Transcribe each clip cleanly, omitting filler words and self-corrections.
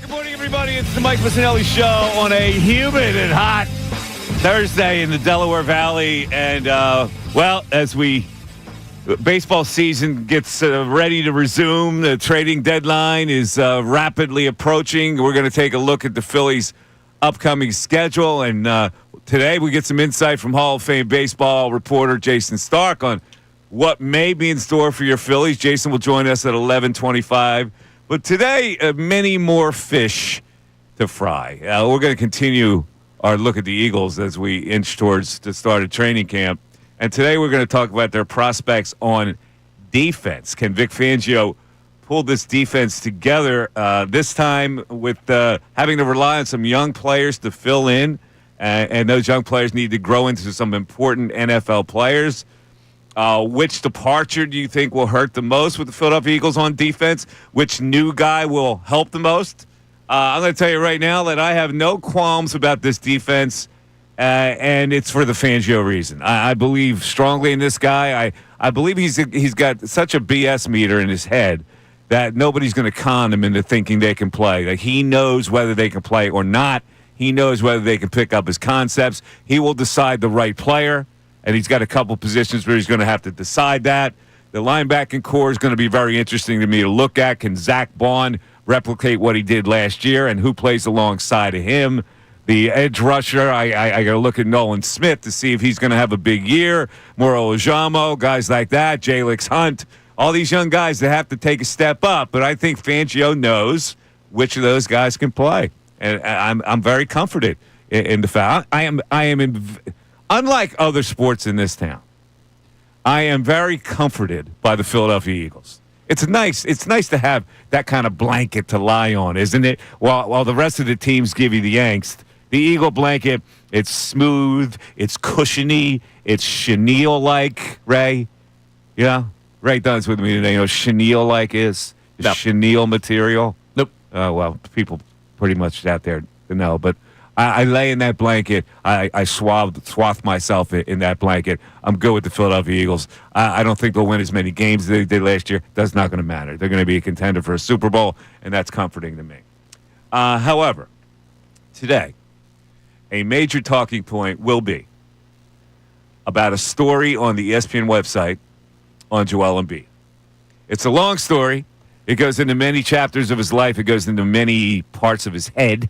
Good morning, everybody. It's the Mike Missanelli Show on a humid and hot Thursday in the Delaware Valley. And, as baseball season gets ready to resume, the trading deadline is rapidly approaching. We're going to take a look at the Phillies' upcoming schedule. And today we get some insight from Hall of Fame baseball reporter Jason Stark on what may be in store for your Phillies. Jason will join us at 11:25. But today, many more fish to fry. We're going to continue our look at the Eagles as we inch towards the start of training camp. And today we're going to talk about their prospects on defense. Can Vic Fangio pull this defense together this time with having to rely on some young players to fill in? And those young players need to grow into some important NFL players. Which departure do you think will hurt the most with the Philadelphia Eagles on defense? Which new guy will help the most? I'm going to tell you right now that I have no qualms about this defense, and it's for the Fangio reason. I believe strongly in this guy. I believe he's got such a BS meter in his head that nobody's going to con him into thinking they can play. Like, he knows whether they can play or not. He knows whether they can pick up his concepts. He will decide the right player. And he's got a couple positions where he's going to have to decide that. The linebacking core is going to be very interesting to me to look at. Can Zach Bond replicate what he did last year, and who plays alongside of him? The edge rusher, I got to look at Nolan Smith to see if he's going to have a big year. Moro Ojamo, guys like that. Jalix Hunt, all these young guys that have to take a step up. But I think Fangio knows which of those guys can play, and I'm very comforted in the fact I am in. Unlike other sports in this town, I am very comforted by the Philadelphia Eagles. It's nice to have that kind of blanket to lie on, isn't it? While the rest of the teams give you the angst, the Eagle blanket, it's smooth, it's cushiony, it's chenille-like, Ray. Yeah? Ray Dunn's with me today. You know what chenille-like is? No. Chenille material? Nope. People pretty much out there know, but I lay in that blanket. I swathe myself in that blanket. I'm good with the Philadelphia Eagles. I don't think they'll win as many games as they did last year. That's not going to matter. They're going to be a contender for a Super Bowl, and that's comforting to me. However, today, a major talking point will be about a story on the ESPN website on Joel Embiid. It's a long story. It goes into many chapters of his life. It goes into many parts of his head.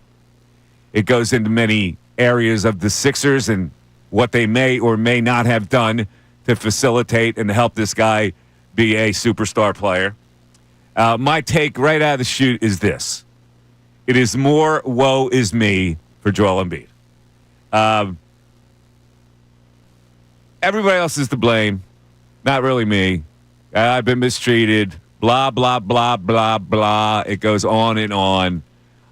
It goes into many areas of the Sixers and what they may or may not have done to facilitate and to help this guy be a superstar player. My take right out of the chute is this. It is more woe is me for Joel Embiid. Everybody else is to blame. Not really me. I've been mistreated. Blah, blah, blah, blah, blah. It goes on and on.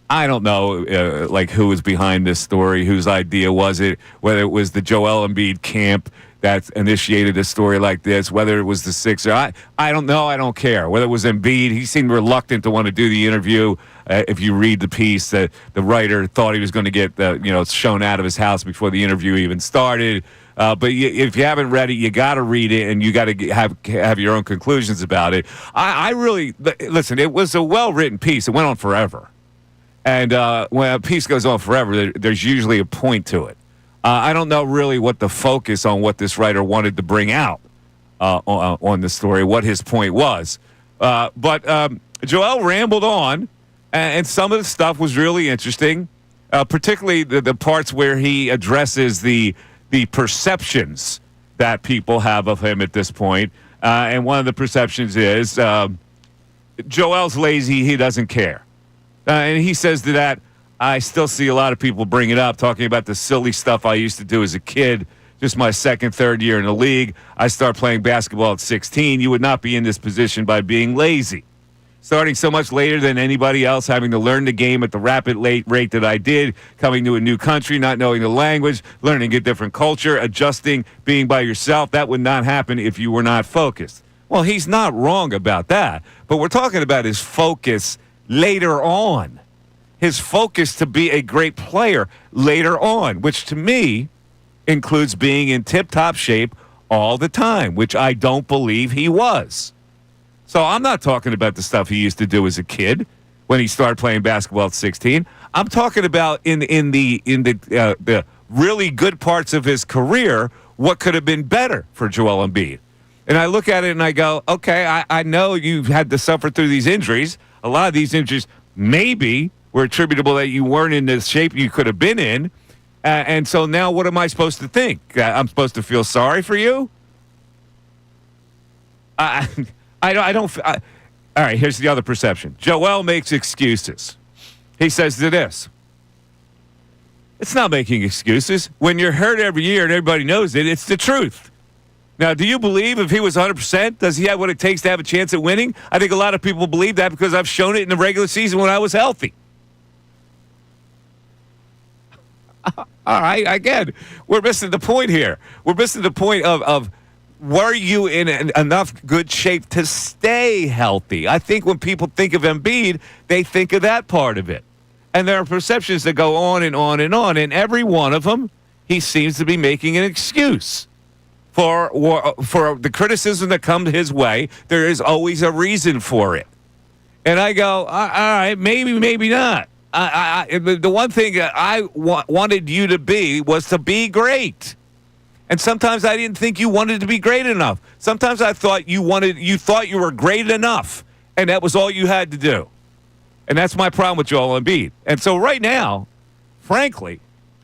I don't know, who was behind this story, whose idea was it, whether it was the Joel Embiid camp that initiated a story like this, whether it was the Sixers. I don't know. I don't care. Whether it was Embiid, he seemed reluctant to want to do the interview. If you read the piece, the writer thought he was going to get shown out of his house before the interview even started. But if you haven't read it, you got to read it, and you got to have your own conclusions about it. I really listen. It was a well-written piece. It went on forever. And when a piece goes on forever, there's usually a point to it. I don't know really what the focus on what this writer wanted to bring out on the story, what his point was. But Joel rambled on, and some of the stuff was really interesting, particularly the parts where he addresses the perceptions that people have of him at this point. And one of the perceptions is Joel's lazy, he doesn't care. And he says to that, I still see a lot of people bring it up, talking about the silly stuff I used to do as a kid, just my second, third year in the league. I started playing basketball at 16. You would not be in this position by being lazy. Starting so much later than anybody else, having to learn the game at the rapid rate that I did, coming to a new country, not knowing the language, learning a different culture, adjusting, being by yourself, that would not happen if you were not focused. Well, he's not wrong about that, but we're talking about his focus later on. His focus to be a great player later on, which to me includes being in tip-top shape all the time, which I don't believe he was. So I'm not talking about the stuff he used to do as a kid. when he started playing basketball at 16. I'm talking about in the really good parts of his career, what could have been better for Joel Embiid. And I look at it and I go, okay, I know you've had to suffer through these injuries. A lot of these injuries maybe were attributable that you weren't in the shape you could have been in. And so now what am I supposed to think? I'm supposed to feel sorry for you? I don't. All right, here's the other perception. Joel makes excuses. He says to this. It's not making excuses. When you're hurt every year and everybody knows it, it's the truth. Now, do you believe if he was 100%, does he have what it takes to have a chance at winning? I think a lot of people believe that because I've shown it in the regular season when I was healthy. All right, again, we're missing the point here. We're missing the point of were you in enough good shape to stay healthy? I think when people think of Embiid, they think of that part of it. And there are perceptions that go on and on and on. And every one of them, he seems to be making an excuse for the criticism that comes his way. There is always a reason for it. And I go, all right, maybe not. The one thing that I wanted you to be was to be great. And sometimes I didn't think you wanted to be great enough. Sometimes I thought you thought you were great enough, and that was all you had to do. And that's my problem with Joel Embiid. And so right now, frankly,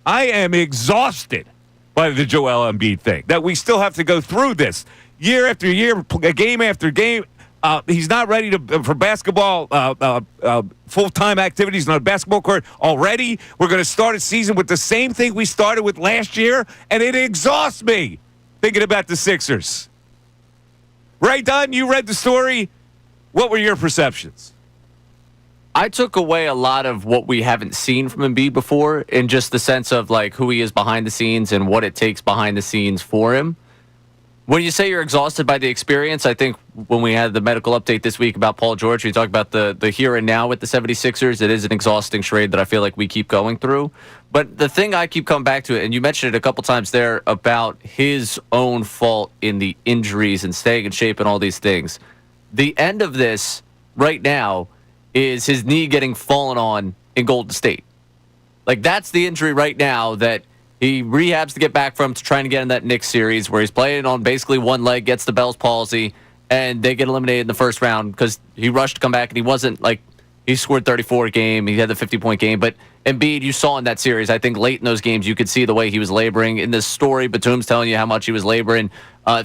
I am exhausted by the Joel Embiid thing, that we still have to go through this year after year, game after game. He's not ready for basketball, full-time activities on a basketball court already. We're going to start a season with the same thing we started with last year, and it exhausts me thinking about the Sixers. Ray Dunn, you read the story. What were your perceptions? I took away a lot of what we haven't seen from Embiid before in just the sense of like who he is behind the scenes and what it takes behind the scenes for him. When you say you're exhausted by the experience, I think when we had the medical update this week about Paul George, we talked about the here and now with the 76ers. It is an exhausting charade that I feel like we keep going through. But the thing I keep coming back to, and you mentioned it a couple times there, about his own fault in the injuries and staying in shape and all these things. The end of this right now is his knee getting fallen on in Golden State. Like, that's the injury right now that he rehabs to get back from, to trying to get in that Knicks series where he's playing on basically one leg, gets the Bell's palsy, and they get eliminated in the first round because he rushed to come back, and he wasn't like, he scored 34 a game, he had the 50-point game, but Embiid, you saw in that series, I think late in those games, you could see the way he was laboring. In this story, Batum's telling you how much he was laboring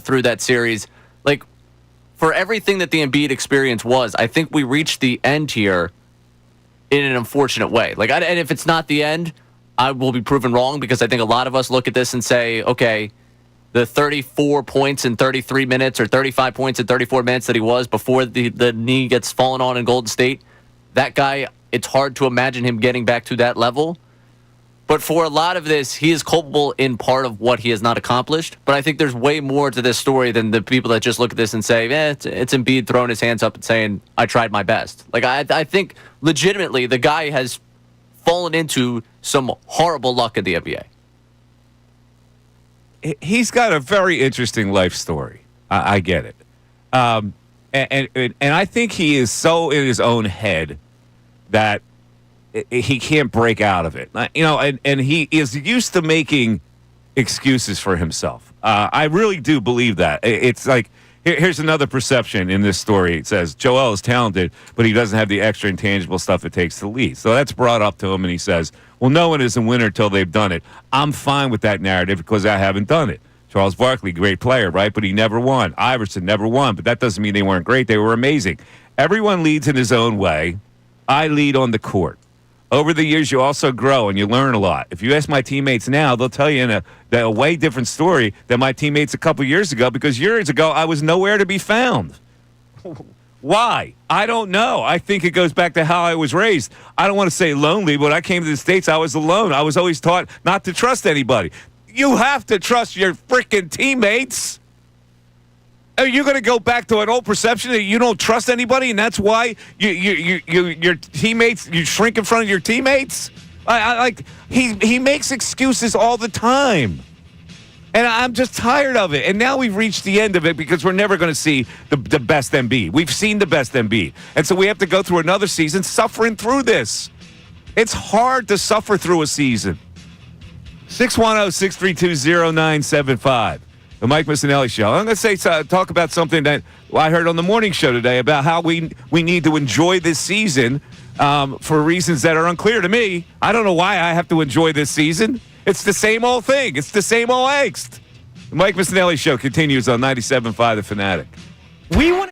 through that series. Like, for everything that the Embiid experience was, I think we reached the end here in an unfortunate way. Like, and if it's not the end, I will be proven wrong, because I think a lot of us look at this and say, okay, the 34 points in 33 minutes or 35 points in 34 minutes that he was before the knee gets fallen on in Golden State, that guy, it's hard to imagine him getting back to that level. But for a lot of this, he is culpable in part of what he has not accomplished. But I think there's way more to this story than the people that just look at this and say, it's Embiid throwing his hands up and saying, I tried my best. Like, I think legitimately the guy has fallen into some horrible luck in the NBA. He's got a very interesting life story. I get it. And I think he is so in his own head that he can't break out of it. You know, and he is used to making excuses for himself. I really do believe that. It's like, here's another perception in this story. It says, Joel is talented, but he doesn't have the extra intangible stuff it takes to lead. So that's brought up to him, and he says, well, no one is a winner until they've done it. I'm fine with that narrative because I haven't done it. Charles Barkley, great player, right? But he never won. Iverson never won, but that doesn't mean they weren't great. They were amazing. Everyone leads in his own way. I lead on the court. Over the years, you also grow and you learn a lot. If you ask my teammates now, they'll tell you in a way different story than my teammates a couple years ago, because years ago, I was nowhere to be found. Why? I don't know. I think it goes back to how I was raised. I don't want to say lonely, but when I came to the States, I was alone. I was always taught not to trust anybody. You have to trust your freaking teammates. Are you going to go back to an old perception that you don't trust anybody, and that's why your teammates, you shrink in front of your teammates? He makes excuses all the time, And I'm just tired of it. And now we've reached the end of it because we're never going to see the best Embiid. We've seen the best Embiid. And so we have to go through another season suffering through this. It's hard to suffer through a season. 610-632-0975. The Mike Missanelli Show. I'm going to talk about something that I heard on the morning show today about how we need to enjoy this season for reasons that are unclear to me. I don't know why I have to enjoy this season. It's the same old thing. It's the same old angst. The Mike Missanelli Show continues on 97.5 The Fanatic. We want.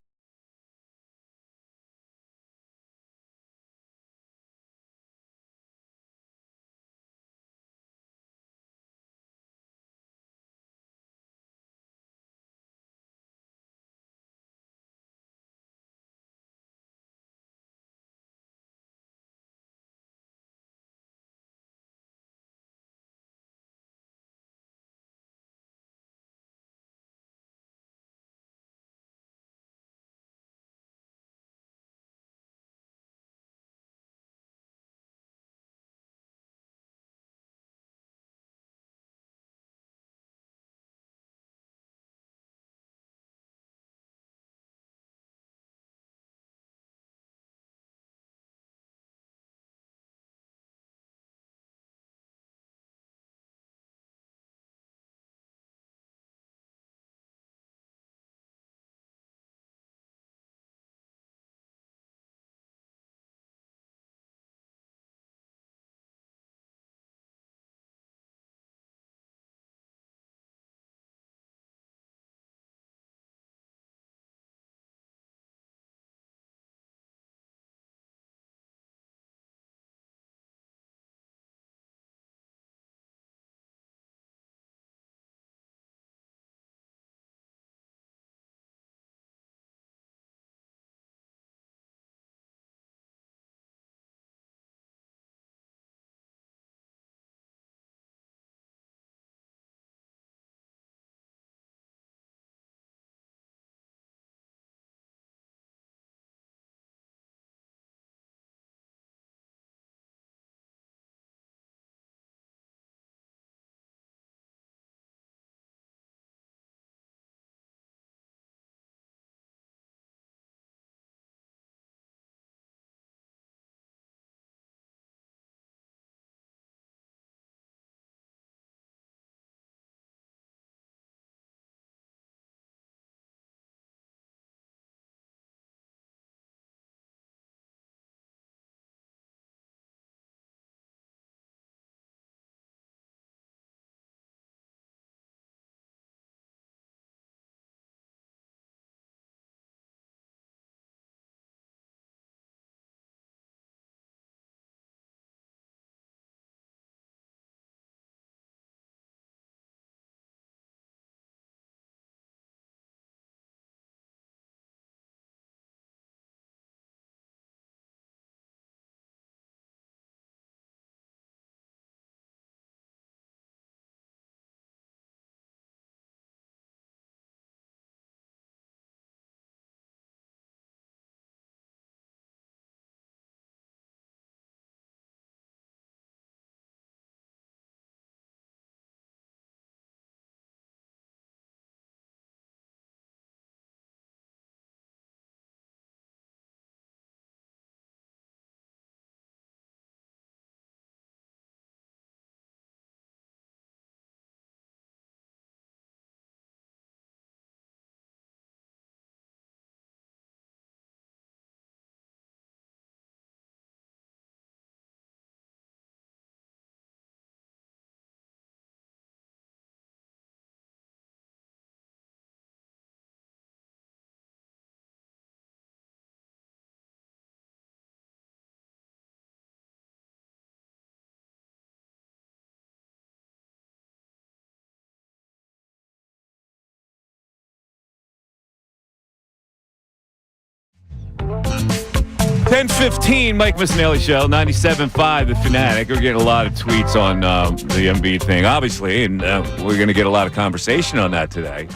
.15, Mike Missanelli Show, 97.5 The Fanatic. We're getting a lot of tweets on the Embiid thing, obviously, and we're going to get a lot of conversation on that today.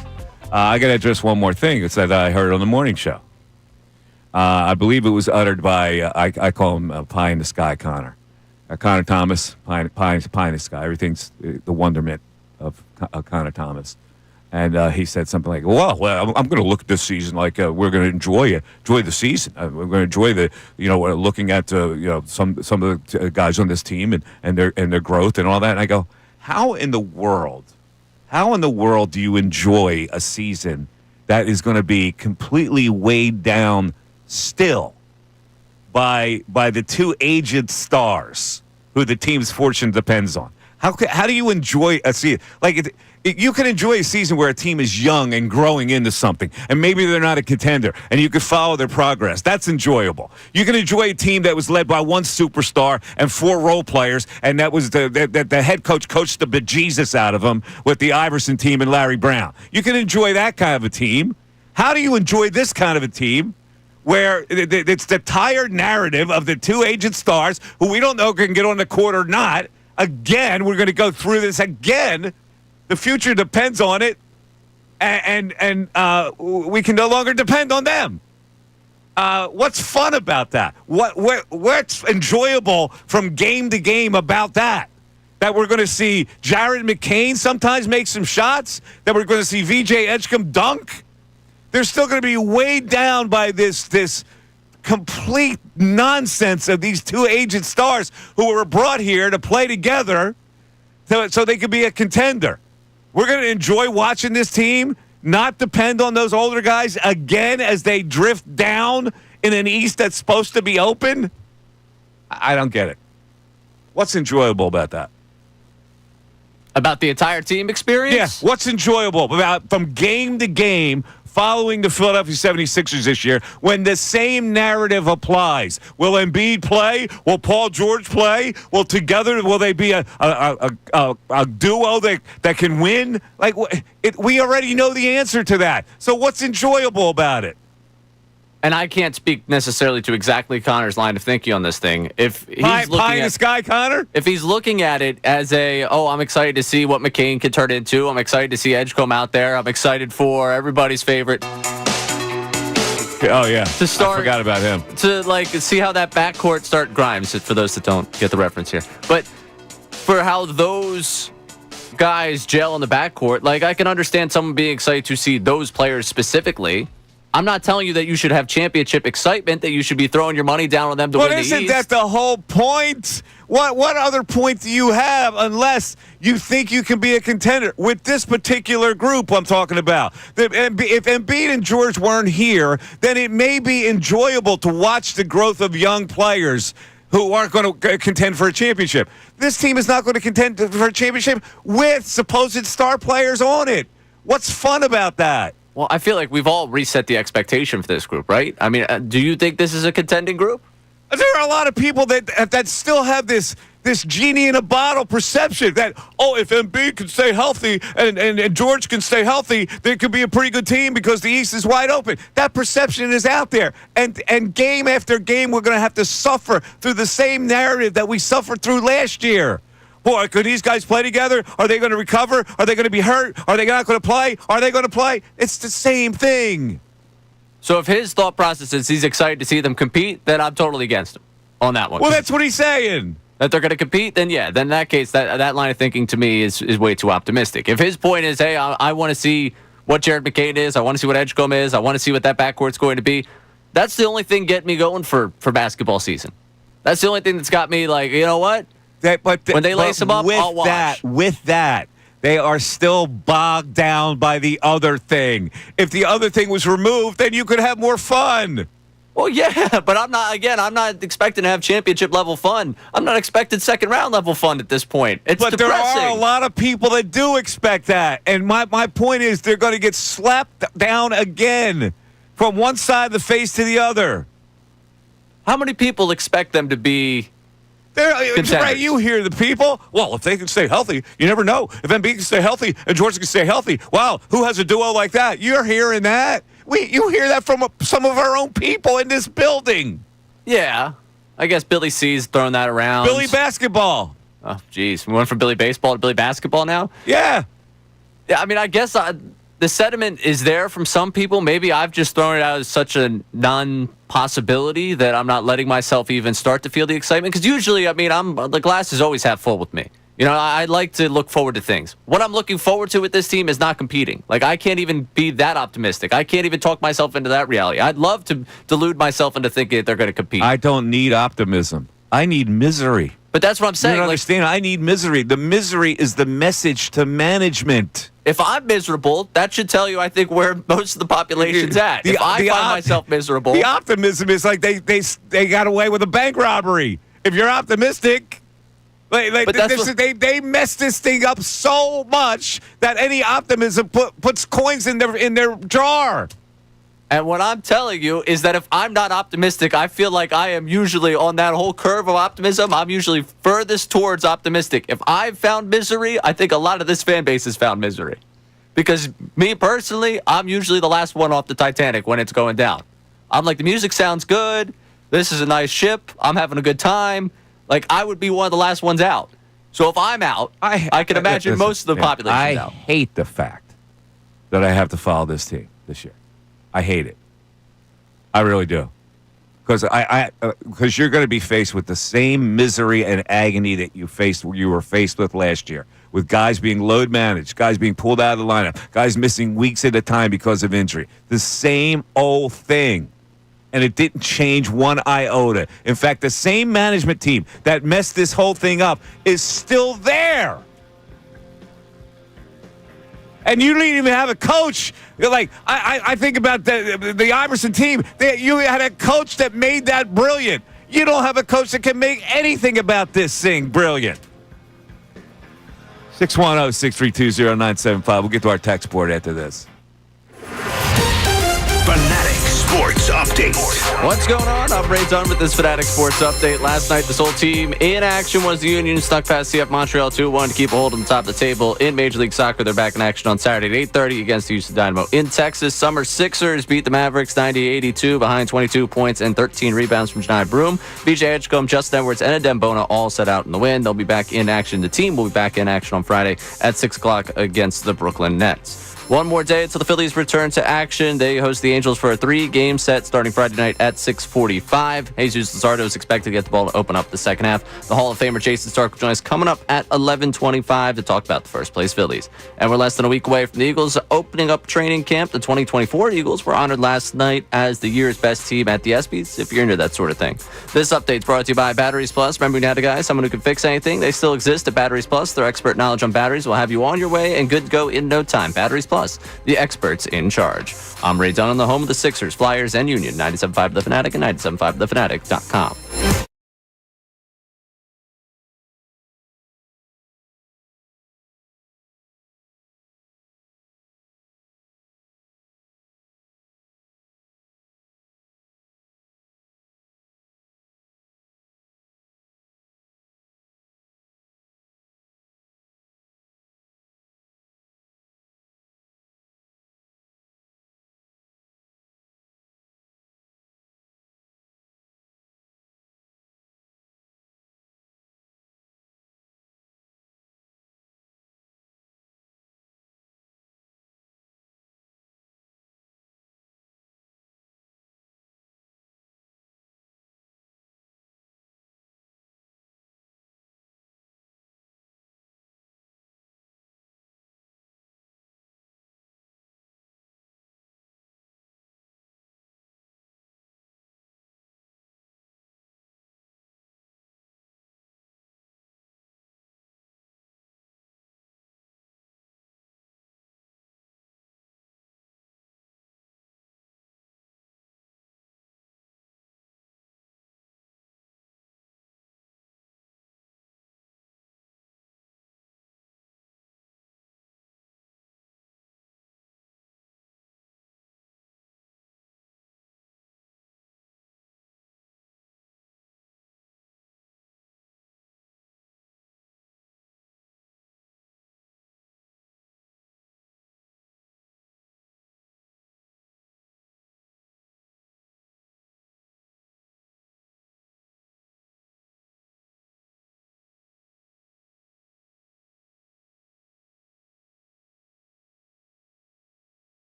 I got to address one more thing. It's that I heard on the morning show. I believe it was uttered by, I call him Pie in the Sky Connor. Connor Thomas, Pie in the Sky. Everything's the wonderment. Connor Thomas. And he said something like, well, I'm going to look at this season like we're going to enjoy the season. We're going to enjoy looking at some of the guys on this team and their growth and all that. And I go, how in the world do you enjoy a season that is going to be completely weighed down still by the two aged stars who the team's fortune depends on? How do you enjoy a season? You can enjoy a season where a team is young and growing into something, and maybe they're not a contender, and you can follow their progress. That's enjoyable. You can enjoy a team that was led by one superstar and 4 role players, and that was the head coach coached the bejesus out of them with the Iverson team and Larry Brown. You can enjoy that kind of a team. How do you enjoy this kind of a team where it's the tired narrative of the two aged stars who we don't know can get on the court or not? Again, we're going to go through this again. The future depends on it, and we can no longer depend on them. What's fun about that? What's enjoyable from game to game about that? That we're going to see Jared McCain sometimes make some shots? That we're going to see VJ Edgecombe dunk? They're still going to be weighed down by this complete nonsense of these two aged stars who were brought here to play together so they could be a contender. We're going to enjoy watching this team not depend on those older guys again as they drift down in an East that's supposed to be open. I don't get it. What's enjoyable about that? About the entire team experience? Yeah, what's enjoyable about from game to game following the Philadelphia 76ers this year when the same narrative applies? Will Embiid play? Will Paul George play? Will they be a duo that can win? We already know the answer to that. So what's enjoyable about it? And I can't speak necessarily to exactly Connor's line of thinking on this thing. If he's pie in the sky, Connor? If he's looking at it as I'm excited to see what McCain can turn into. I'm excited to see Edgecombe out there. I'm excited for everybody's favorite. Oh, yeah. To start, I forgot about him. To see how that backcourt start Grimes, for those that don't get the reference here. But for how those guys gel in the backcourt, I can understand someone being excited to see those players specifically. I'm not telling you that you should have championship excitement, that you should be throwing your money down on them to win the East. But isn't that the whole point? What other point do you have unless you think you can be a contender with this particular group I'm talking about? If Embiid and George weren't here, then it may be enjoyable to watch the growth of young players who aren't going to contend for a championship. This team is not going to contend for a championship with supposed star players on it. What's fun about that? Well, I feel like we've all reset the expectation for this group, right? I mean, do you think this is a contending group? There are a lot of people that still have this genie in a bottle perception that, if Embiid can stay healthy and George can stay healthy, they could be a pretty good team because the East is wide open. That perception is out there. And game after game, we're going to have to suffer through the same narrative that we suffered through last year. Boy, could these guys play together? Are they going to recover? Are they going to be hurt? Are they not going to play? Are they going to play? It's the same thing. So if his thought process is he's excited to see them compete, then I'm totally against him on that one. Well, that's what he's saying. That they're going to compete, then yeah. Then in that case, that line of thinking to me is way too optimistic. If his point is, hey, I want to see what Jared McCain is, I want to see what Edgecombe is, I want to see what that backcourt's going to be, that's the only thing getting me going for basketball season. That's the only thing that's got me you know what? When they lace them up, I'll watch. With that, they are still bogged down by the other thing. If the other thing was removed, then you could have more fun. Well, yeah, but I'm not expecting to have championship level fun. I'm not expecting second round level fun at this point. It's depressing. There are a lot of people that do expect that. And my point is they're going to get slapped down again from one side of the face to the other. How many people expect them to be right, you hear the people. Well, if they can stay healthy, you never know. If Embiid can stay healthy and George can stay healthy, wow, who has a duo like that? You're hearing that. You hear that from some of our own people in this building. Yeah. I guess Billy C's throwing that around. Billy Basketball. Oh, geez. We went from Billy Baseball to Billy Basketball now? Yeah. Yeah, I mean, I guess the sentiment is there from some people. Maybe I've just thrown it out as such a non-possibility that I'm not letting myself even start to feel the excitement. Because usually, I mean, the glass is always half full with me. You know, I like to look forward to things. What I'm looking forward to with this team is not competing. Like, I can't even be that optimistic. I can't even talk myself into that reality. I'd love to delude myself into thinking that they're going to compete. I don't need optimism. I need misery. But that's what I'm saying. You don't understand? I need misery. The misery is the message to management. If I'm miserable, that should tell you, I think, where most of the population's at. If I find myself miserable. The optimism is like they got away with a bank robbery. If you're optimistic, they messed this thing up so much that any optimism puts coins in their jar. And what I'm telling you is that if I'm not optimistic, I feel like I am usually on that whole curve of optimism. I'm usually furthest towards optimistic. If I've found misery, I think a lot of this fan base has found misery. Because me personally, I'm usually the last one off the Titanic when it's going down. I'm like, the music sounds good. This is a nice ship. I'm having a good time. Like, I would be one of the last ones out. So if I'm out, I can imagine most of the population out. I hate the fact that I have to follow this team this year. I hate it. I really do. Because you're going to be faced with the same misery and agony that you were faced with last year, with guys being load managed, guys being pulled out of the lineup, guys missing weeks at a time because of injury. The same old thing. And it didn't change one iota. In fact, the same management team that messed this whole thing up is still there. And you didn't even have a coach. Like, I think about the Iverson team. You had a coach that made that brilliant. You don't have a coach that can make anything about this thing brilliant. 610-632-0975. We'll get to our text board after this. Fanatic Sports Update. What's going on? I'm Ray Dunn with this Fanatic Sports Update. Last night, this whole team in action was the Union. Snuck past CF Montreal 2-1 to keep a hold on the top of the table. In Major League Soccer, they're back in action on Saturday at 8:30 against the Houston Dynamo. In Texas, Summer Sixers beat the Mavericks 90-82 behind 22 points and 13 rebounds from Janai Broom. BJ Edgecombe, Justin Edwards, and Adembona all set out in the win. They'll be back in action. The team will be back in action on Friday at 6 o'clock against the Brooklyn Nets. One more day until the Phillies return to action. They host the Angels for a 3-game set starting Friday night at 6:45. Jesus Luzardo is expected to get the ball to open up the second half. The Hall of Famer Jason Stark will join us coming up at 11:25 to talk about the first-place Phillies. And we're less than a week away from the Eagles opening up training camp. The 2024 Eagles were honored last night as the year's best team at the ESPYs, if you're into that sort of thing. This update's brought to you by Batteries Plus. Remember, now, guys, someone who can fix anything. They still exist at Batteries Plus. Their expert knowledge on batteries will have you on your way and good to go in no time. Batteries Plus, the experts in charge. I'm Ray Dunn on the home of the Sixers, Flyers, and Union. 97.5 The Fanatic and 97.5thefanatic.com.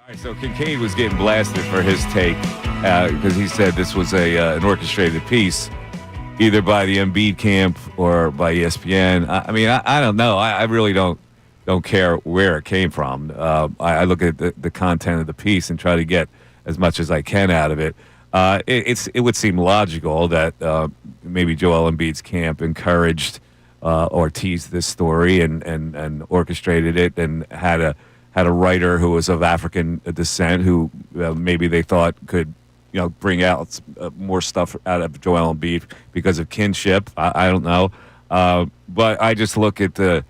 All right, so Kincade was getting blasted for his take because he said this was an orchestrated piece, either by the Embiid camp or by ESPN. I don't know. I really don't care where it came from. I look at the content of the piece and try to get as much as I can out of it. It would seem logical that maybe Joel Embiid's camp encouraged or teased this story and orchestrated it and had a writer who was of African descent who maybe they thought could bring out more stuff out of Joel Embiid because of kinship. I don't know, but I just look at the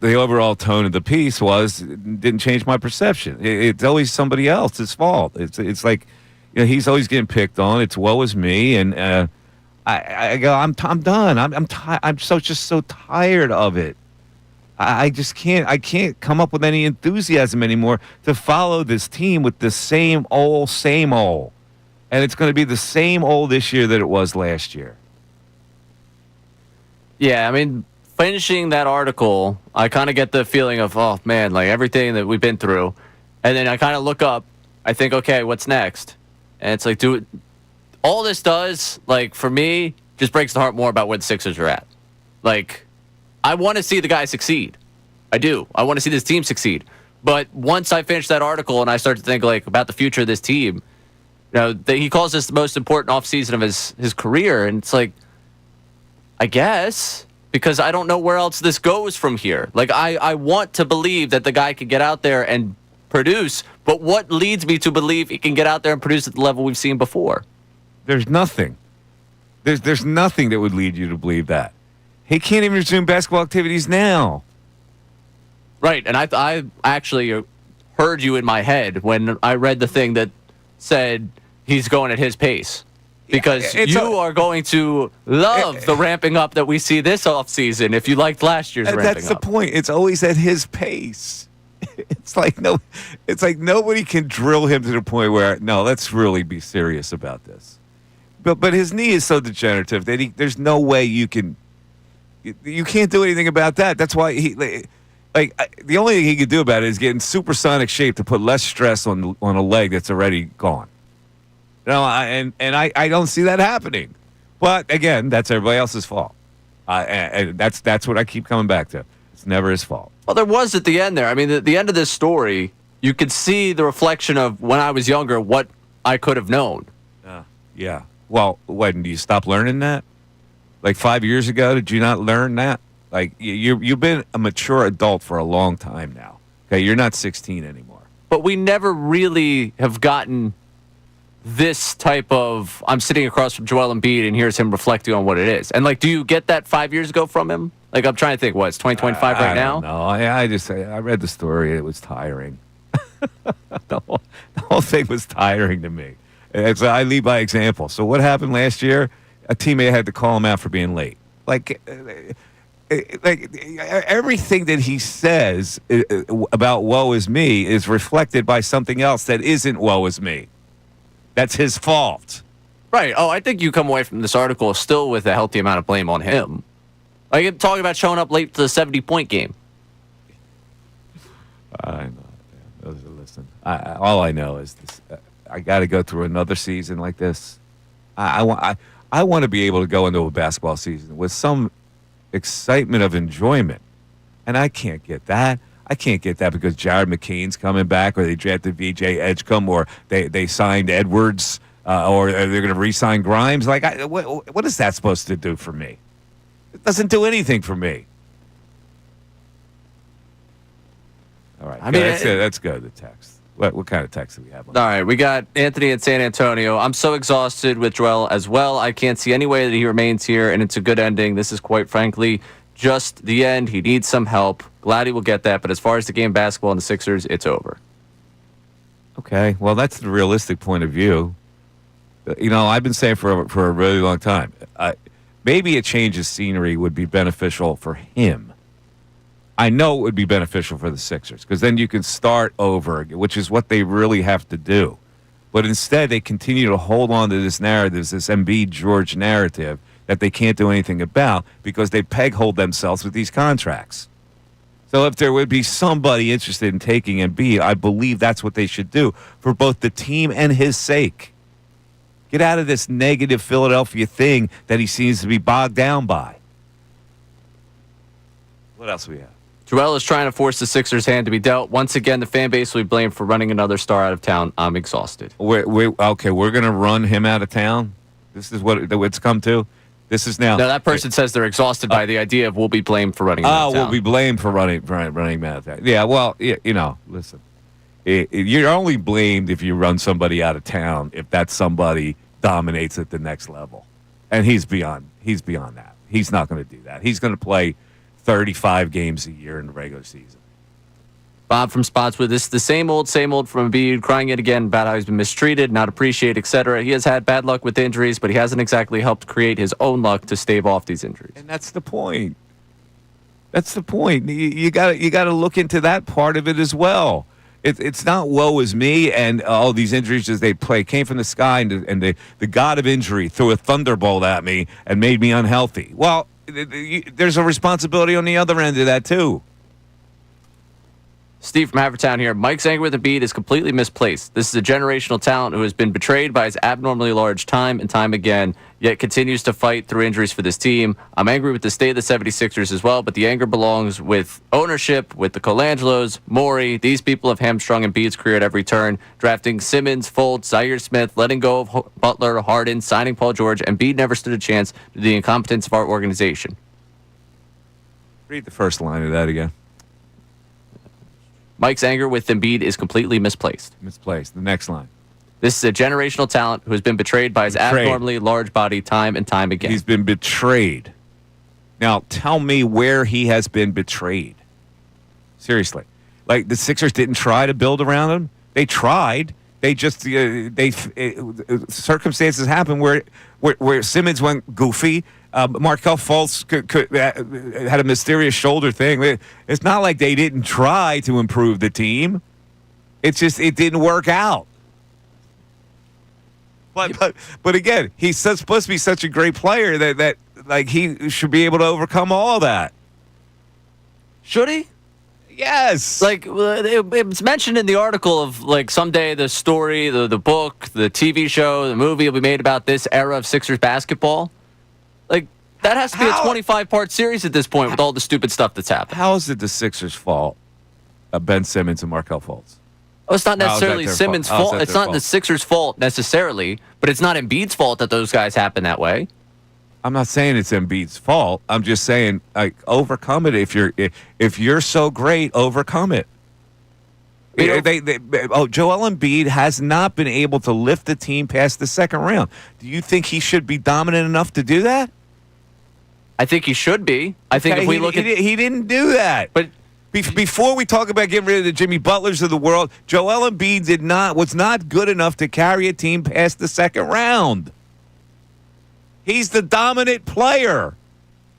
overall tone of the piece didn't change my perception. It's always somebody else's fault. It's like he's always getting picked on. It's woe is me, and I go I'm done. I'm so tired of it. I just can't. I can't come up with any enthusiasm anymore to follow this team with the same old, and it's going to be the same old this year that it was last year. Yeah, I mean, finishing that article, I kind of get the feeling of, oh man, like everything that we've been through, and then I kind of look up. I think, okay, what's next? And it's like, all this does, like for me, just breaks the heart more about where the Sixers are at. Like, I want to see the guy succeed. I do. I want to see this team succeed. But once I finish that article and I start to think like about the future of this team, he calls this the most important offseason of his career, and it's like, I guess, because I don't know where else this goes from here. Like, I want to believe that the guy can get out there and produce, but what leads me to believe he can get out there and produce at the level we've seen before? There's nothing. There's nothing that would lead you to believe that. He can't even resume basketball activities now. Right, and I actually heard you in my head when I read the thing that said he's going at his pace. Because you are going to love the ramping up that we see this offseason if you liked last year's ramping up. That's the point. It's always at his pace. It's like nobody can drill him to the point where, no, let's really be serious about this. But his knee is so degenerative that there's no way you can't do anything about that. That's why the only thing he could do about it is get in supersonic shape to put less stress on a leg that's already gone. I don't see that happening. But again, that's everybody else's fault. And that's what I keep coming back to. It's never his fault. Well, there was at the end there. I mean, at the end of this story, you could see the reflection of when I was younger, what I could have known. Yeah. Well, when do you stop learning that? Like 5 years ago, did you not learn that? Like you've been a mature adult for a long time now. Okay, you're not 16 anymore. But we never really have gotten this type of, I'm sitting across from Joel Embiid and here's him reflecting on what it is. And like, do you get that 5 years ago from him? Like, I'm trying to think, it's 2025 right now? No, I read the story. It was tiring. the whole thing was tiring to me. I lead by example. So what happened last year? A teammate had to call him out for being late. Like everything that he says about woe is me is reflected by something else that isn't woe is me. That's his fault. Right. Oh, I think you come away from this article still with a healthy amount of blame on him. Like, I'm talking about showing up late to the 70-point game. I know. Listen, all I know is this. I got to go through another season like this. I want to be able to go into a basketball season with some excitement of enjoyment, and I can't get that. I can't get that because Jared McCain's coming back, or they drafted VJ Edgecombe, or they signed Edwards, or they're going to re-sign Grimes. Like, what is that supposed to do for me? It doesn't do anything for me. All right, that's good. The text. What kind of text do we have? All right, we got Anthony in San Antonio. I'm so exhausted with Joel as well. I can't see any way that he remains here, and it's a good ending. This is quite frankly just the end. He needs some help. Glad he will get that, but as far as the game basketball and the Sixers, it's over. Okay, well, that's the realistic point of view. I've been saying for a really long time, maybe a change of scenery would be beneficial for him. I know it would be beneficial for the Sixers because then you can start over, which is what they really have to do. But instead, they continue to hold on to this narrative, this Embiid George narrative that they can't do anything about because they peg-hold themselves with these contracts. So if there would be somebody interested in taking Embiid, I believe that's what they should do for both the team and his sake. Get out of this negative Philadelphia thing that he seems to be bogged down by. What else do we have? Joel is trying to force the Sixers' hand to be dealt. Once again, the fan base will be blamed for running another star out of town. I'm exhausted. We're going to run him out of town? This is what it's come to? This is now. No, that person says they're exhausted by the idea of we'll be blamed for running him out of town. We'll be blamed for running him out of town. Yeah, well, listen. You're only blamed if you run somebody out of town if that somebody dominates at the next level. And he's beyond that. He's not going to do that. He's going to play 35 games a year in the regular season. Bob from Spotswood, this is the same old from Embiid, crying it again about how he's been mistreated, not appreciated, etc. He has had bad luck with injuries, but he hasn't exactly helped create his own luck to stave off these injuries. And that's the point. You got to look into that part of it as well. It's not woe is me and all these injuries as they came from the sky and the god of injury threw a thunderbolt at me and made me unhealthy. Well, there's a responsibility on the other end of that too. Steve from Havertown here. Mike's anger with Embiid is completely misplaced. This is a generational talent who has been betrayed by his abnormally large time and time again, yet continues to fight through injuries for this team. I'm angry with the state of the 76ers as well, but the anger belongs with ownership, with the Colangelos, Morey. These people have hamstrung Embiid's career at every turn, drafting Simmons, Fultz, Zaire Smith, letting go of Butler, Harden, signing Paul George. Embiid never stood a chance to the incompetence of our organization. Read the first line of that again. Mike's anger with Embiid is completely misplaced. Misplaced. The next line. This is a generational talent who has been betrayed by his abnormally large body time and time again. He's been betrayed. Now, tell me where he has been betrayed. Seriously. Like, the Sixers didn't try to build around him. They tried. They just, circumstances happened where Simmons went goofy. Markelle Fultz had a mysterious shoulder thing. It's not like they didn't try to improve the team. It's just it didn't work out. But again, he's supposed to be such a great player that like he should be able to overcome all that. Should he? Yes. Like it's mentioned in the article of like someday the story, the book, the TV show, the movie will be made about this era of Sixers basketball. Like, that has to be a 25-part series at this point with all the stupid stuff that's happened. How is it the Sixers' fault, Ben Simmons and Markelle Fultz? Oh, it's not necessarily Simmons' fault. It's not the Sixers' fault necessarily, but it's not Embiid's fault that those guys happen that way. I'm not saying it's Embiid's fault. I'm just saying, like, overcome it. If you're so great, overcome it. Joel Embiid has not been able to lift the team past the second round. Do you think he should be dominant enough to do that? I think he should be. I think if we look at... He didn't do that. But before we talk about getting rid of the Jimmy Butlers of the world, Joel Embiid was not good enough to carry a team past the second round. He's the dominant player.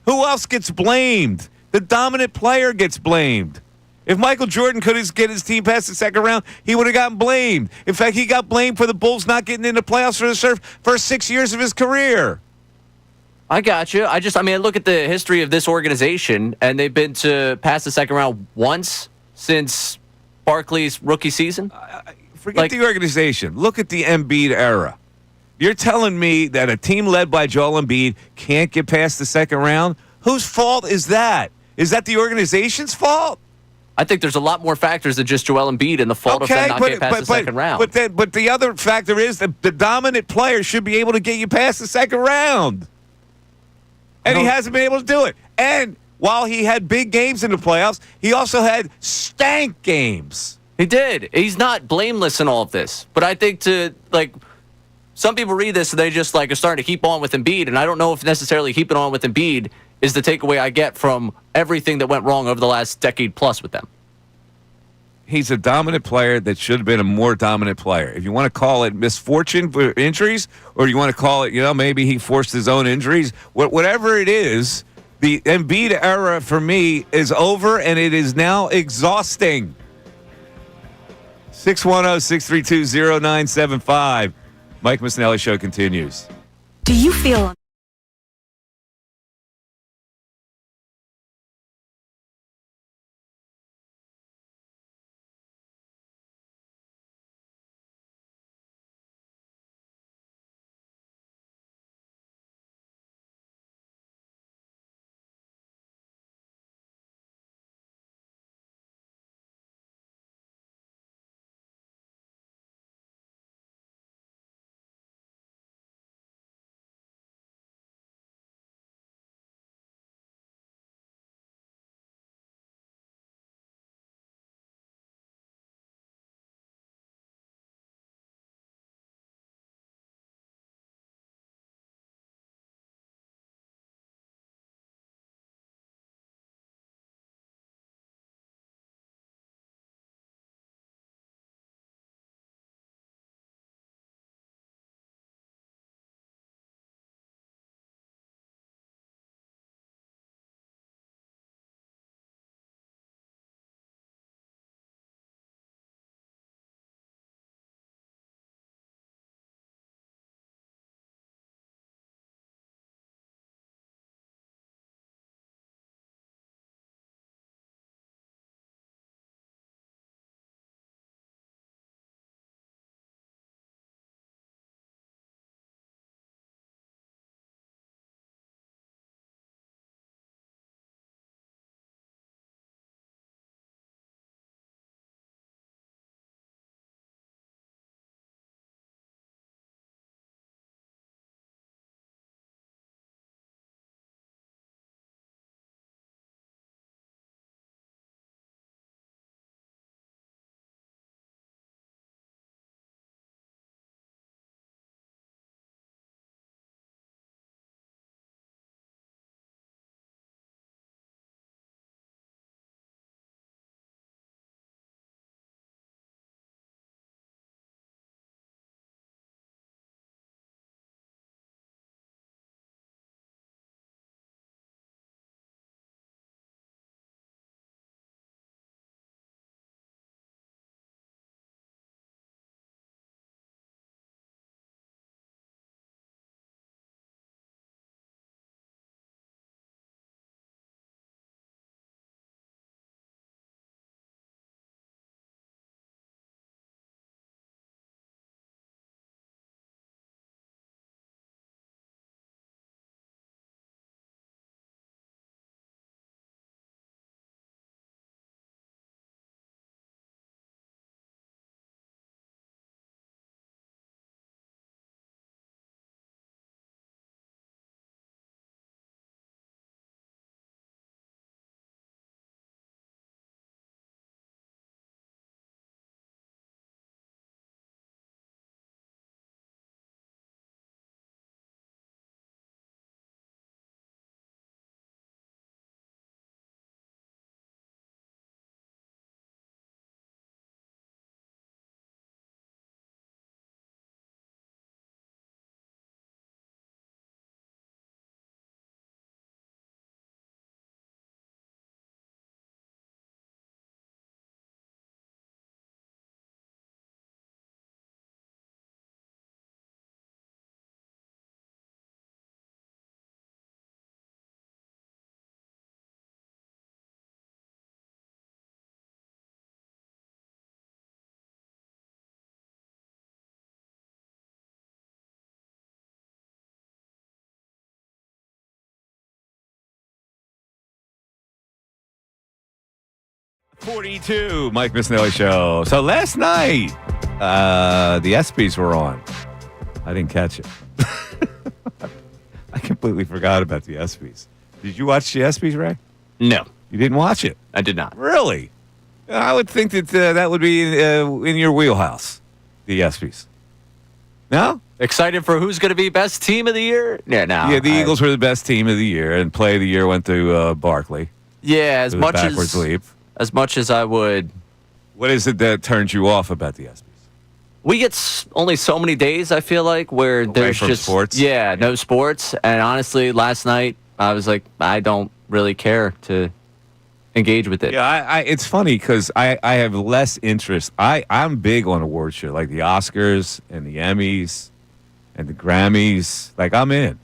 Who else gets blamed? The dominant player gets blamed. If Michael Jordan could get his team past the second round, he would have gotten blamed. In fact, he got blamed for the Bulls not getting into playoffs for the first 6 years of his career. I got you. I look at the history of this organization, and they've been to past the second round once since Barkley's rookie season. Forget the organization. Look at the Embiid era. You're telling me that a team led by Joel Embiid can't get past the second round? Whose fault is that? Is that the organization's fault? I think there's a lot more factors than just Joel Embiid and the fault of them not getting past the second round. But the other factor is that the dominant player should be able to get you past the second round. And he hasn't been able to do it. And while he had big games in the playoffs, he also had stank games. He did. He's not blameless in all of this. But I think some people read this and they just are starting to heap on with Embiid, and I don't know if necessarily heaping on with Embiid is the takeaway I get from everything that went wrong over the last decade plus with them. He's a dominant player that should have been a more dominant player. If you want to call it misfortune for injuries, or you want to call it, maybe he forced his own injuries, whatever it is, the Embiid era for me is over, and it is now exhausting. 610-632-0975. Mike Missanelli Show continues. Do you feel 8:42, Mike Missanelli Show. So last night, the ESPYs were on. I didn't catch it. I completely forgot about the ESPYs. Did you watch the ESPYs, Ray? No, You didn't watch it? I did not. Really? I would think that that would be in your wheelhouse, the ESPYs. No? Excited for who's going to be best team of the year? Yeah, no. Yeah, the Eagles were the best team of the year, and play of the year went to Barkley. Yeah, as much backwards leap. as much as I would. What is it that turns you off about the ESPYs? We get only so many days, I feel like, where there's from just sports? Yeah, no sports. And honestly, last night I was like, I don't really care to engage with it. Yeah, it's funny because I have less interest. I'm big on award show, like the Oscars and the Emmys and the Grammys. Like, I'm in.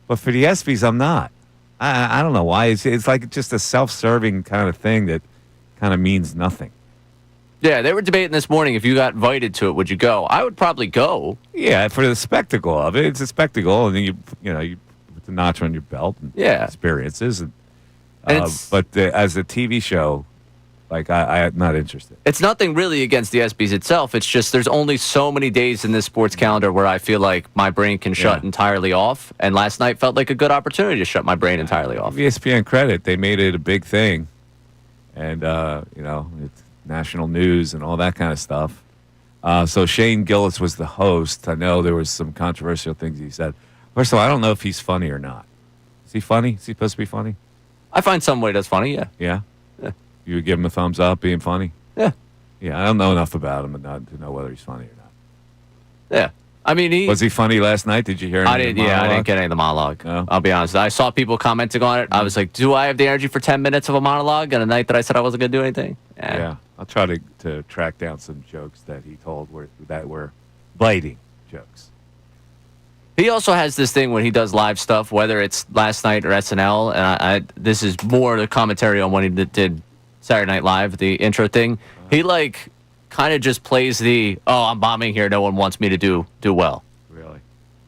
But for the ESPYs, I'm not. I don't know why. It's like just a self-serving kind of thing that kind of means nothing. Yeah, they were debating this morning if you got invited to it, would you go? I would probably go. Yeah, for the spectacle of it. It's a spectacle, and then you put the notch on your belt and experiences. And but as a TV show, like I'm not interested. It's nothing really against the ESPYs itself. It's just there's only so many days in this sports calendar where I feel like my brain can shut entirely off. And last night felt like a good opportunity to shut my brain entirely off. ESPN credit, they made it a big thing, and it's national news and all that kind of stuff. So Shane Gillis was the host. I know there was some controversial things he said. First of all, I don't know if he's funny or not. Is he funny? Is he supposed to be funny? I find some way that's funny, yeah. Yeah? You would give him a thumbs up being funny? Yeah. Yeah, I don't know enough about him to know whether he's funny or not. Yeah. I mean, was he funny last night? Did you hear him? I didn't get any of the monologue. No? I'll be honest. I saw people commenting on it. I was like, do I have the energy for 10 minutes of a monologue on a night that I said I wasn't going to do anything? Yeah. I'll try to track down some jokes that he told that were biting jokes. He also has this thing when he does live stuff, whether it's last night or SNL, and this is more the commentary on when he did Saturday Night Live, the intro thing. He kind of just plays I'm bombing here, no one wants me to do well. Really?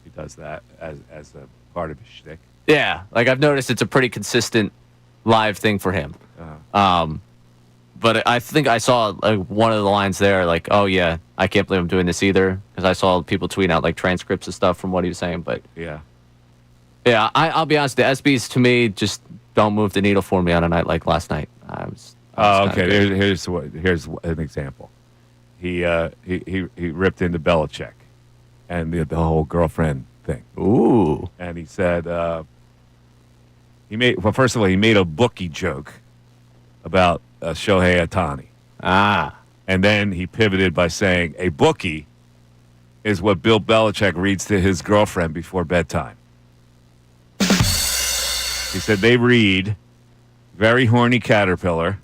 He does that as a part of his shtick? Yeah, I've noticed it's a pretty consistent live thing for him. But I think I saw one of the lines there, oh yeah, I can't believe I'm doing this either, because I saw people tweeting out transcripts and stuff from what he was saying. But yeah, I'll be honest, the ESPYs to me just don't move the needle for me on a night like last night. Okay. Here's an example. He ripped into Belichick and the whole girlfriend thing. Ooh. And he said first of all, he made a bookie joke about Shohei Ohtani. And then he pivoted by saying a bookie is what Bill Belichick reads to his girlfriend before bedtime. He said they read Very Horny Caterpillar,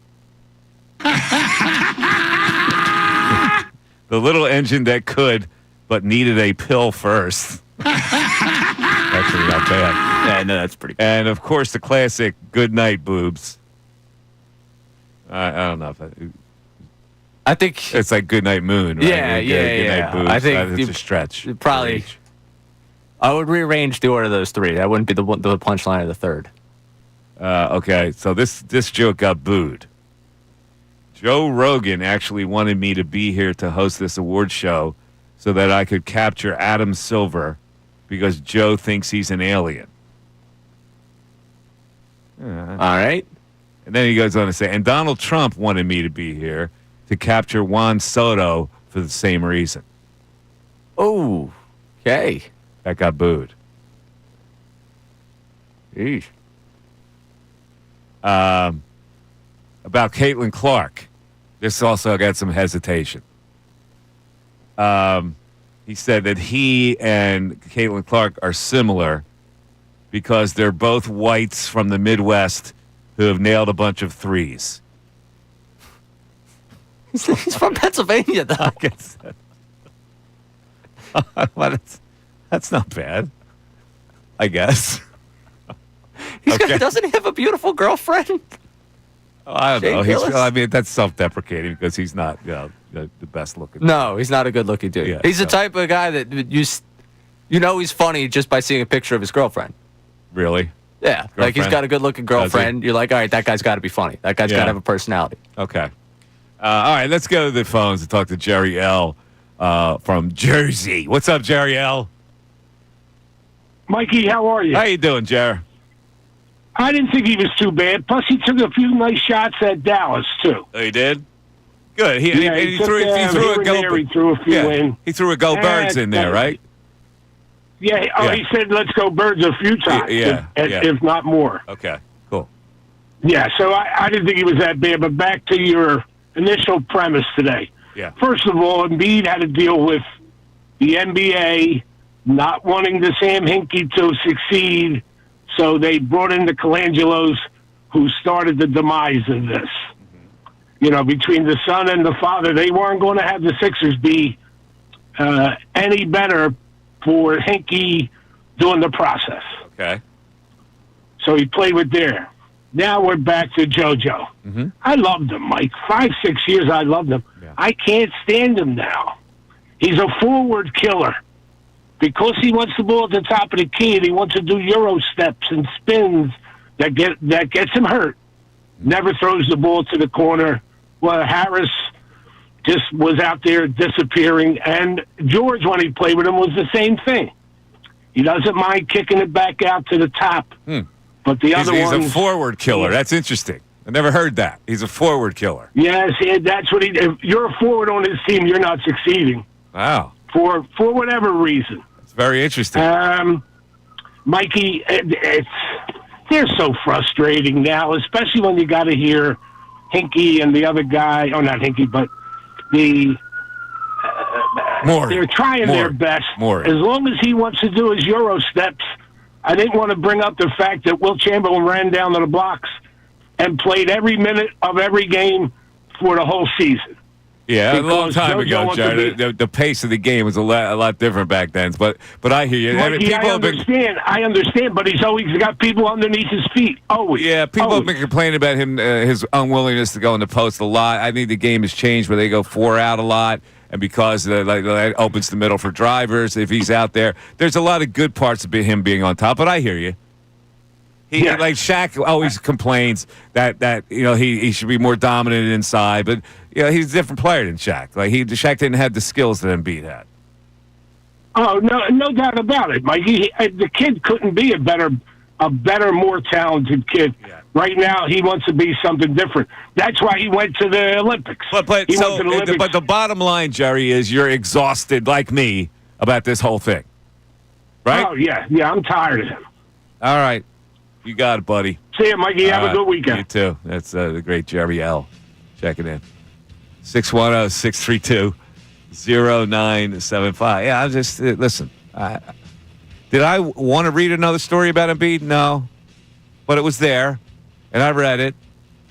The Little Engine That Could But Needed a Pill First. Actually not bad. Yeah, no, that's pretty cool. And of course the classic Good Night Boobs. I don't know if I think it's like Good Night Moon, right? Yeah. Good Night Boobs. I think it's a stretch. Probably. I would rearrange the order of those three. That wouldn't be the punchline of the third. Okay, so this joke got booed. Joe Rogan actually wanted me to be here to host this award show so that I could capture Adam Silver because Joe thinks he's an alien. All right. And then he goes on to say, and Donald Trump wanted me to be here to capture Juan Soto for the same reason. Oh, okay. That got booed. Eesh. About Caitlin Clark. This also got some hesitation. He said that he and Caitlin Clark are similar because they're both whites from the Midwest who have nailed a bunch of threes. He's from Pennsylvania, though. I guess that's not bad. I guess. Doesn't he have a beautiful girlfriend? I don't know. Gillis? That's self-deprecating because he's not the best looking. No, he's not a good looking dude. Yeah, he's the type of guy that he's funny just by seeing a picture of his girlfriend. Really? Yeah, like he's got a good-looking girlfriend. You're like, all right, that guy's got to be funny. That guy's got to have a personality. Okay. All right, let's go to the phones and talk to Jerry L. From Jersey. What's up, Jerry L? Mikey, how are you? How you doing, Jerry? I didn't think he was too bad. Plus, he took a few nice shots at Dallas, too. Oh, he did? Good. He threw a few in. He threw a go birds in there, right? Yeah. Oh, he said, let's go birds a few times, if not more. Okay, cool. Yeah, so I didn't think he was that bad. But back to your initial premise today. Yeah. First of all, Embiid had to deal with the NBA not wanting the Sam Hinkie to succeed, so they brought in the Colangelos, who started the demise of this. You know, between the son and the father, they weren't going to have the Sixers be any better for Hinkie doing the process. Okay. So he played with there. Now we're back to JoJo. Mm-hmm. I loved him, Mike. 5-6 years, I loved him. Yeah. I can't stand him now. He's a forward killer. Because he wants the ball at the top of the key and he wants to do Euro steps and spins that gets him hurt. Never throws the ball to the corner. Well, Harris just was out there disappearing. And George, when he played with him, was the same thing. He doesn't mind kicking it back out to the top. But the other ones... He's a forward killer. That's interesting. I never heard that. He's a forward killer. Yes, that's what he... If you're a forward on his team, you're not succeeding. Wow. For whatever reason. It's very interesting. Mikey, they're so frustrating now, especially when you got to hear Hinkie and the other guy... Oh, not Hinkie, but the... They're trying their best. As long as he wants to do his Euro steps... I didn't want to bring up the fact that Will Chamberlain ran down to the blocks and played every minute of every game for the whole season. Yeah, a long time ago, Jared. The pace of the game was a lot different back then. But I hear you. Mikey, I understand, but he's always got people underneath his feet. Always. Yeah, people have been complaining about him, his unwillingness to go in the post a lot. I think the game has changed where they go 4 out a lot. And because that opens the middle for drivers, if he's out there, there's a lot of good parts of him being on top. But I hear you. Like Shaq always complains that he should be more dominant inside, but he's a different player than Shaq. Like Shaq didn't have the skills that Embiid had. Oh no doubt about it, Mike. The kid couldn't be a better, more talented kid. Yeah. Right now, he wants to be something different. That's why he went to the Olympics. But the bottom line, Jerry, is you're exhausted like me about this whole thing, right? Oh yeah, I'm tired of him. All right. You got it, buddy. See you, Mikey. Have a good weekend. You too. That's the great Jerry L. Checking in. 610-632-0975. Yeah, I just, listen. Did I want to read another story about Embiid? No. But it was there, and I read it,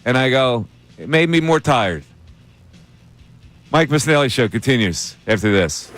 and I go, it made me more tired. Mike Missanelli Show continues after this.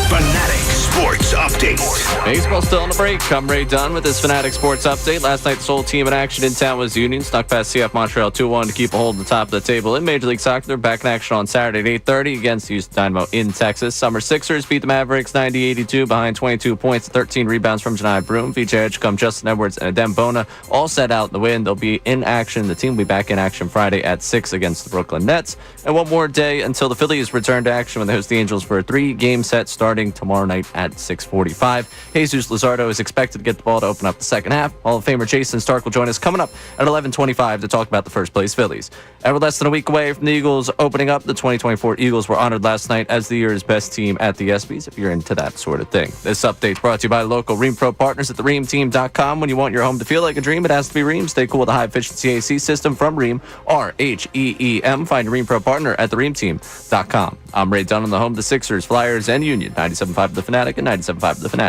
Fanatic Sports Update. Baseball still on the break. I'm Ray Dunn with this Fanatic Sports Update. Last night, the sole team in action in town was Union. Snuck past CF Montreal 2-1 to keep a hold of the top of the table. In Major League Soccer, they're back in action on Saturday at 8:30 against the Houston Dynamo in Texas. Summer Sixers beat the Mavericks 90-82 behind 22 points, 13 rebounds from Janai Broom. VJ Edgecombe, Justin Edwards, and Adem Bona all set out in the win. They'll be in action. The team will be back in action Friday at 6 against the Brooklyn Nets. And one more day until the Phillies return to action when they host the Angels for a 3-game set starting tomorrow night at 6:45. Jesus Luzardo is expected to get the ball to open up the second half. Hall of Famer Jason Stark will join us coming up at 11:25 to talk about the first place Phillies. And we're less than a week away from the Eagles opening up. The 2024 Eagles were honored last night as the year's best team at the ESPYs, if you're into that sort of thing. This update brought to you by local Ream Pro partners at thereamteam.com. When you want your home to feel like a dream, it has to be Ream. Stay cool with a high-efficiency AC system from Ream, RHEEM. Find your Ream Pro partner at thereamteam.com. I'm Ray Dunn on the home of the Sixers, Flyers, and Union. 97.5 The Fanatic and 97.5thefanatic.com.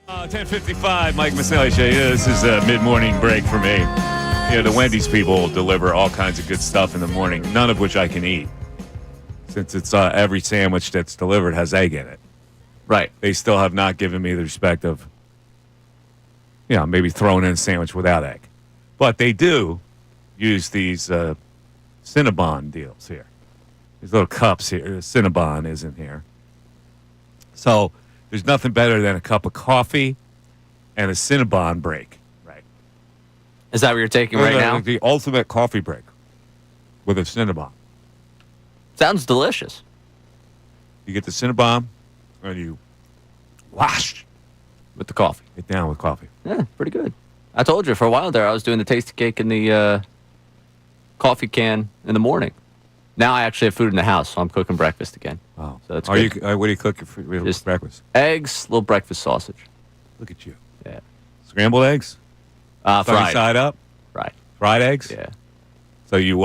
10:55, Mike Missanelli Show. This is a mid-morning break for me. The Wendy's people deliver all kinds of good stuff in the morning, none of which I can eat. Since it's every sandwich that's delivered has egg in it. Right. They still have not given me the respect of, maybe throwing in a sandwich without egg. But they do use these Cinnabon deals here. These little cups here. Cinnabon isn't here. So there's nothing better than a cup of coffee and a Cinnabon break. Right. Is that what you're taking right now? The ultimate coffee break with a Cinnabon. Sounds delicious. You get the Cinnabon and you wash With the coffee. it down with coffee. Yeah, pretty good. I told you for a while there I was doing the tasty cake in the coffee can in the morning. Now I actually have food in the house, so I'm cooking breakfast again. Wow. So that's What good. are you cooking for Just- breakfast? Eggs, little breakfast sausage. Look at you. Yeah. Scrambled eggs? Sunny Fried. side up? Fried. Fried eggs? Yeah. So you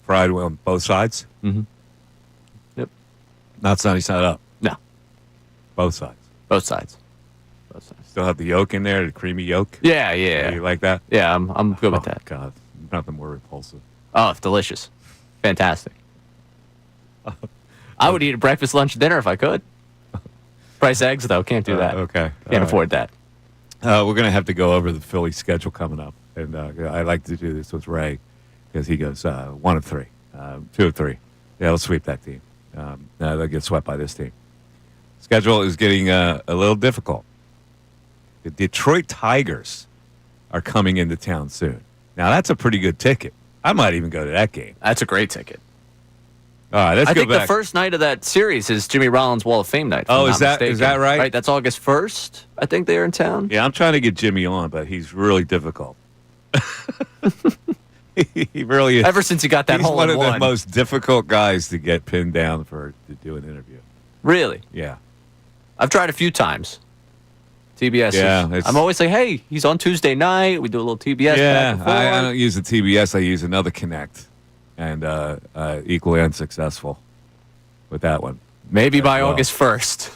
fried on both sides? Mm-hmm. Yep. Not sunny side up. No. Both sides. Both sides. Both sides. Still have the yolk in there, the creamy yolk? Yeah, yeah. You like that? Yeah, I'm good with Oh, that. God. Nothing more repulsive. Oh, it's delicious. Fantastic. I would eat a breakfast, lunch, dinner if I could. Price eggs, though. Can't do that. Okay. Can't afford that. We're going to have to go over the Phillies schedule coming up. And I like to do this with Ray because he goes 1 of 3, 2 of 3. Yeah, they'll sweep that team. They'll get swept by this team. Schedule is getting a little difficult. The Detroit Tigers are coming into town soon. Now, that's a pretty good ticket. I might even go to that game. That's a great ticket. All right, let's I go think back. the first night of that series is Jimmy Rollins' Wall of Fame night. if I'm Oh, not is that mistaken. right? Right, that's August 1st. I think they are in town. Yeah, I'm trying to get Jimmy on, but he's really difficult. He really is. Ever since he got that He's hole one in of the one. most difficult guys to get pinned down to do an interview. Really, Yeah. I've tried a few times. TBS. Yeah, I'm always like, hey, he's on Tuesday night. We do a little TBS. Yeah, back and I forth. don't use the TBS. I use another Connect, and equally unsuccessful with that one. Maybe by well. August 1st.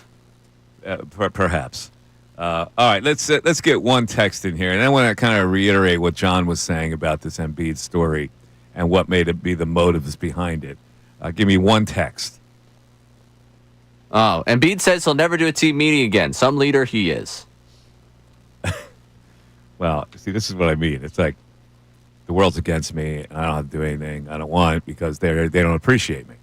Perhaps. All right, let's get one text in here, and I want to kind of reiterate what John was saying about this Embiid story and what made it be the motives behind it. Give me one text. Oh, Embiid says he'll never do a team meeting again. Some leader he is. Well, see, this is what I mean. It's like the world's against me. I don't have to do anything I don't want because they don't appreciate me.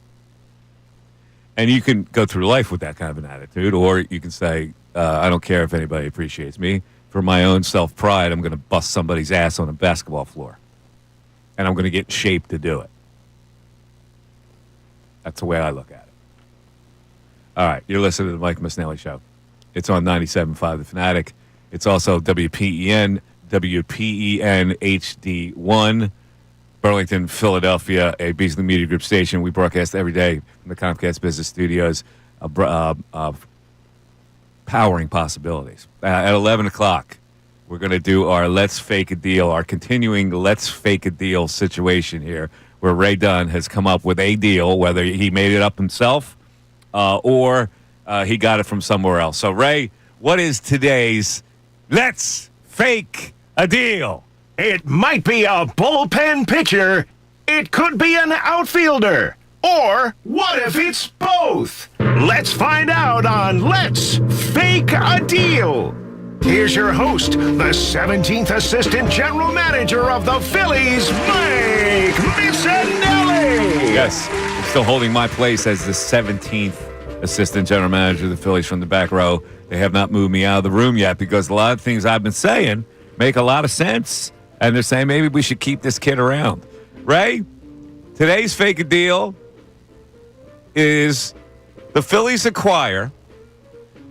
And you can go through life with that kind of an attitude, or you can say, I don't care if anybody appreciates me. For my own self-pride, I'm going to bust somebody's ass on a basketball floor. And I'm going to get in shape to do it. That's the way I look at it. All right, you're listening to the Mike Missanelli Show. It's on 97.5 The Fanatic. It's also WPEN HD1, Burlington, Philadelphia, a Beasley Media Group station. We broadcast every day from the Comcast Business Studios, powering possibilities. At 11 o'clock, we're going to do our Let's Fake a Deal, our continuing Let's Fake a Deal situation here, where Ray Dunn has come up with a deal, whether he made it up himself or he got it from somewhere else. So, Ray, what is today's Let's Fake a Deal? It might be a bullpen pitcher. It could be an outfielder. Or what if it's both? Let's find out on Let's Fake a Deal. Here's your host, the 17th Assistant General Manager of the Phillies, Mike Missanelli. Yes, I'm still holding my place as the 17th Assistant General Manager of the Phillies from the back row. They have not moved me out of the room yet because a lot of things I've been saying make a lot of sense. And they're saying maybe we should keep this kid around. Ray, today's Fake a Deal is the Phillies acquire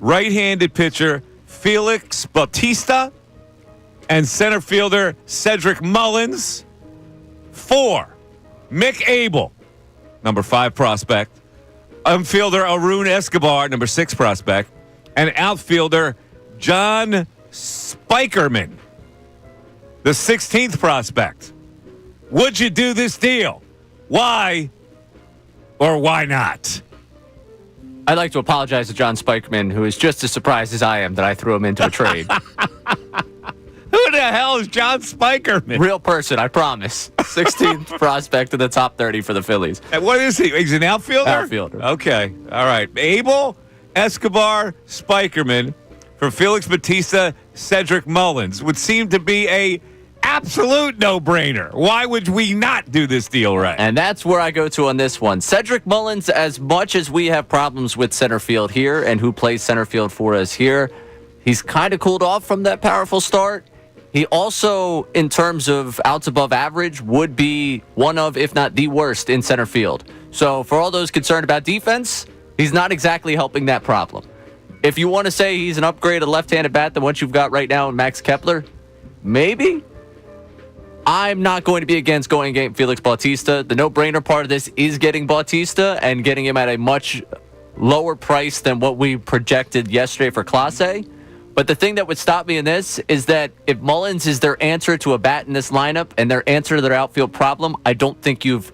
right-handed pitcher Felix Bautista and center fielder Cedric Mullins for Mick Abel, number 5 prospect, infielder Arun Escobar, number 6 prospect, and outfielder John Spikerman, the 16th prospect. Would you do this deal? Why or why not? I'd like to apologize to John Spikeman, who is just as surprised as I am that I threw him into a trade. Who the hell is John Spikerman? Real person, I promise. 16th prospect in the top 30 for the Phillies. And what is he? He's an outfielder? Outfielder. Okay. All right. Abel, Escobar, Spikerman for Felix Bautista, Cedric Mullins would seem to be a absolute no-brainer. Why would we not do this deal right? And that's where I go to on this one. Cedric Mullins, as much as we have problems with center field here and who plays center field for us here, he's kind of cooled off from that powerful start. He also, in terms of outs above average, would be one of, if not the worst, in center field. So for all those concerned about defense, he's not exactly helping that problem. If you want to say he's an upgrade, a left-handed bat than what you've got right now in Max Kepler, maybe. I'm not going to be against going and getting Felix Bautista. The no-brainer part of this is getting Bautista and getting him at a much lower price than what we projected yesterday for Class A. But the thing that would stop me in this is that if Mullins is their answer to a bat in this lineup and their answer to their outfield problem, I don't think you've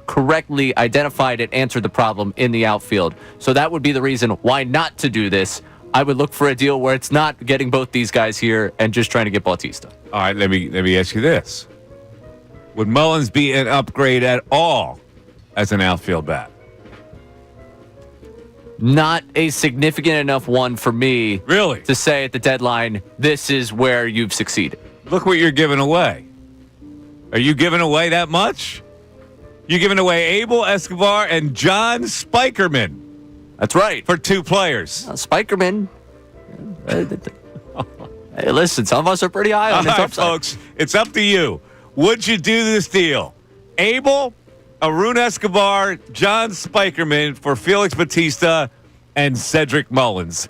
correctly identified and answered the problem in the outfield. So that would be the reason why not to do this. I would look for a deal where it's not getting both these guys here and just trying to get Bautista. All right, let me ask you this. Would Mullins be an upgrade at all as an outfield bat? Not a significant enough one for me Really? to say at the deadline, this is where you've succeeded. Look what you're giving away. Are you giving away that much? You're giving away Abel Escobar and John Spikerman That's right. for 2 players. Spikerman. Hey, listen, some of us are pretty high on All this right, upside. folks, it's up to you. Would you do this deal? Abel, Arun Escobar, John Spikerman for Felix Bautista and Cedric Mullins.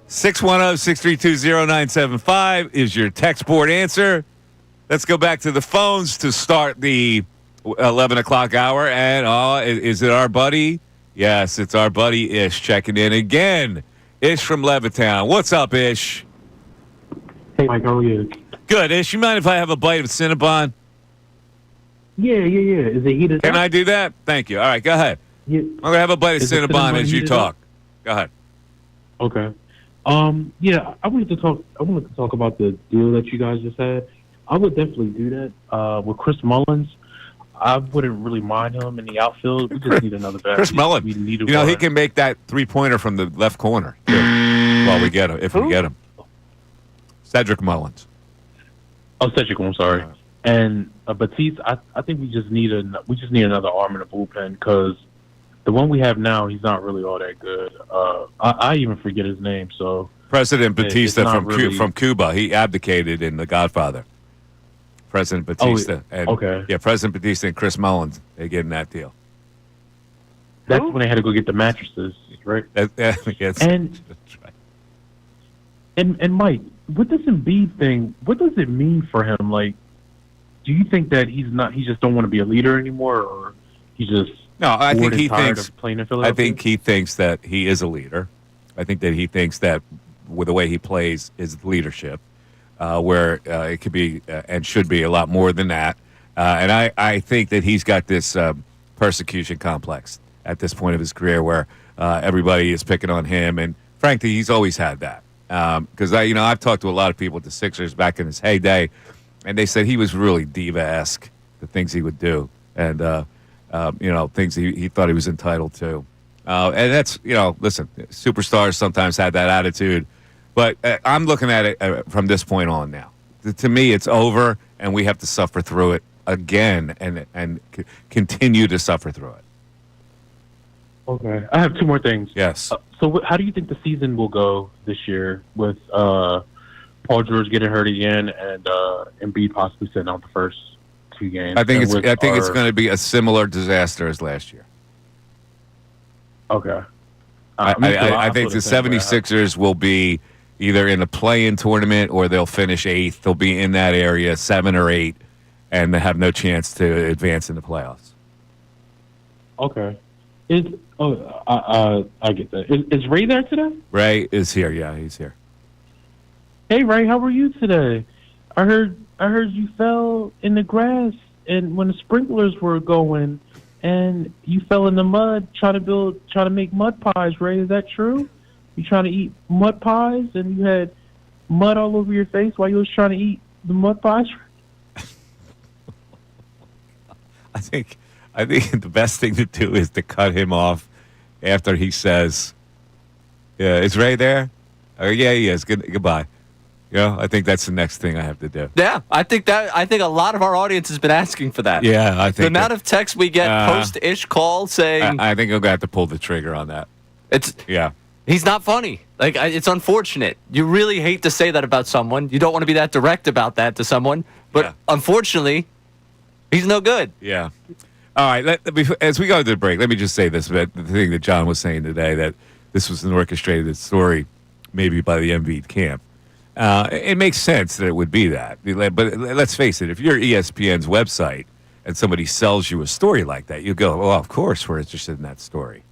610-632-0975 is your text board answer. Let's go back to the phones to start the 11 o'clock hour. And is it our buddy? Yes, it's our buddy Ish checking in again. Ish from Levittown. What's up, Ish? Hey, Mike, how are you? Good. Ish, you mind if I have a bite of Cinnabon? Yeah. Is it heated Can up? I do that? Thank you. All right, go ahead. Yeah. I'm going to have a bite of Is the Cinnabon Cinnabon as you heated talk. up? Go ahead. Okay. Yeah, I wanted to talk about the deal that you guys just had. I would definitely do that. With Chris Mullins, I wouldn't really mind him in the outfield. We just need another bat. Chris Mullins. We need a He guard. can make that 3-pointer from the left corner. Too, while we get him, if we get him. Cedric Mullins. Oh, Cedric, I'm sorry. And Batiste, I think we just need another arm in the bullpen because the one we have now, he's not really all that good. I even forget his name. So President Batista not from really- from Cuba. He abdicated in The Godfather. President Batista. okay. Yeah, President Batista and Chris Mullins. They get in that deal. that's when they had to go get the mattresses, right? Yes. And- That's right. And Mike, with this Embiid thing, what does it mean for him? Like, do you think that he just don't want to be a leader anymore, or he just No, I bored think and he tired thinks. of playing in I Philadelphia? think he thinks that he is a leader. I think that he thinks that with the way he plays is leadership, where it could be and should be a lot more than that. And I think that he's got this persecution complex at this point of his career where everybody is picking on him. And frankly, he's always had that. Because I've talked to a lot of people at the Sixers back in his heyday, and they said he was really diva-esque, the things he would do. And things he thought he was entitled to. And that's, listen, superstars sometimes had that attitude. But I'm looking at it from this point on now. To me, it's over, and we have to suffer through it again and continue to suffer through it. Okay. I have two more things. Yes. So how do you think the season will go this year with Paul George getting hurt again and Embiid possibly sitting out the first 2 games? I think it's our- going to be a similar disaster as last year. Okay. I think the 76ers will be either in a play-in tournament or they'll finish 8th. They'll be in that area, 7 or 8, and they have no chance to advance in the playoffs. Okay. I get that. Is Ray there today? Ray is here. Yeah, he's here. Hey Ray, how are you today? I heard you fell in the grass and when the sprinklers were going and you fell in the mud trying to make mud pies, Ray. Is that true? You trying to eat mud pies and you had mud all over your face while you was trying to eat the mud pies? I think the best thing to do is to cut him off after he says, "Yeah, is Ray there?" Oh, yeah, he is. Goodbye. I think that's the next thing I have to do. Yeah, I think a lot of our audience has been asking for that. Yeah, I think the amount of texts we get post-ish call saying, I think I'm gonna have to pull the trigger on that. He's not funny. Like, it's unfortunate. You really hate to say that about someone. You don't want to be that direct about that to someone, but unfortunately, he's no good. Yeah. All right. As we go to the break, let me just say this: about the thing that John was saying today, that this was an orchestrated story, maybe by the Embiid camp. It makes sense that it would be that. But let's face it: if you're ESPN's website and somebody sells you a story like that, you go, "Well, of course, we're interested in that story."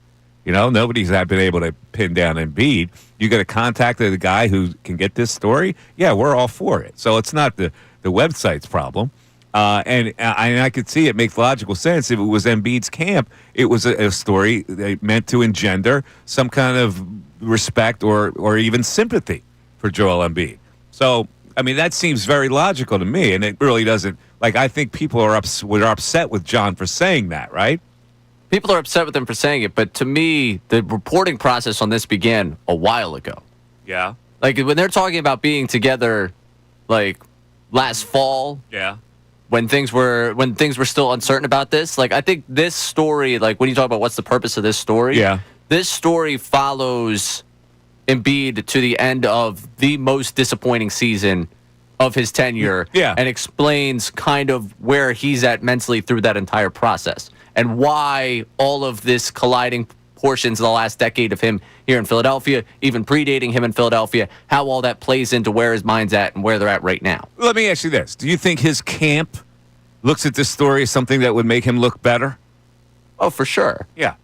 Nobody's been able to pin down Embiid. You got to contact the guy who can get this story. Yeah, we're all for it. So it's not the website's problem. And I could see it makes logical sense. If it was Embiid's camp, it was a story meant to engender some kind of respect or even sympathy for Joel Embiid. So, I mean, that seems very logical to me, and it really doesn't. Like, I think people were upset with John for saying that, right? People are upset with him for saying it, but to me, the reporting process on this began a while ago. Yeah. Like, when they're talking about being together, like, last fall. Yeah. When things were still uncertain about this, like, I think this story, like, when you talk about what's the purpose of this story, this story follows Embiid to the end of the most disappointing season of his tenure, and explains kind of where he's at mentally through that entire process and why all of this colliding portions of the last decade of him here in Philadelphia, even predating him in Philadelphia, how all that plays into where his mind's at and where they're at right now. Let me ask you this. Do you think his camp looks at this story as something that would make him look better? Oh, for sure. Yeah.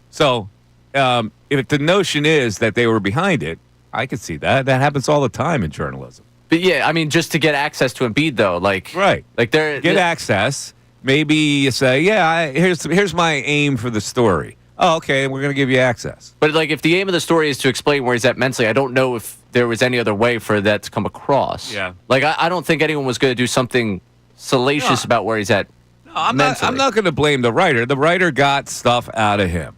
So if the notion is that they were behind it, I could see that. That happens all the time in journalism. But yeah, I mean, just to get access to Embiid, though, like... Right. Like get access. Maybe you say, here's my aim for the story. Oh, okay, we're going to give you access. But, like, if the aim of the story is to explain where he's at mentally, I don't know if there was any other way for that to come across. Yeah. Like, I don't think anyone was going to do something salacious about where he's at mentally. I'm not going to blame the writer. The writer got stuff out of him.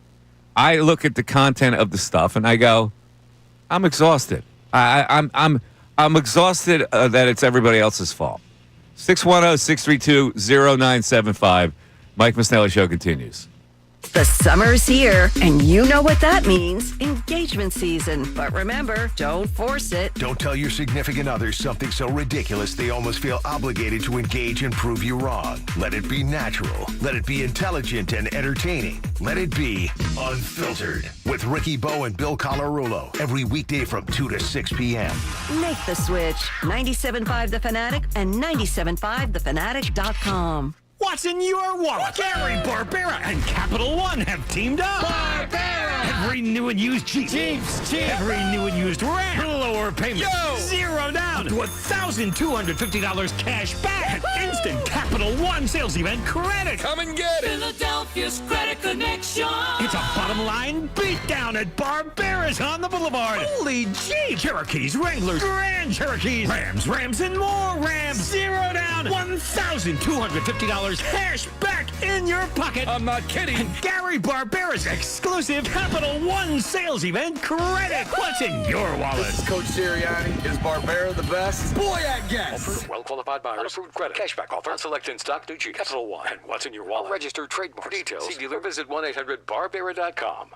I look at the content of the stuff, and I go, I'm exhausted. I'm exhausted that it's everybody else's fault. 610-632-0975. Mike Missanelli Show continues. The summer's here, and you know what that means. Engagement season. But remember, don't force it. Don't tell your significant others something so ridiculous they almost feel obligated to engage and prove you wrong. Let it be natural. Let it be intelligent and entertaining. Let it be unfiltered. With Ricky Bo and Bill Colarulo. Every weekday from 2 to 6 p.m. Make the switch. 97.5 The Fanatic and 97.5thefanatic.com. What's in your wallet? Gary Barbera and Capital One have teamed up. Barbera! Every new and used Jeep. Jeeps. Every new and used Ram. Lower payment. Zero down. To $1,250 cash back. And instant Capital One sales event credit. Come and get it. Philadelphia's Credit Connection. It's a bottom line beatdown at Barbera's on the Boulevard. Holy Jeep. Cherokees, Wranglers, Grand Cherokees, Rams, and more Rams. Zero down. $1,250 cash back in your pocket. I'm not kidding. And Gary Barbera's exclusive Capital One sales event credit. What's in your wallet? This is Coach Sirianni. Is Barbera the best? Boy, I guess. Offer, well-qualified buyers. Unapproved credit. Cashback offer. On select in-stock new Jeeps. Capital One. And what's in your wallet? Registered trademark. For details, see dealer. Visit 1-800-Barbera.com.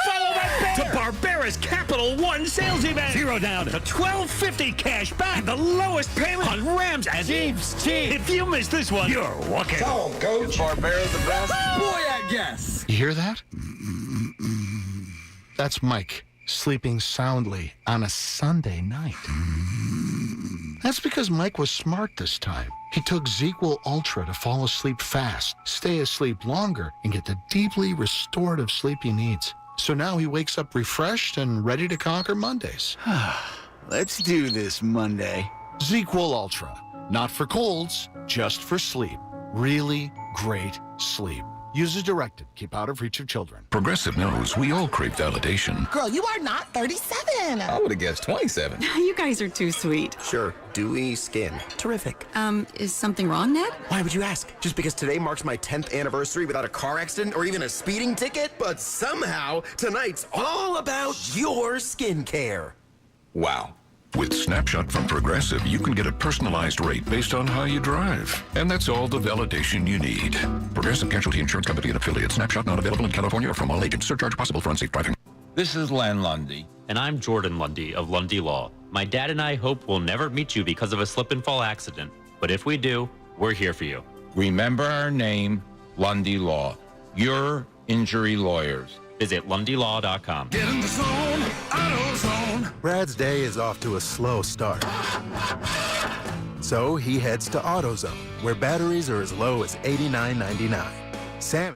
Follow that to Barbera's Capital One sales event. Zero down to $1,250 cash back. And the lowest payment on Rams and Jeeps. If you miss this one, you're walking. Tell him, Coach. Is Barbera the best? Boy, I guess. You hear that? That's Mike sleeping soundly on a Sunday night. That's because Mike was smart this time. He took ZQL Ultra to fall asleep fast, stay asleep longer, and get the deeply restorative sleep he needs. So now he wakes up refreshed and ready to conquer Mondays. Let's do this Monday. ZQL Ultra. Not for colds, just for sleep. Really great sleep. Use as directed. Keep out of reach of children. Progressive knows we all crave validation. Girl, you are not 37. I would have guessed 27. You guys are too sweet. Sure, dewy skin. Terrific. Is something wrong, Ned? Why would you ask? Just because today marks my 10th anniversary without a car accident or even a speeding ticket? But somehow, tonight's all about your skincare. Wow. With Snapshot from Progressive, you can get a personalized rate based on how you drive. And that's all the validation you need. Progressive Casualty Insurance Company and affiliates. Snapshot not available in California or from all agents. Surcharge possible for unsafe driving. This is Len Lundy. And I'm Jordan Lundy of Lundy Law. My dad and I hope we'll never meet you because of a slip and fall accident. But if we do, we're here for you. Remember our name, Lundy Law. Your injury lawyers. Visit LundyLaw.com. Get in the zone, AutoZone. Brad's day is off to a slow start. So he heads to AutoZone, where batteries are as low as $89.99. Sam.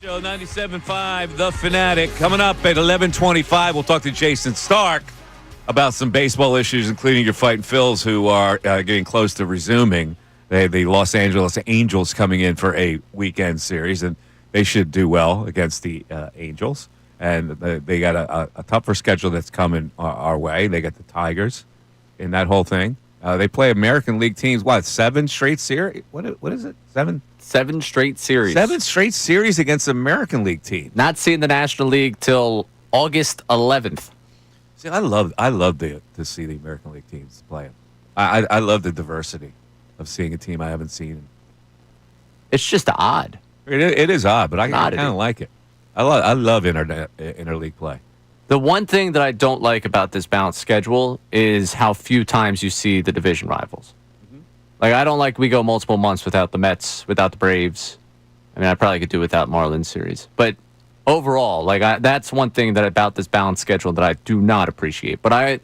Show 97.5, The Fanatic. Coming up at 11:25, we'll talk to Jason Stark about some baseball issues, including your fighting Phils, who are getting close to resuming. The Los Angeles Angels coming in for a weekend series, and they should do well against the Angels. And they got a tougher schedule that's coming our way. They got the Tigers in that whole thing. They play American League teams, 7 straight series? What is it, 7? 7 straight series. 7 straight series against American League teams. Not seeing the National League till August 11th. See, I love to see the American League teams play them. I love the diversity of seeing a team I haven't seen. It's just odd. It is odd, but I kind of like it. I love interleague play. The one thing that I don't like about this balanced schedule is how few times you see the division rivals. Like, I don't like we go multiple months without the Mets, without the Braves. I mean, I probably could do without Marlins series. But overall, that's one thing that about this balanced schedule that I do not appreciate. But I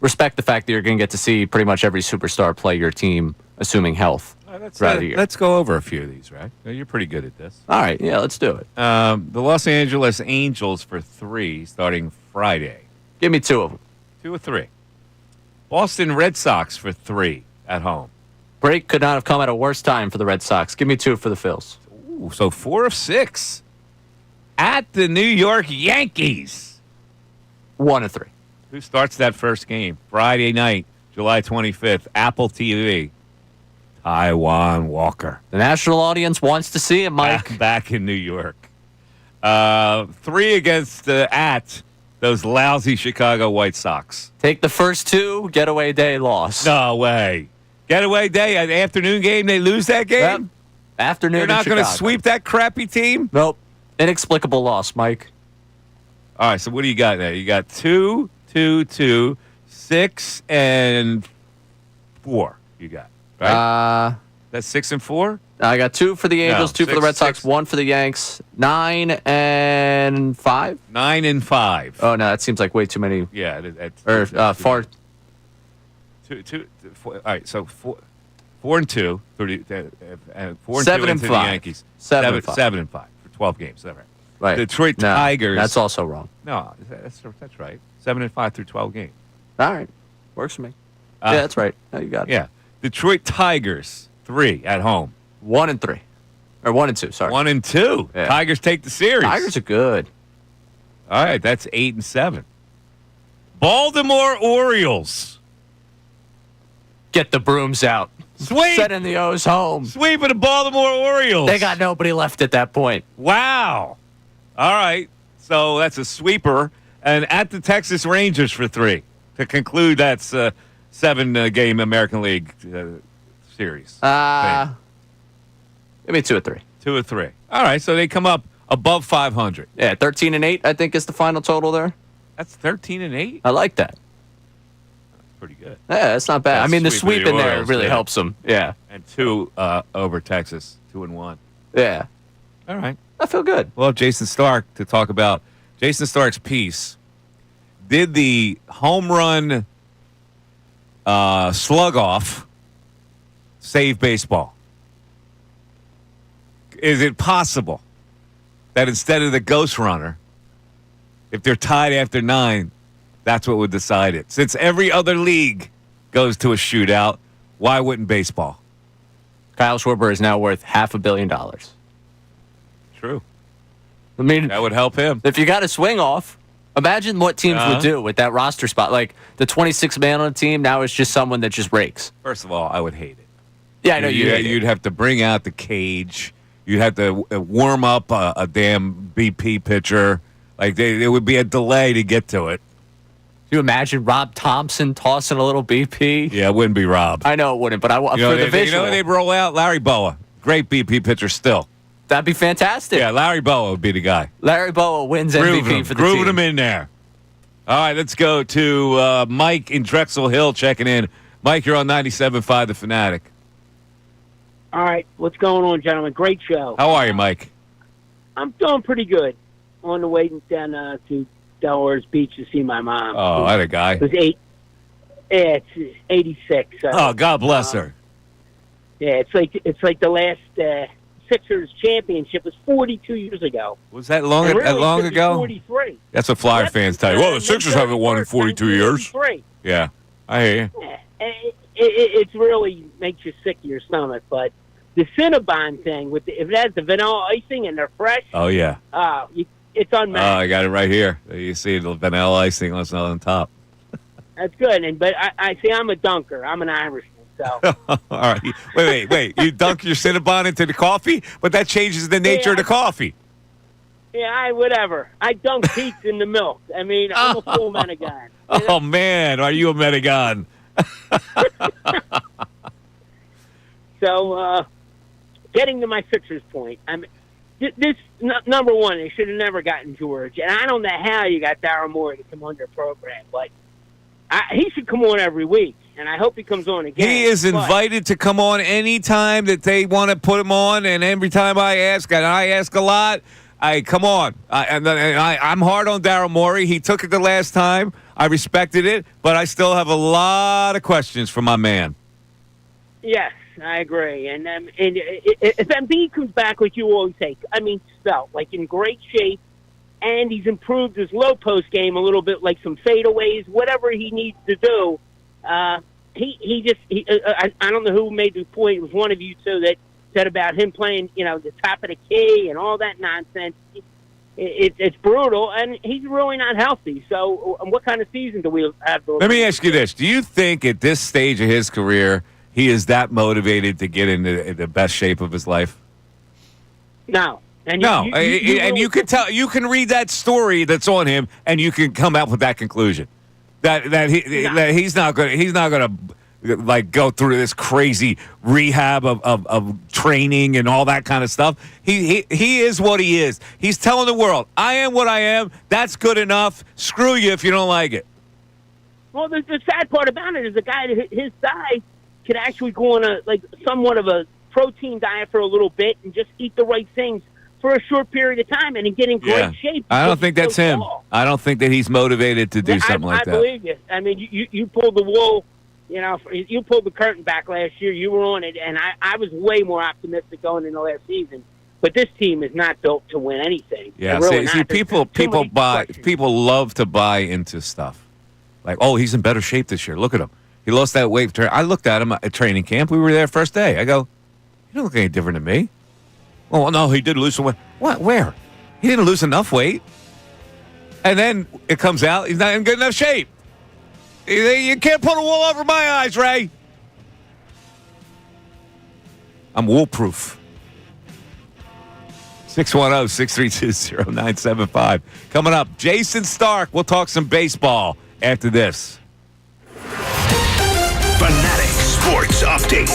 respect the fact that you're going to get to see pretty much every superstar play your team, assuming health, throughout the year. Let's go over a few of these, right? You're pretty good at this. All right, yeah, let's do it. The Los Angeles Angels for 3, starting Friday. Give me 2 of them. 2 or 3. Boston Red Sox for 3 at home. Break could not have come at a worse time for the Red Sox. Give me 2 for the Phils. Ooh, so 4 of 6. At the New York Yankees. 1 of 3. Who starts that first game? Friday night, July 25th, Apple TV. Taiwan Walker. The national audience wants to see him, Mike. Back in New York. 3 against those lousy Chicago White Sox. Take the first 2, getaway day loss. No way. Getaway day, an afternoon game, they lose that game? Yep. Afternoon. You're not going to sweep that crappy team? Nope. Inexplicable loss, Mike. All right, so what do you got there? You got 2, 2, 2, 6, and 4 you got, right? That's 6 and 4? I got 2 for the Angels, 2 for the Red Sox, 1 for the Yanks, 9 and 5? 9 and 5. Oh, no, that seems like way too many. Yeah. Far. 2, 4, all right, so 4 and 2, 30, 4 and 7 2 and into 5. the Yankees. 7 and 5. 7 and 5 for 12 games. Is that right? Right. Detroit Tigers. That's also wrong. No, that's right. 7 and 5 through 12 games. All right. Works for me. Yeah, that's right. No, you got it. Yeah. Detroit Tigers, 3 at home. 1 and 3. Or 1 and 2, sorry. 1 and 2. Yeah. Tigers take the series. Tigers are good. All right, that's 8 and 7. Baltimore Orioles. Get the brooms out. Sweep. Sending the O's home. Sweep of the Baltimore Orioles. They got nobody left at that point. Wow. All right. So that's a sweeper. And at the Texas Rangers for 3 to conclude that 7-game American League series. Maybe 2 or 3. 2 or 3. All right, so they come up above 500. Yeah, 13-8, I think, is the final total there. That's 13-8? I like that. Pretty good. Yeah, that's not bad. That I mean, the sweep sweep of in the there Orioles, really yeah. helps them. Yeah. And 2 over Texas, 2-1. Yeah. All right. I feel good. Well, Jason Stark to talk about Jason Stark's piece. Did the home run slug off save baseball? Is it possible that instead of the ghost runner, if they're tied after 9, that's what would decide it? Since every other league goes to a shootout, why wouldn't baseball? Kyle Schwarber is now worth $500 million. True. I mean, that would help him. If you got a swing off, imagine what teams would do with that roster spot. Like the 26th man on the team now is just someone that just rakes. First of all, I would hate it. Yeah, I know you hate it. You'd have to bring out the cage. You'd have to warm up a damn BP pitcher. Like there would be a delay to get to it. Can you imagine Rob Thompson tossing a little BP? Yeah, it wouldn't be Rob. I know it wouldn't, but for the visual. They'd roll out Larry Boa. Great BP pitcher still. That'd be fantastic. Yeah, Larry Boa would be the guy. Larry Boa wins MVP for the team. Grooving him in there. All right, let's go to Mike in Drexel Hill checking in. Mike, you're on 97.5 The Fanatic. All right, what's going on, gentlemen? Great show. How are you, Mike? I'm doing pretty good. On the way down to Delaware's Beach to see my mom. Oh, I had a guy. It was 8. Yeah, it's 86. Oh, God bless her. Yeah, it's like the last Sixers championship was 42 years ago. Was that long ago? 43. That's what Flyer fans tell you. Well, the Sixers haven't won in 42 years. Yeah, I hear you. Yeah, it really makes you sick to your stomach, but the Cinnabon thing, if it has the vanilla icing and they're fresh, oh, yeah. It's unmatched. Oh, I got it right here. You see the vanilla icing on top. That's good. But I see I'm a dunker. I'm an Irishman. So. All right. Wait. You dunk your Cinnabon into the coffee? But that changes the nature of the coffee. Yeah, whatever. I dunk Pete's in the milk. I mean, I'm a full Menegon. Oh, man. Are you a Menegon? So, getting to my Sixers point, this number one, they should have never gotten George, and I don't know how you got Daryl Morey to come on their program, but he should come on every week, and I hope he comes on again. He is invited to come on any time that they want to put him on, and every time I ask, and I ask a lot, come on. I'm hard on Daryl Morey. He took it the last time. I respected it, but I still have a lot of questions for my man. Yes, I agree. And if Embiid comes back, like you always say, spelt like in great shape, and he's improved his low post game a little bit, like some fadeaways, whatever he needs to do. I don't know who made the point. It was one of you two that said about him playing, the top of the key and all that nonsense. It's brutal, and he's really not healthy. So what kind of season do we have? Let me ask you this. Do you think at this stage of his career he is that motivated to get into the best shape of his life? No. And you can tell. You can read that story that's on him, and you can come out with that conclusion that he's not going to like go through this crazy rehab of training and all that kind of stuff. He is what he is. He's telling the world, I am what I am. That's good enough. Screw you if you don't like it. Well, the sad part about it is a guy his size could actually go on somewhat of a protein diet for a little bit and just eat the right things for a short period of time and get in great shape. I don't think that's him. Tall. I don't think that he's motivated to do something like that. I believe you. I mean, you pulled the wool. You pulled the curtain back last year. You were on it, and I was way more optimistic going into last season. But this team is not built to win anything. Yeah, really see, people love to buy into stuff. Like, oh, he's in better shape this year. Look at him. He lost that weight. I looked at him at training camp. We were there first day. I go, you don't look any different than me. Well, no, he did lose some weight. What? Where? He didn't lose enough weight. And then it comes out he's not in good enough shape. You can't put a wool over my eyes, Ray. I'm wool-proof. 610-632-0975. Coming up, Jason Stark. We'll talk some baseball after this. Fanatic Sports Update.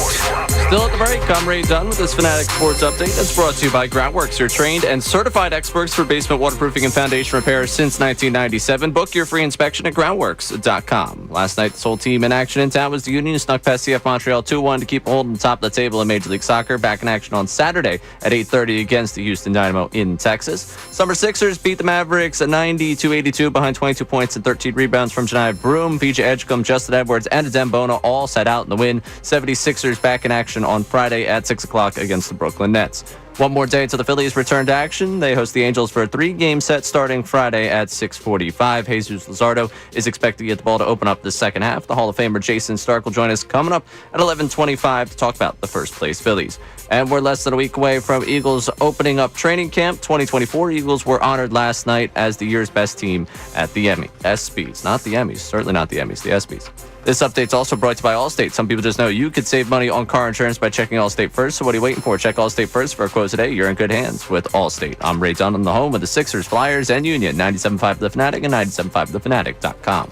Still at the break, I'm Ray Dunn with this Fanatic Sports Update that's brought to you by Groundworks, your trained and certified experts for basement waterproofing and foundation repairs since 1997. Book your free inspection at groundworks.com. Last night, this whole team in action in town was the Union, snuck past CF Montreal 2-1 to keep a hold on the top of the table in Major League Soccer. Back in action on Saturday at 8:30 against the Houston Dynamo in Texas. Summer Sixers beat the Mavericks at 90-82 behind 22 points and 13 rebounds from Janiah Broom, PJ Edgecombe, Justin Edwards, and Adem Bona all sat out in the win. 76ers back in action on Friday at 6 o'clock against the Brooklyn Nets. One more day until the Phillies return to action. They host the Angels for a 3-game set starting Friday at 6:45. Jesus Luzardo is expected to get the ball to open up the second half. The Hall of Famer Jason Stark will join us coming up at 11:25 to talk about the first place Phillies. And we're less than a week away from Eagles opening up training camp 2024. Eagles were honored last night as the year's best team at the ESPYs. Not the Emmys, certainly not the Emmys, the ESPYs. This update's also brought to you by Allstate. Some people just know you could save money on car insurance by checking Allstate first. So what are you waiting for? Check Allstate first for a quote today. You're in good hands with Allstate. I'm Ray Dunn on the home of the Sixers, Flyers, and Union. 97.5 The Fanatic and 97.5thefanatic.com.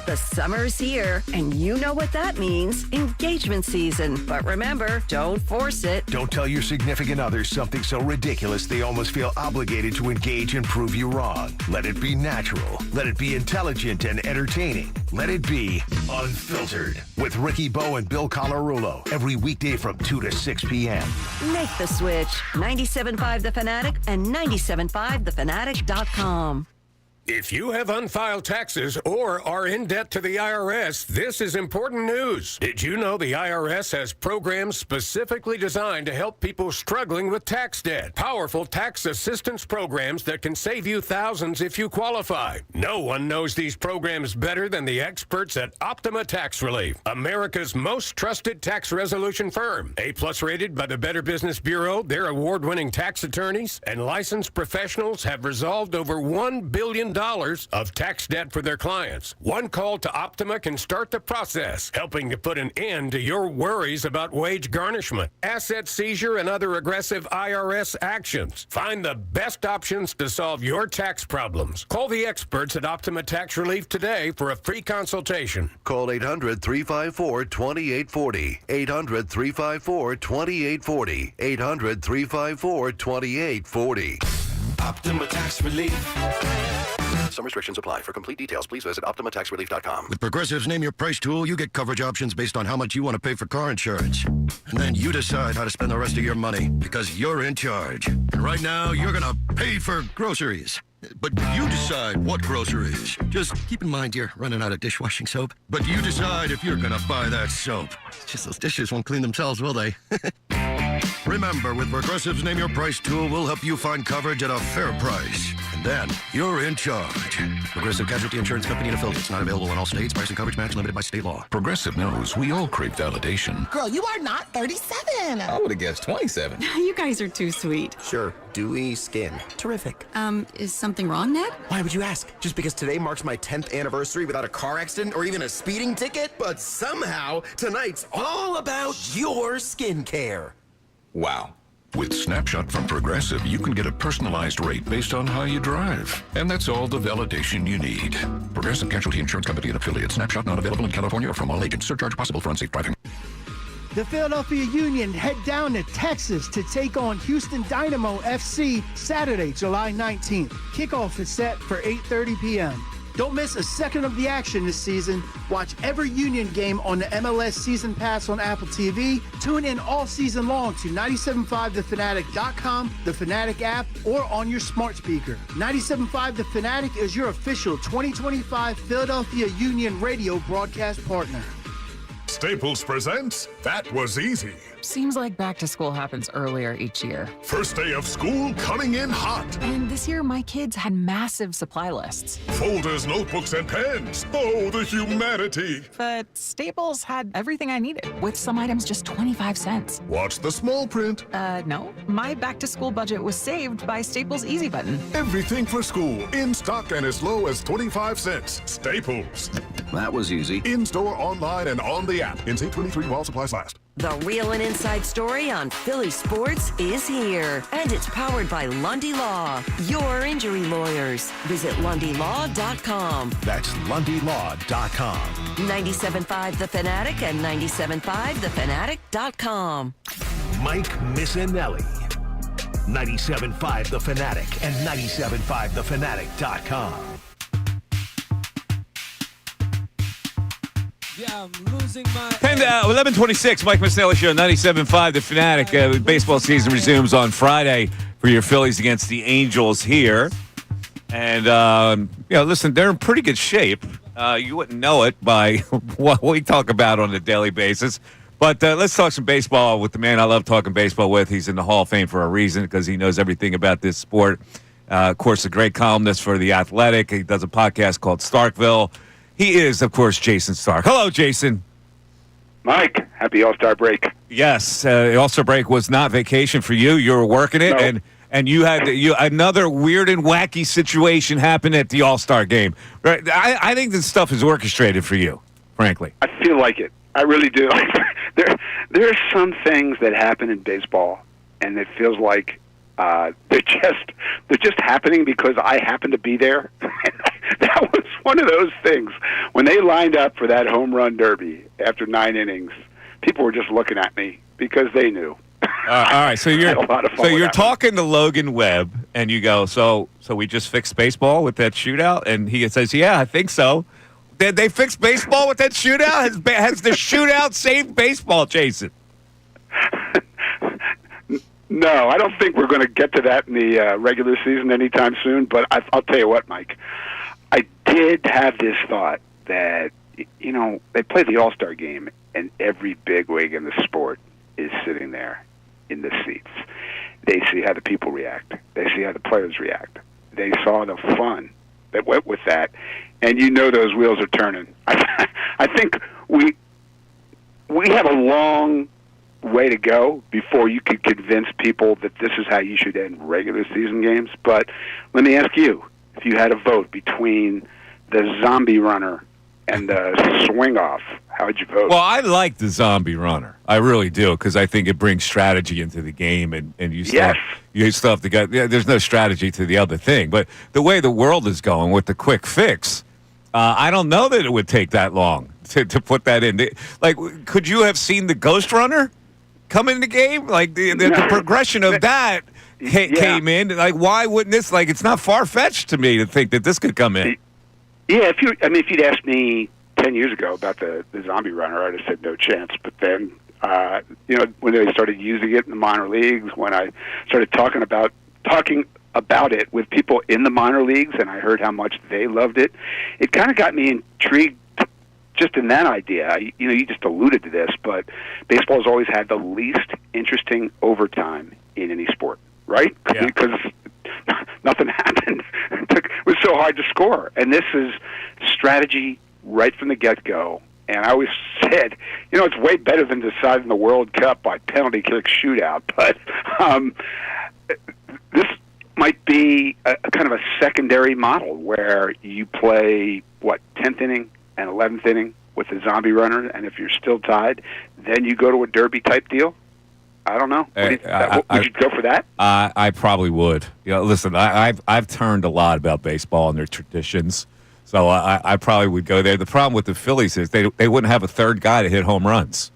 The summer's here, and you know what that means. Engagement season. But remember, don't force it. Don't tell your significant other something so ridiculous they almost feel obligated to engage and prove you wrong. Let it be natural. Let it be intelligent and entertaining. Let it be unfiltered. With Ricky Bo and Bill Colarulo every weekday from 2 to 6 p.m. Make the switch. 97.5 The Fanatic and 97.5thefanatic.com. If you have unfiled taxes or are in debt to the IRS, this is important news. Did you know the IRS has programs specifically designed to help people struggling with tax debt? Powerful tax assistance programs that can save you thousands if you qualify. No one knows these programs better than the experts at Optima Tax Relief, America's most trusted tax resolution firm. A+ rated by the Better Business Bureau, their award-winning tax attorneys and licensed professionals have resolved over $1 billion of tax debt for their clients. One call to Optima can start the process, helping to put an end to your worries about wage garnishment, asset seizure, and other aggressive IRS actions. Find the best options to solve your tax problems. Call the experts at Optima Tax Relief today for a free consultation. Call 800-354-2840. 800-354-2840. 800-354-2840. Optima Tax Relief. Some restrictions apply. For complete details, please visit OptimaTaxRelief.com. With Progressive's Name Your Price tool, you get coverage options based on how much you want to pay for car insurance. And then you decide how to spend the rest of your money because you're in charge. And right now, you're going to pay for groceries. But you decide what groceries. Just keep in mind you're running out of dishwashing soap. But you decide if you're going to buy that soap. Just those dishes won't clean themselves, will they? Remember, with Progressive's Name Your Price tool, we'll help you find coverage at a fair price. And then you're in charge. Progressive Casualty Insurance Company and affiliates. Not available in all states. Price and coverage match limited by state law. Progressive knows we all crave validation. Girl, you are not 37. I would have guessed 27. You guys are too sweet. Sure, dewy skin. Terrific. Is something wrong, Ned? Why would you ask? Just because today marks my 10th anniversary without a car accident or even a speeding ticket? But somehow, tonight's all about your skincare. Wow. With Snapshot from Progressive, you can get a personalized rate based on how you drive. And that's all the validation you need. Progressive Casualty Insurance Company and affiliates. Snapshot not available in California or from all agents. Surcharge possible for unsafe driving. The Philadelphia Union head down to Texas to take on Houston Dynamo FC Saturday, July 19th. Kickoff is set for 8:30 p.m. Don't miss a second of the action this season. Watch every Union game on the MLS Season Pass on Apple TV. Tune in all season long to 97.5thefanatic.com, the Fanatic app, or on your smart speaker. 97.5 The Fanatic is your official 2025 Philadelphia Union radio broadcast partner. Staples presents That Was Easy. Seems like back to school happens earlier each year. First day of school coming in hot. And this year, my kids had massive supply lists. Folders, notebooks, and pens. Oh, the humanity. But Staples had everything I needed, with some items just 25 cents. Watch the small print. No. My back to school budget was saved by Staples Easy Button. Everything for school, in stock and as low as 25 cents. Staples. That was easy. In-store, online, and on the app. NC 23 while supplies last. The real and inside story on Philly sports is here, and it's powered by Lundy Law, your injury lawyers. Visit LundyLaw.com. That's LundyLaw.com. 97.5 The Fanatic and 97.5thefanatic.com. Mike Missanelli. 97.5 The Fanatic and 97.5thefanatic.com. Yeah, I'm losing my... 11:26, Mike Missanelli Show, 97.5 The Fanatic. Baseball season resumes on Friday for your Phillies against the Angels here. And, listen, they're in pretty good shape. You wouldn't know it by what we talk about on a daily basis. But let's talk some baseball with the man I love talking baseball with. He's in the Hall of Fame for a reason because he knows everything about this sport. Of course, a great columnist for The Athletic. He does a podcast called Starkville. He is, of course, Jason Stark. Hello, Jason. Mike, happy All-Star break. Yes, the All-Star break was not vacation for you. You were working it, No. and you had another weird and wacky situation happen at the All-Star game. Right? I think this stuff is orchestrated for you, frankly. I feel like it. I really do. There are some things that happen in baseball, and it feels like they're just happening because I happen to be there. That was one of those things. When they lined up for that home run derby after 9 innings, people were just looking at me because they knew. All right, so you're I had a lot of fun with that talking to Logan Webb, and you go, so we just fixed baseball with that shootout, and he says, yeah, I think so. Did they fix baseball with that shootout? Has the shootout saved baseball, Jason? No, I don't think we're going to get to that in the regular season anytime soon, but I'll tell you what, Mike. I did have this thought that, they play the All-Star game, and every bigwig in the sport is sitting there in the seats. They see how the people react. They see how the players react. They saw the fun that went with that, and those wheels are turning. I think we have a long way to go before you could convince people that this is how you should end regular season games. But let me ask you, if you had a vote between the zombie runner and the swing off, how would you vote? Well, I like the zombie runner. I really do, because I think it brings strategy into the game, and you still have to get. Yeah, there's no strategy to the other thing, but the way the world is going with the quick fix, I don't know that it would take that long to put that in. Like, could you have seen the Ghost Runner come in the game? Like the progression of that came in. Like, why wouldn't this? Like, it's not far fetched to me to think that this could come in. Yeah, if you'd asked me 10 years ago about the zombie runner, I'd have said no chance. But then, when they started using it in the minor leagues, when I started talking about it with people in the minor leagues, and I heard how much they loved it, it kind of got me intrigued. Just in that idea, you just alluded to this, but baseball has always had the least interesting overtime in any sport, right? Yeah. Because nothing happened. It was so hard to score. And this is strategy right from the get-go. And I always said, it's way better than deciding the World Cup by penalty kick shootout. But this might be a kind of a secondary model where you play, 10th inning and 11th inning with the zombie runner, and if you're still tied, then you go to a derby-type deal? I don't know. Would you go for that? I probably would. Listen, I've turned a lot about baseball and their traditions, so I probably would go there. The problem with the Phillies is they wouldn't have a third guy to hit home runs.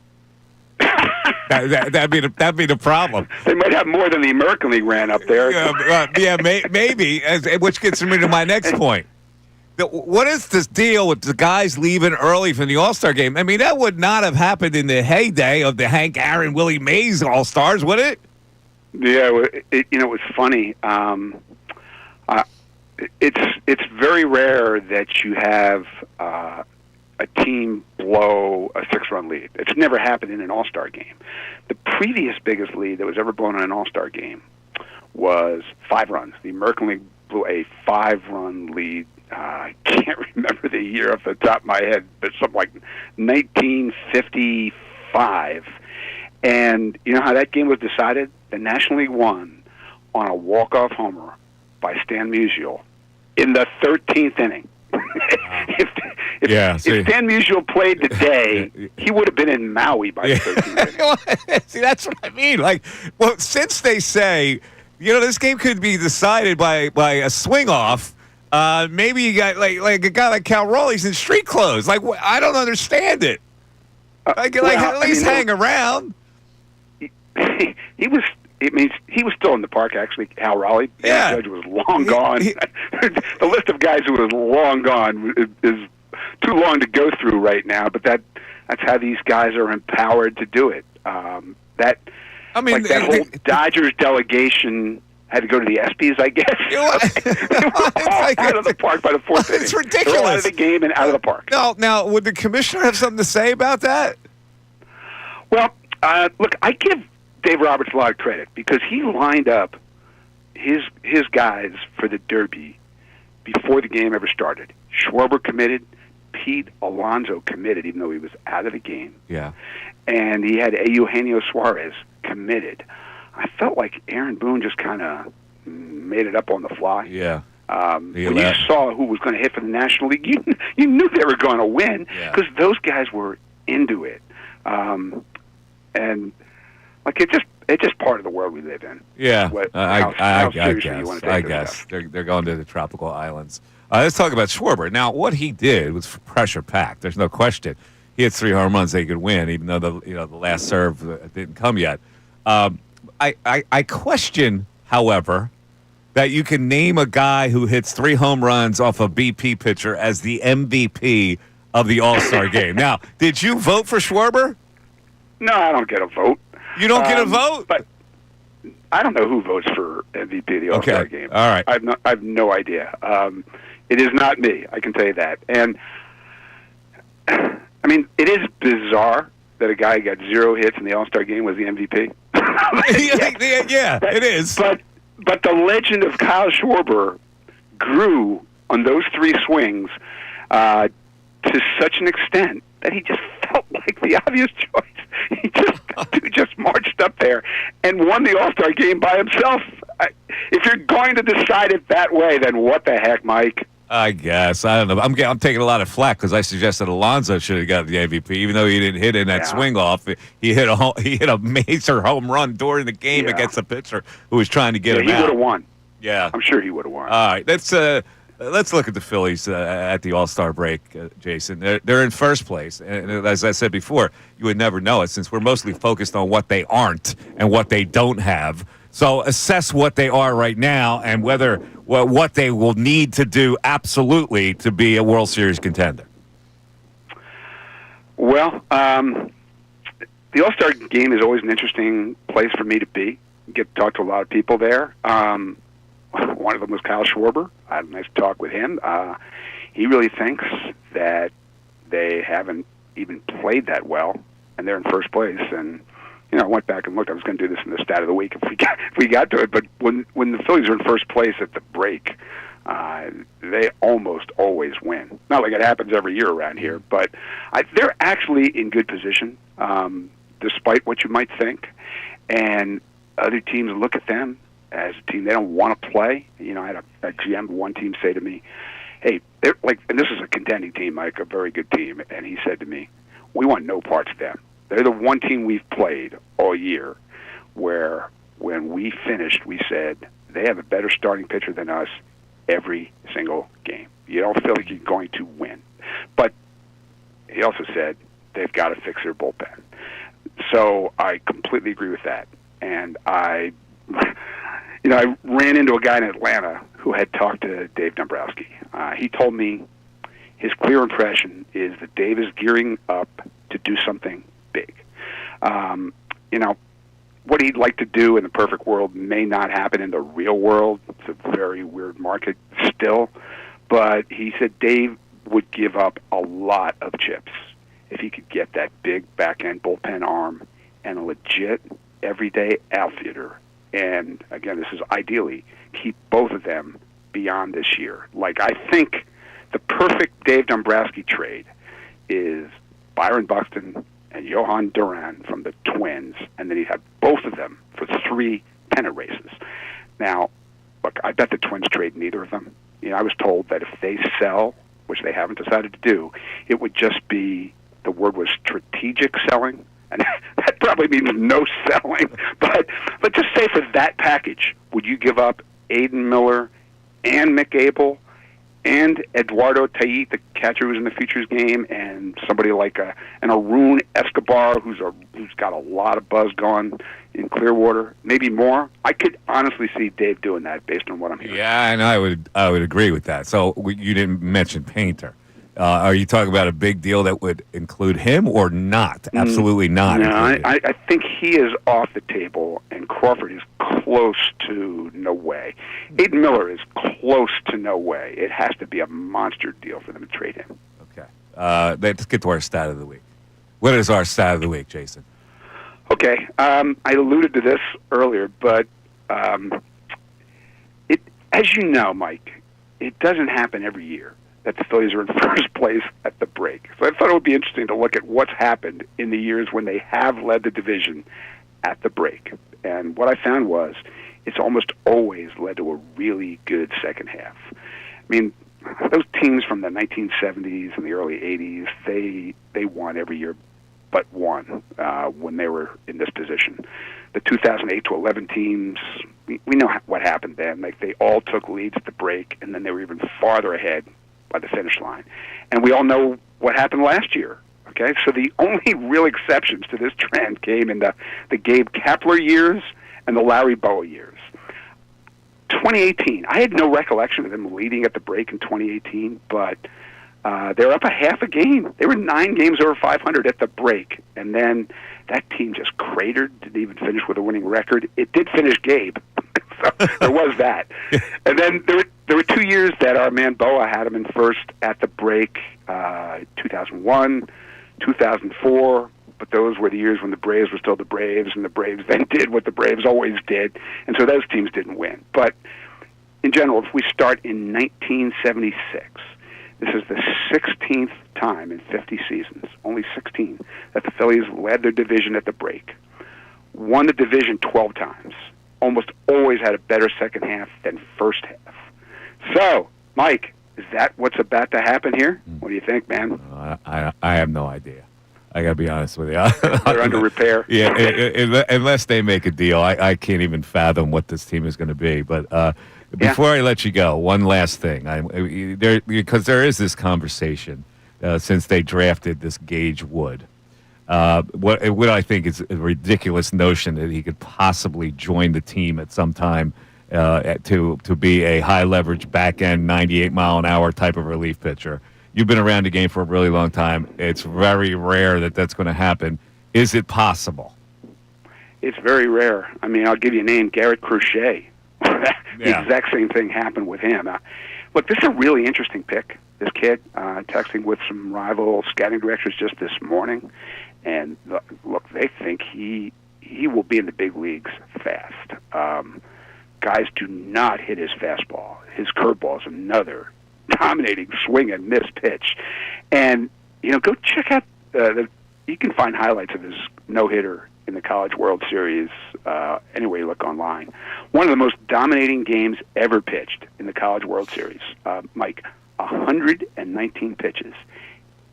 That'd be the problem. They might have more than the American League ran up there. Maybe. Which gets me to my next point. What is this deal with the guys leaving early from the All-Star game? I mean, that would not have happened in the heyday of the Hank Aaron, Willie Mays All-Stars, would it? Yeah, it was funny. It's very rare that you have a team blow a 6-run lead. It's never happened in an All-Star game. The previous biggest lead that was ever blown in an All-Star game was 5 runs. The American League blew a 5-run lead. I can't remember the year off the top of my head, but something like 1955. And you know how that game was decided? The National League won on a walk-off homer by Stan Musial in the 13th inning. If Yeah. If Stan Musial played today, he would have been in Maui by the 13th inning. See, that's what I mean. Like, well, since they say, this game could be decided by a swing off. Maybe you got like a guy like Cal Raleigh's in street clothes. Like, I don't understand it. At least hang around. He was. It means he was still in the park. Actually, Cal Raleigh. Yeah. The judge was long gone. The list of guys who was long gone is too long to go through right now. But that's how these guys are empowered to do it. That whole Dodgers delegation had to go to the ESPYs, I guess. They were all out of the park by the fourth inning. It's ridiculous. They were out of the game and out of the park. Now, would the commissioner have something to say about that? Well, look, I give Dave Roberts a lot of credit because he lined up his guys for the Derby before the game ever started. Schwarber committed. Pete Alonso committed, even though he was out of the game. Yeah. And he had Eugenio Suarez committed. I felt like Aaron Boone just kind of made it up on the fly. Yeah. When you saw who was going to hit for the National League, you knew they were going to win because those guys were into it. And like it's just part of the world we live in. Yeah, how seriously you want to take I this guess stuff. they're going to the tropical islands. Let's talk about Schwarber. Now, what he did was pressure packed. There's no question. He had 3 home runs they could win, even though the last serve didn't come yet. I question, however, that you can name a guy who hits 3 home runs off a BP pitcher as the MVP of the All-Star game. Now, did you vote for Schwarber? No, I don't get a vote. You don't get a vote? But I don't know who votes for MVP of the All-Star game. All right. I have no idea. It is not me, I can tell you that. And, I mean, it is bizarre that a guy got 0 hits in the All-Star game was the MVP. Yeah, it is. But the legend of Kyle Schwarber grew on those 3 swings to such an extent that he just felt like the obvious choice. He just marched up there and won the All-Star game by himself. If you're going to decide it that way, then what the heck, Mike? I guess. I don't know. I'm taking a lot of flack because I suggested Alonso should have got the MVP, even though he didn't hit in that swing off. He hit a major home run during the game against a pitcher who was trying to get him out. He would have won. Yeah, I'm sure he would have won. All right, let's look at the Phillies at the All-Star break, Jason. They're in first place, and as I said before, you would never know it since we're mostly focused on what they aren't and what they don't have. So assess what they are right now and what they will need to do absolutely to be a World Series contender. Well, the All-Star game is always an interesting place for me to be. Get to talk to a lot of people there. One of them was Kyle Schwarber. I had a nice talk with him. He really thinks that they haven't even played that well, and they're in first place. And I went back and looked. I was going to do this in the stat of the week if we got to it. But when the Phillies are in first place at the break, they almost always win. Not like it happens every year around here, but they're actually in good position, despite what you might think. And other teams look at them as a team they don't want to play. I had a GM of one team say to me, "Hey, they're like," and this is a contending team, Mike, a very good team, and he said to me, "We want no parts of them. They're the one team we've played all year where when we finished, we said they have a better starting pitcher than us every single game. You don't feel like you're going to win." But he also said they've got to fix their bullpen. So I completely agree with that. And I ran into a guy in Atlanta who had talked to Dave Dombrowski. He told me his clear impression is that Dave is gearing up to do something big. What he'd like to do in the perfect world may not happen in the real world. It's a very weird market still. But he said Dave would give up a lot of chips if he could get that big back-end bullpen arm and a legit everyday outfielder. And, again, this is ideally, keep both of them beyond this year. Like, I think the perfect Dave Dombrowski trade is Byron Buxton and Johan Duran from the Twins, and then he'd have both of them for 3 pennant races. Now, look, I bet the Twins trade neither of them. I was told that if they sell which they haven't decided to do, it would just be, the word was strategic selling, and that probably means no selling. But just say for that package, would you give up Aiden Miller and Mick Abel and Eduardo Tait, the catcher who's in the Futures game, and somebody like an Arun Escobar who's got a lot of buzz going in Clearwater, maybe more? I could honestly see Dave doing that based on what I'm hearing. Yeah, and I would agree with that. So you didn't mention Painter. Are you talking about a big deal that would include him or not? Absolutely not. No, I think he is off the table, and Crawford is close to no way. Aiden Miller is close to no way. It has to be a monster deal for them to trade him. Okay. Let's get to our stat of the week. What is our stat of the week, Jason? Okay. I alluded to this earlier, but as you know, Mike, it doesn't happen every year that the Phillies are in first place at the break. So I thought it would be interesting to look at what's happened in the years when they have led the division at the break. And what I found was it's almost always led to a really good second half. I mean, those teams from the 1970s and the early 80s, they won every year but one when they were in this position. The 2008 to 11 teams, we know what happened then. Like, they all took leads at the break, and then they were even farther ahead by the finish line. And we all know what happened last year. Okay, so the only real exceptions to this trend came in the Gabe Kapler years and the Larry Boa years. 2018, I had no recollection of them leading at the break in 2018, but they're up a half a game. They were 9 games over 500 at the break, and then that team just cratered, didn't even finish with a winning record. It did finish Gabe, so there was that. And then there were 2 years that our man Boa had him in first at the break, 2001, 2004, but those were the years when the Braves were still the Braves, and the Braves then did what the Braves always did, and so those teams didn't win. But in general, if we start in 1976, this is the 16th time in 50 seasons, only 16, that the Phillies led their division at the break, won the division 12 times, almost always had a better second half than first half. So, Mike, is that what's about to happen here? What do you think, man? I have no idea. I got to be honest with you. They're under repair. Yeah, unless they make a deal, I can't even fathom what this team is going to be. But before I let you go, one last thing. Because there is this conversation since they drafted this Gage Wood. What I think is a ridiculous notion that he could possibly join the team at some time to be a high-leverage, back-end, 98-mile-an-hour type of relief pitcher. You've been around the game for a really long time. It's very rare that that's going to happen. Is it possible? It's very rare. I mean, I'll give you a name, Garrett Crochet. The exact same thing happened with him. Look, this is a really interesting pick, this kid. Texting with some rival scouting directors just this morning. And, look, they think he will be in the big leagues fast. Guys do not hit his fastball. His curveball is another dominating swing and miss pitch. And, go check out you can find highlights of his no-hitter in the College World Series anywhere you look online. One of the most dominating games ever pitched in the College World Series. Mike, 119 pitches,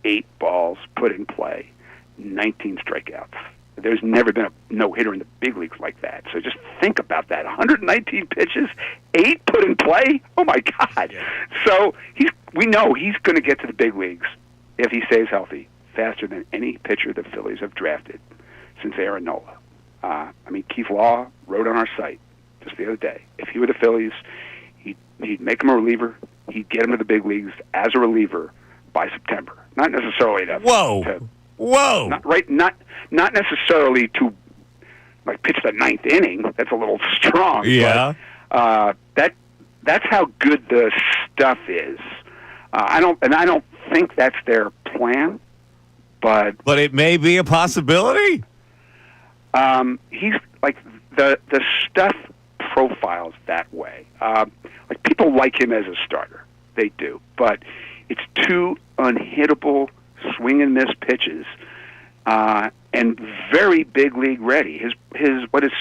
8 balls put in play, 19 strikeouts. There's never been a no-hitter in the big leagues like that. So just think about that. 119 pitches, 8 put in play. Oh, my God. Yeah. So we know he's going to get to the big leagues if he stays healthy faster than any pitcher the Phillies have drafted since Aaron Nola. Keith Law wrote on our site just the other day, if he were the Phillies, he'd make him a reliever. He'd get him to the big leagues as a reliever by September. Not necessarily to... Whoa! Not necessarily to pitch the 9th inning. That's a little strong. Yeah. But that's how good the stuff is. I don't think that's their plan. But it may be a possibility. He's the stuff profiles that way. People like him as a starter. They do, but it's 2 unhittable swing and miss pitches, and very big league ready. His what has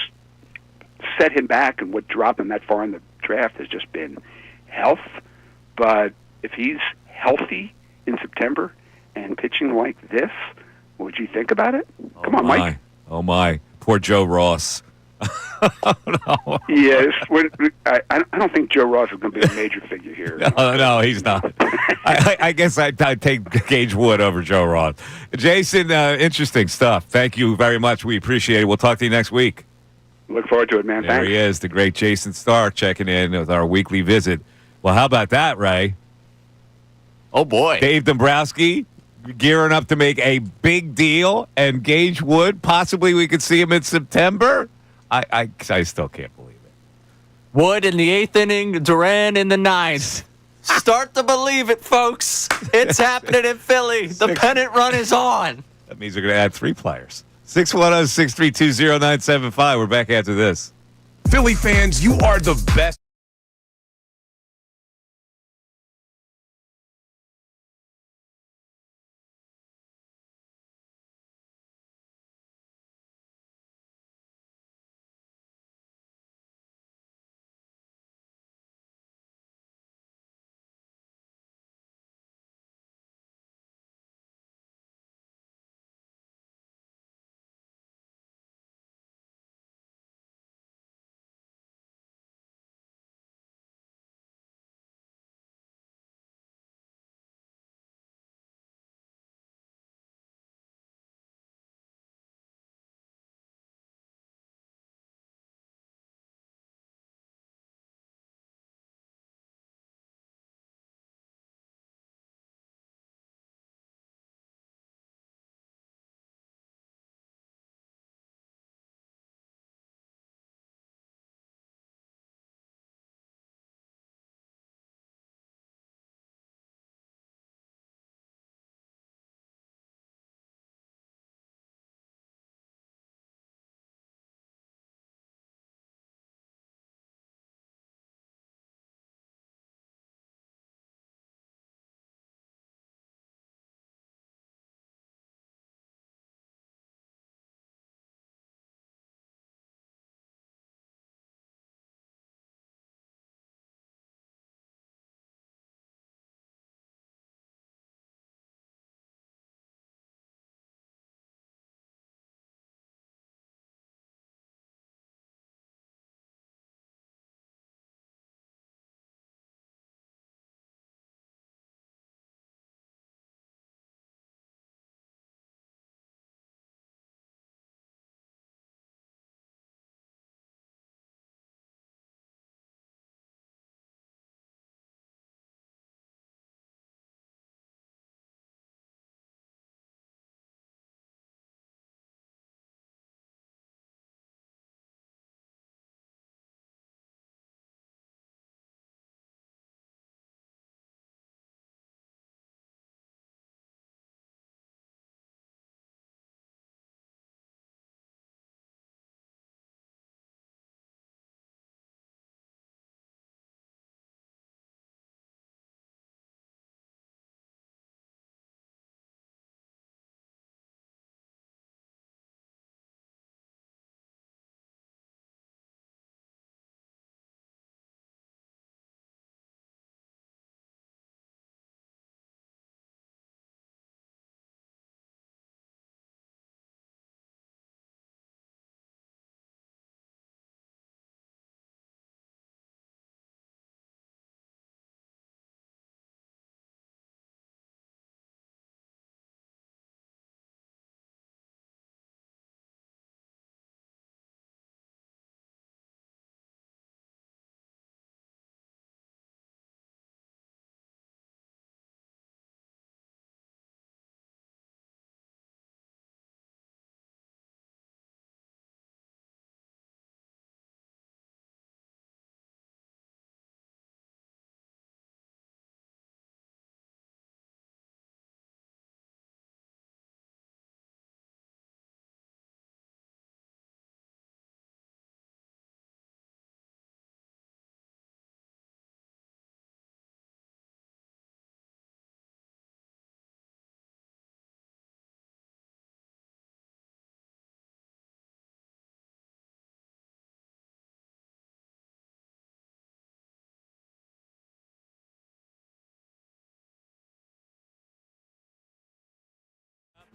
set him back and what dropped him that far in the draft has just been health. But if he's healthy in September and pitching like this, would you think about it? Come on, Mike. Oh, my. Poor Joe Ross. No. Yes, I don't think Joe Ross is going to be a major figure here. No, he's not. I guess I'd take Gage Wood over Joe Ross. Jason, interesting stuff. Thank you very much. We appreciate it. We'll talk to you next week. Look forward to it, man. There Thanks. he is, the great Jason Stark, checking in with our weekly visit. Well, how about that, Ray? Oh, boy. Dave Dombrowski gearing up to make a big deal, and Gage Wood, possibly we could see him in September? I still can't believe it. Wood in the 8th inning, Duran in the 9th. Start to believe it, folks. It's happening in Philly. The pennant run is on. That means we're going to add 3 players. 610-632-0975. We're back after this. Philly fans, you are the best.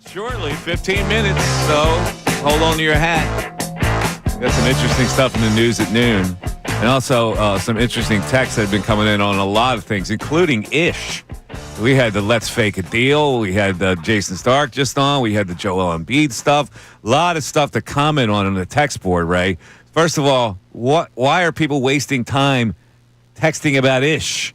Shortly, 15 minutes, so hold on to your hat. Got some interesting stuff in the news at noon. And also some interesting texts that have been coming in on a lot of things, including Ish. We had the Let's Fake a Deal. We had Jason Stark just on. We had the Joel Embiid stuff. A lot of stuff to comment on the text board, Ray. First of all, why are people wasting time texting about Ish?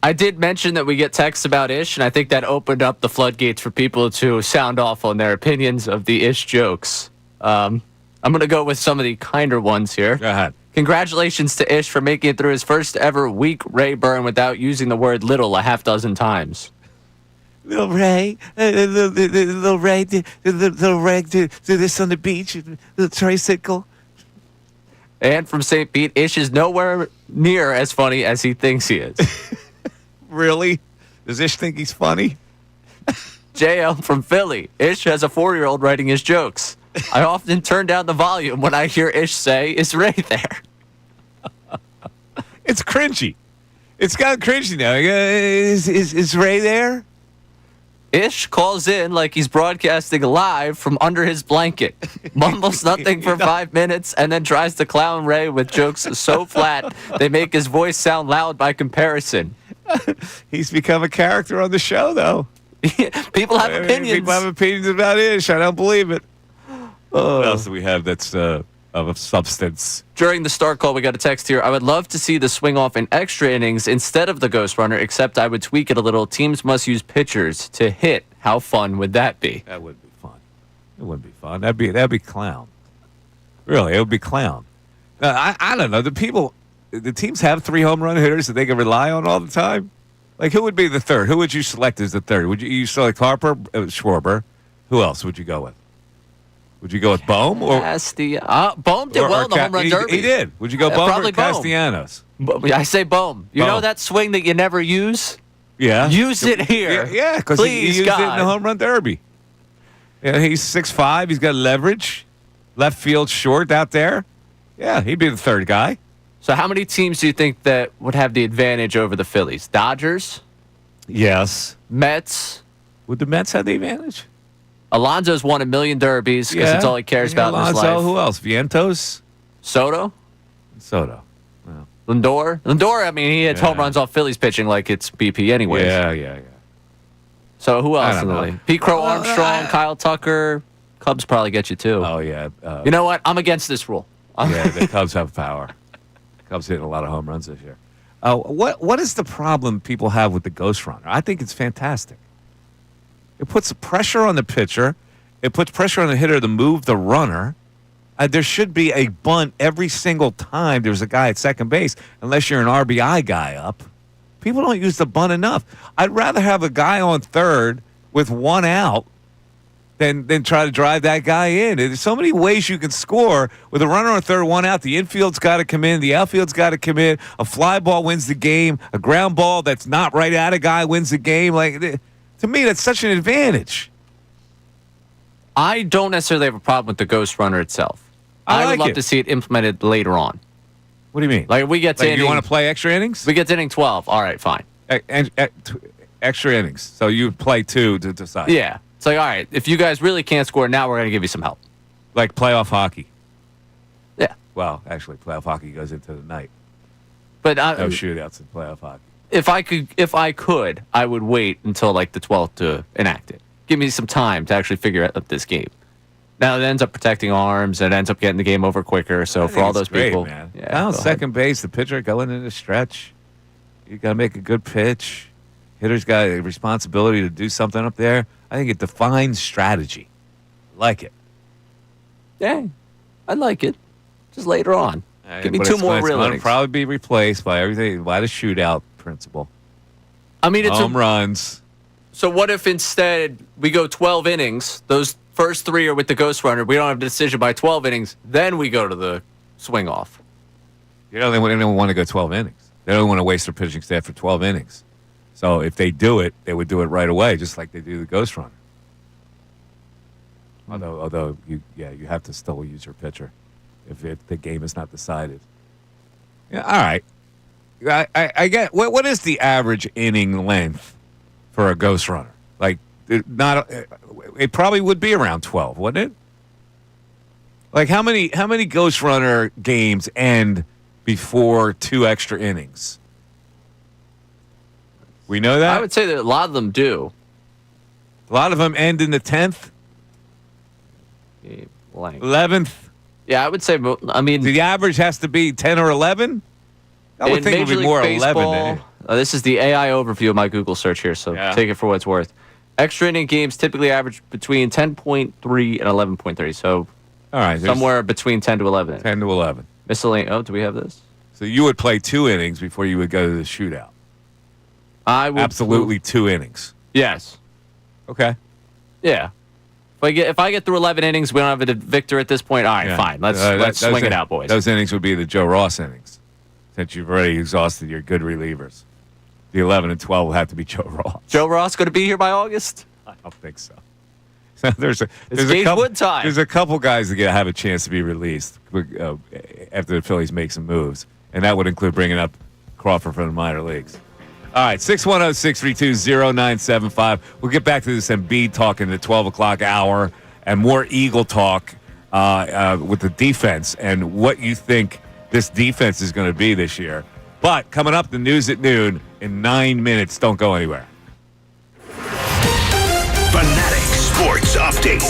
I did mention that we get texts about Ish, and I think that opened up the floodgates for people to sound off on their opinions of the Ish jokes. I'm going to go with some of the kinder ones here. Go ahead. Congratulations to Ish for making it through his first ever week Ray burn without using the word little a half dozen times. Little Ray, little Ray, do this on the beach, the tricycle. And from St. Pete, Ish is nowhere near as funny as he thinks he is. Really? Does Ish think he's funny? JL from Philly. Ish has a 4-year-old writing his jokes. I often turn down the volume when I hear Ish say, "Is Ray there?" It's cringy. It's got cringy now. Is Ray there? Ish calls in like he's broadcasting live from under his blanket, mumbles nothing for 5 minutes, and then tries to clown Ray with jokes so flat they make his voice sound loud by comparison. He's become a character on the show, though. People have opinions. People have opinions about Ish. I don't believe it. What else do we have that's of substance? During the start call, we got a text here. I would love to see the swing off in extra innings instead of the ghost runner, except I would tweak it a little. Teams must use pitchers to hit. How fun would that be? That would be fun. It wouldn't be fun. That'd be clown. Really, it would be clown. I don't know. The teams have 3 home run hitters that they can rely on all the time. Like, who would be the third? Who would you select as the third? Would you select Harper, Schwarber? Who else would you go with? Would you go with Bohm? Bohm did well in the home run derby. He did. Would you go Bohm probably or Castellanos? I say Bohm. You know that swing that you never use? Yeah. Use it here. Yeah, because he used it in the home run derby. Yeah, he's 6'5". He's got leverage. Left field short out there. Yeah, he'd be the third guy. So how many teams do you think that would have the advantage over the Phillies? Dodgers? Yes. Mets? Would the Mets have the advantage? Alonso's won 1 million derbies because it's all he cares about in his life. Who else? Vientos? Soto? Wow. Lindor? Lindor, I mean, he hits home runs off Phillies pitching like it's BP anyways. Yeah. So who else in the league? Pete Crow Armstrong, Kyle Tucker. Cubs probably get you too. Oh, yeah. You know what? I'm against this rule. Yeah, the Cubs have power. Cubs hitting a lot of home runs this year. What is the problem people have with the ghost runner? I think it's fantastic. It puts pressure on the pitcher. It puts pressure on the hitter to move the runner. There should be a bunt every single time there's a guy at second base, unless you're an RBI guy up. People don't use the bunt enough. I'd rather have a guy on third with 1 out than try to drive that guy in. There's so many ways you can score with a runner on third, 1 out. The infield's got to come in. The outfield's got to come in. A fly ball wins the game. A ground ball that's not right at a guy wins the game. To me, that's such an advantage. I don't necessarily have a problem with the ghost runner itself. I would love to see it implemented later on. What do you mean? Like we get to you want to play extra innings? We get to inning 12. All right, fine. Extra innings. So you play 2 to decide. Yeah. It's like, all right, if you guys really can't score now, we're going to give you some help. Like playoff hockey. Yeah. Well, actually, playoff hockey goes into the night. But no shootouts in playoff hockey. If I could, I would wait until like the 12th to enact it. Give me some time to actually figure out this game. Now it ends up protecting arms. It ends up getting the game over quicker. So for all those people, man. Down second base, the pitcher going in the stretch. You got to make a good pitch. Hitter's got a responsibility to do something up there. I think it defines strategy. Like it. Yeah, I like it. Just later on. Give me 2 more real innings. It'll probably be replaced by the shootout principle. I mean, it's home runs. So what if instead we go 12 innings? Those first 3 are with the ghost runner. We don't have a decision by 12 innings. Then we go to the swing off. They don't want to go 12 innings. They don't want to waste their pitching staff for 12 innings. So if they do it, they would do it right away, just like they do the ghost runner. Although you have to still use your pitcher if the game is not decided. Yeah, all right. I get what is the average inning length for a ghost runner? Like, not it probably would be around 12, wouldn't it? Like how many Ghost Runner games end before 2 extra innings? We know that? I would say that a lot of them do. A lot of them end in the 10th? 11th? Yeah, I would say, I mean... The average has to be 10 or 11? I would think it would be more 11 than this is the AI overview of my Google search here, so take it for what it's worth. Extra inning games typically average between 10.3 and 11.3, so all right, somewhere between 10 to 11. 10 to 11. Miscellaneous. Oh, do we have this? So you would play 2 innings before you would go to the shootout? I would absolutely 2 innings. Yes. Okay. Yeah. If I get through 11 innings, we don't have a victor at this point. All right, fine. Let's swing it out, boys. Those innings would be the Joe Ross innings, since you've already exhausted your good relievers. The 11 and 12 will have to be Joe Ross. Joe Ross going to be here by August? I don't think so. There's a couple guys that have a chance to be released after the Phillies make some moves, and that would include bringing up Crawford from the minor leagues. All right, 610-632-0975. We'll get back to this Embiid talk in the 12 o'clock hour and more Eagle talk with the defense and what you think this defense is going to be this year. But coming up, the news at noon in 9 minutes. Don't go anywhere. Fanatic Sports Update.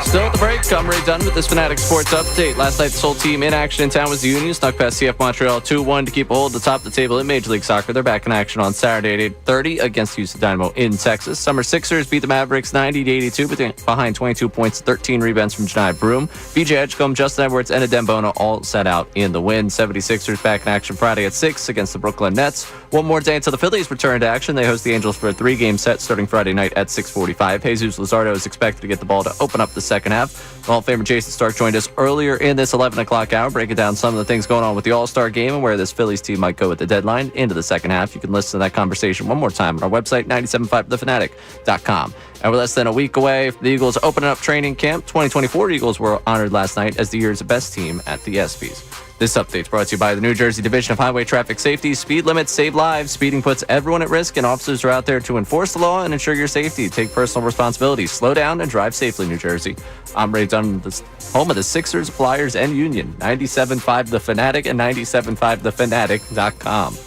Still at the break. I'm Ray Dunn with this Fanatic Sports Update. Last night, the sole team in action in town was the Union. Snuck past CF Montreal 2-1 to keep a hold at the top of the table in Major League Soccer. They're back in action on Saturday at 8:30 against Houston Dynamo in Texas. Summer Sixers beat the Mavericks 90-82 behind 22 points, 13 rebounds from Janai Broom. BJ Edgecombe, Justin Edwards, and Adembona all set out in the win. 76ers back in action Friday at 6 against the Brooklyn Nets. One more day until the Phillies return to action. They host the Angels for a 3-game set starting Friday night at 6:45. Jesus Luzardo is expected to get the ball to open up the second half. Hall of Famer Jason Stark joined us earlier in this 11 o'clock hour, breaking down some of the things going on with the All-Star game and where this Phillies team might go at the deadline into the second half. You can listen to that conversation one more time on our website, 975thefanatic.com. And we're less than a week away from the Eagles opening up training camp. 2024 Eagles were honored last night as the year's best team at the ESPYs. This update is brought to you by the New Jersey Division of Highway Traffic Safety. Speed limits save lives. Speeding puts everyone at risk, and officers are out there to enforce the law and ensure your safety. Take personal responsibility. Slow down and drive safely, New Jersey. I'm Ray Dunn, home of the Sixers, Flyers, and Union. 97.5 The Fanatic and 97.5thefanatic.com.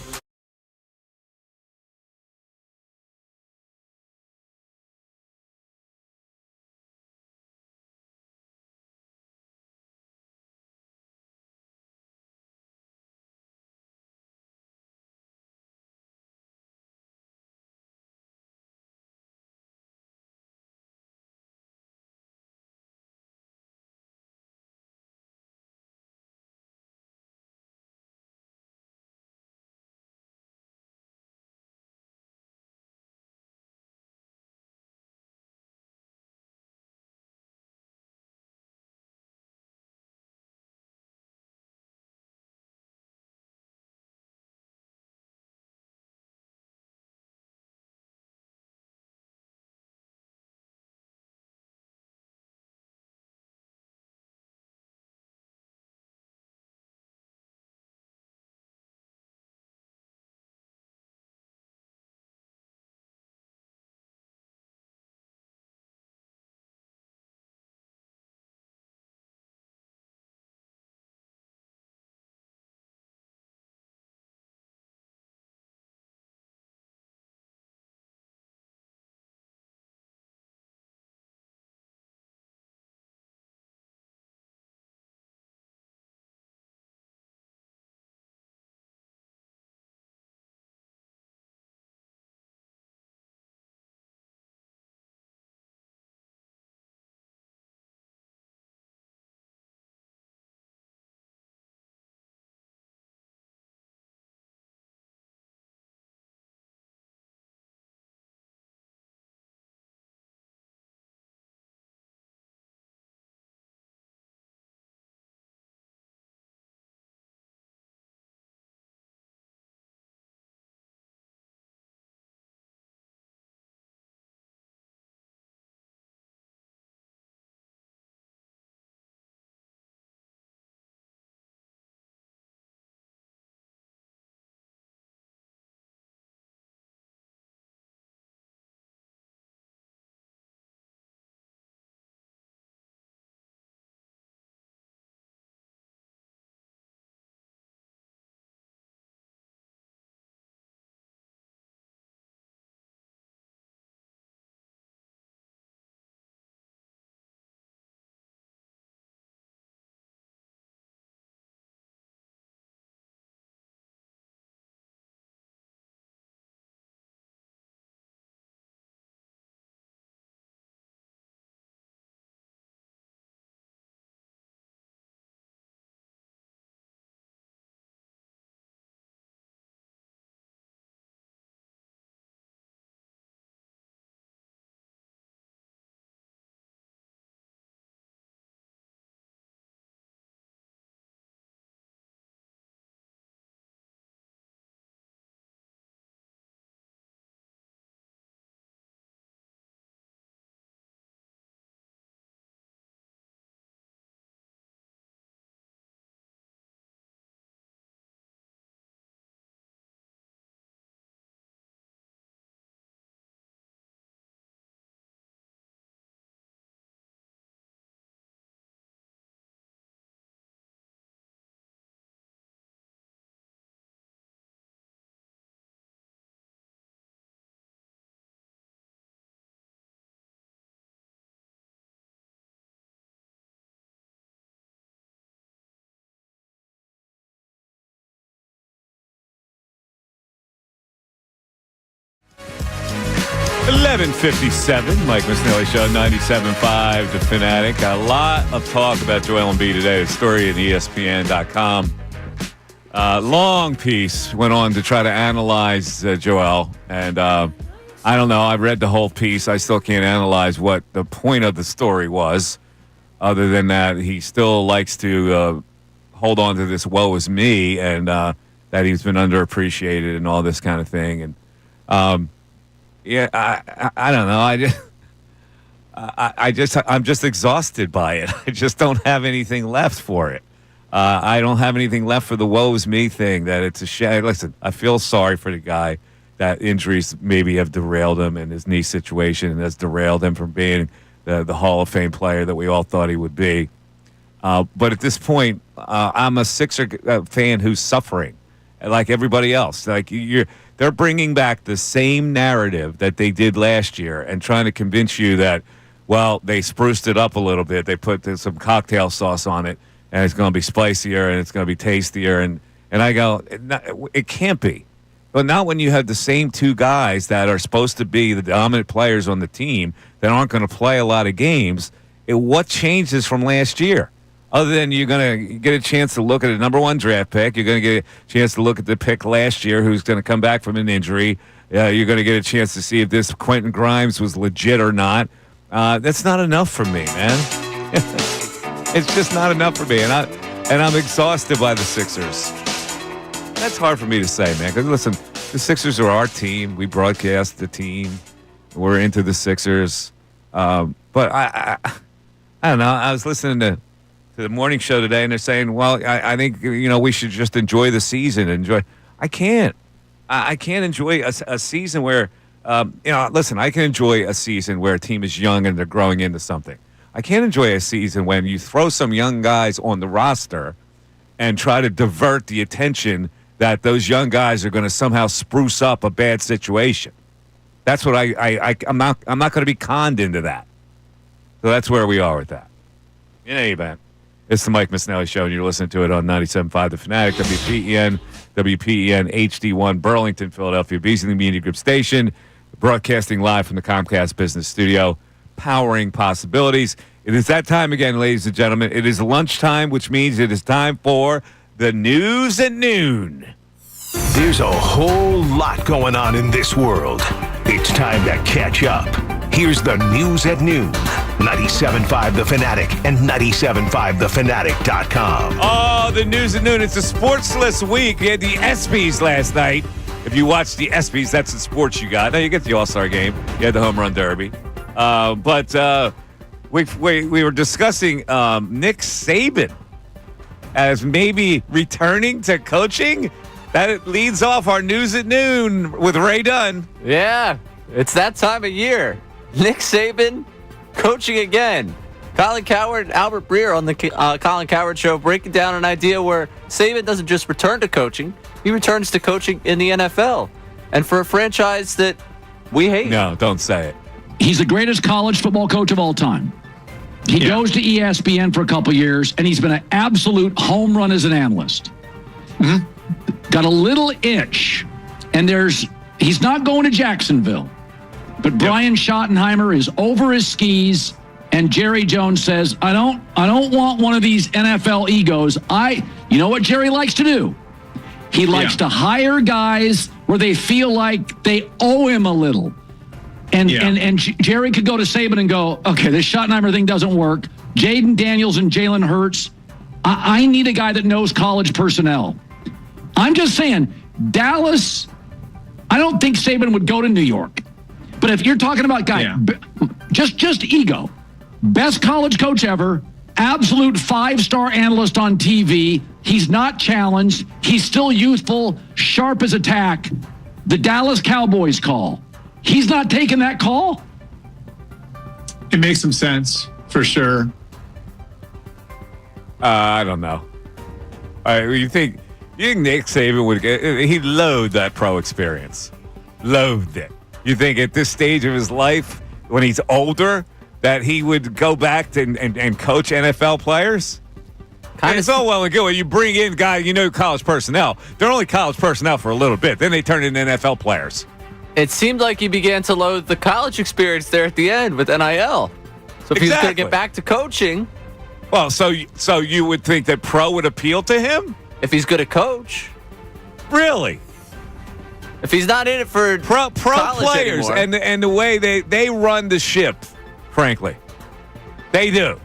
7:57, Mike Missanelli Show, 97.5 The Fanatic. A lot of talk about Joel Embiid today. A story at ESPN.com. Long piece went on to try to analyze Joel. And I don't know. I've read the whole piece. I still can't analyze what the point of the story was, other than that he still likes to hold on to this woe is me and that he's been underappreciated and all this kind of thing. And yeah, I don't know. I'm just exhausted by it. I just don't have anything left for it. I don't have anything left for the woe is me thing. That it's a shame. Listen, I feel sorry for the guy that injuries maybe have derailed him in his knee situation and has derailed him from being the Hall of Fame player that we all thought he would be. But at this point, I'm a Sixer fan who's suffering, like everybody else. Like they're bringing back the same narrative that they did last year and trying to convince you that, well, they spruced it up a little bit. They put some cocktail sauce on it, and it's going to be spicier and it's going to be tastier. And I go, it can't be. But not when you have the same two guys that are supposed to be the dominant players on the team that aren't going to play a lot of games. What changes from last year? Other than you're going to get a chance to look at a number one draft pick. You're going to get a chance to look at the pick last year who's going to come back from an injury. You're going to get a chance to see if this Quentin Grimes was legit or not. That's not enough for me, man. It's just not enough for me. And I'm exhausted by the Sixers. That's hard for me to say, man. Because, listen, the Sixers are our team. We broadcast the team. We're into the Sixers. But I don't know. I was listening to the morning show today, and they're saying, well, I think, we should just enjoy the season. I can't. I can't enjoy a season where, listen, I can enjoy a season where a team is young and they're growing into something. I can't enjoy a season when you throw some young guys on the roster and try to divert the attention that those young guys are going to somehow spruce up a bad situation. That's what I'm not going to be conned into that. So that's where we are with that. In any event, it's the Mike Missanelli Show, and you're listening to it on 97.5 The Fanatic, WPEN HD1, Burlington, Philadelphia, Beasley Media Group Station, broadcasting live from the Comcast Business Studio, powering possibilities. It is that time again, ladies and gentlemen. It is lunchtime, which means it is time for the news at noon. There's a whole lot going on in this world. It's time to catch up. Here's the news at noon. 97.5 The Fanatic and 97.5thefanatic.com. Oh, the news at noon. It's a sportsless week. We had the ESPYs last night. If you watch the ESPYs, that's the sports you got. Now you get the All-Star game. You had the Home Run Derby. But we were discussing Nick Saban as maybe returning to coaching. That leads off our news at noon with Ray Dunn. Yeah, it's that time of year. Nick Saban coaching again. Colin Cowherd and Albert Breer on the Colin Cowherd Show breaking down an idea where Saban doesn't just return to coaching, he returns to coaching in the NFL. And for a franchise that we hate. No, don't say it. He's the greatest college football coach of all time. He goes to ESPN for a couple years, and he's been an absolute home run as an analyst. Mm-hmm. Got a little itch, and he's not going to Jacksonville. But Brian Schottenheimer is over his skis, and Jerry Jones says, I don't want one of these NFL egos. You know what Jerry likes to do? He likes to hire guys where they feel like they owe him a little. And Jerry could go to Saban and go, okay, this Schottenheimer thing doesn't work. Jaden Daniels and Jalen Hurts. I need a guy that knows college personnel. I'm just saying, Dallas, I don't think Saban would go to New York. But if you're talking about just ego, best college coach ever, absolute 5-star analyst on TV. He's not challenged. He's still youthful, sharp as a tack. The Dallas Cowboys call. He's not taking that call? It makes some sense, for sure. I don't know. You think Nick Saban would he'd loathe that pro experience. Loathed it. You think at this stage of his life, when he's older, that he would go back and coach NFL players? It's all well and good when you bring in guys, college personnel. They're only college personnel for a little bit. Then they turn into NFL players. It seemed like he began to loathe the college experience there at the end with NIL. So if he's going to get back to coaching. Well, so you would think that pro would appeal to him? If he's good at coach. Really? If he's not in it for pro players anymore. and the way they run the ship, frankly. They do.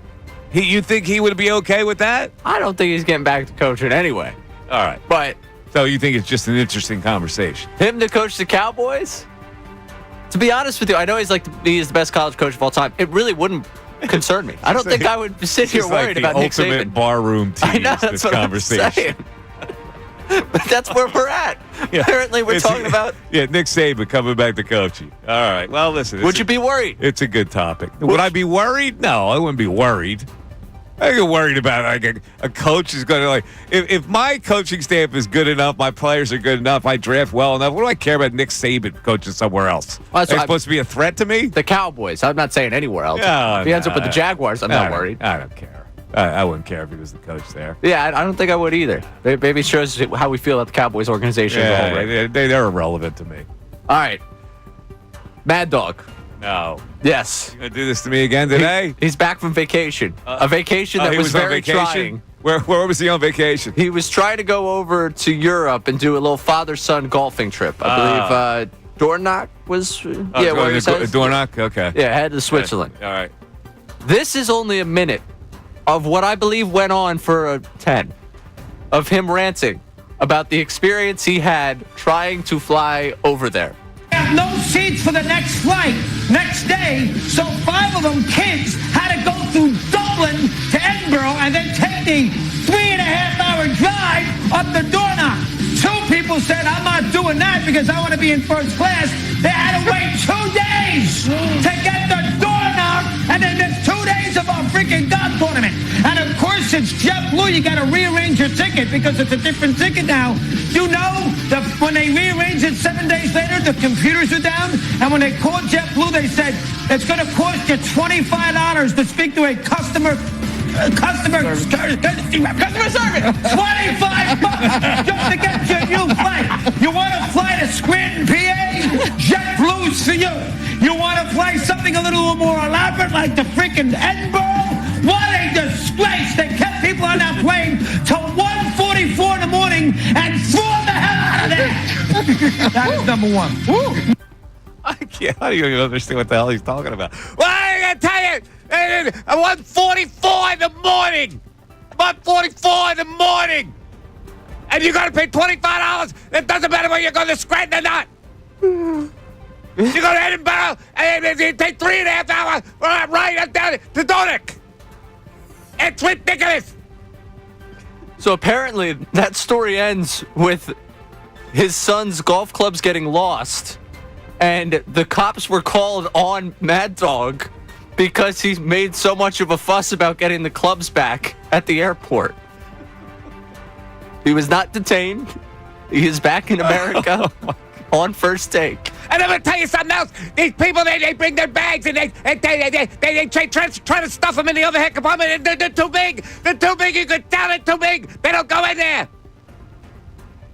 You think he would be okay with that? I don't think he's getting back to coaching anyway. All right. But so you think it's just an interesting conversation? Him to coach the Cowboys? To be honest with you, I know he is the best college coach of all time. It really wouldn't concern me. I don't think I would sit here worried about Nick Saban. The ultimate barroom tease. I know, that's this what conversation. I'm saying. But that's where we're at. Yeah. Apparently, we're talking about Nick Saban coming back to coaching. All right. Well, listen. Would you be worried? It's a good topic. Would I be worried? No, I wouldn't be worried. I get worried about like a coach is going to like if my coaching staff is good enough, my players are good enough, I draft well enough. What do I care about Nick Saban coaching somewhere else? Well, they're supposed to be a threat to me. The Cowboys. I'm not saying anywhere else. No, if he ends up with the Jaguars, I'm not worried. I don't care. I wouldn't care if he was the coach there. Yeah, I don't think I would either. Maybe it shows how we feel about the Cowboys organization. Yeah, they're irrelevant to me. All right, Mad Dog. No. Yes. You gonna do this to me again today? He's back from vacation. A vacation that was very trying. Where was he on vacation? He was trying to go over to Europe and do a little father-son golfing trip. I believe Dornoch was. Where was Dornoch? Okay. Yeah, headed to Switzerland. All right. This is only a minute of what I believe went on for 10 of him ranting about the experience he had trying to fly over there. Have no seats for the next flight next day, so 5 of them kids had to go through Dublin to Edinburgh and then take the 3.5-hour drive up to Dornoch. 2 people said, I'm not doing that because I want to be in first class. They had to wait 2 days to get the Dornoch, and then there's 2 days of a freaking golf tournament. And of course, it's JetBlue. You got to rearrange your ticket because it's a different ticket now. You know that when they rearranged it 7 days later, the computers were down, and when they called JetBlue, they said it's going to cost you $25 to speak to a customer service. $25 just to get you a new flight. You want to fly to Scranton, PA? JetBlue's for you. You want to fly something a little more elaborate like the freaking Edinburgh? What a disgrace! They kept people on that plane till 1:44 in the morning and threw them the hell out of there. That is number one. Woo. I don't even understand what the hell he's talking about. Well, I gotta tell you, at 1:44 in the morning. 1:44 in the morning. And you gotta pay $25. It doesn't matter whether you're going to Scranton or not. You go to Edinburgh, and it take 3.5 hours right down to Dornoch. It's ridiculous. So apparently, that story ends with his son's golf clubs getting lost, and the cops were called on Mad Dog because he made so much of a fuss about getting the clubs back at the airport. He was not detained. He is back in America on first take. And I'm going to tell you something else. These people, they bring their bags and they try to stuff them in the overhead compartment. And they're too big. They're too big. You can tell they're too big. They don't go in there.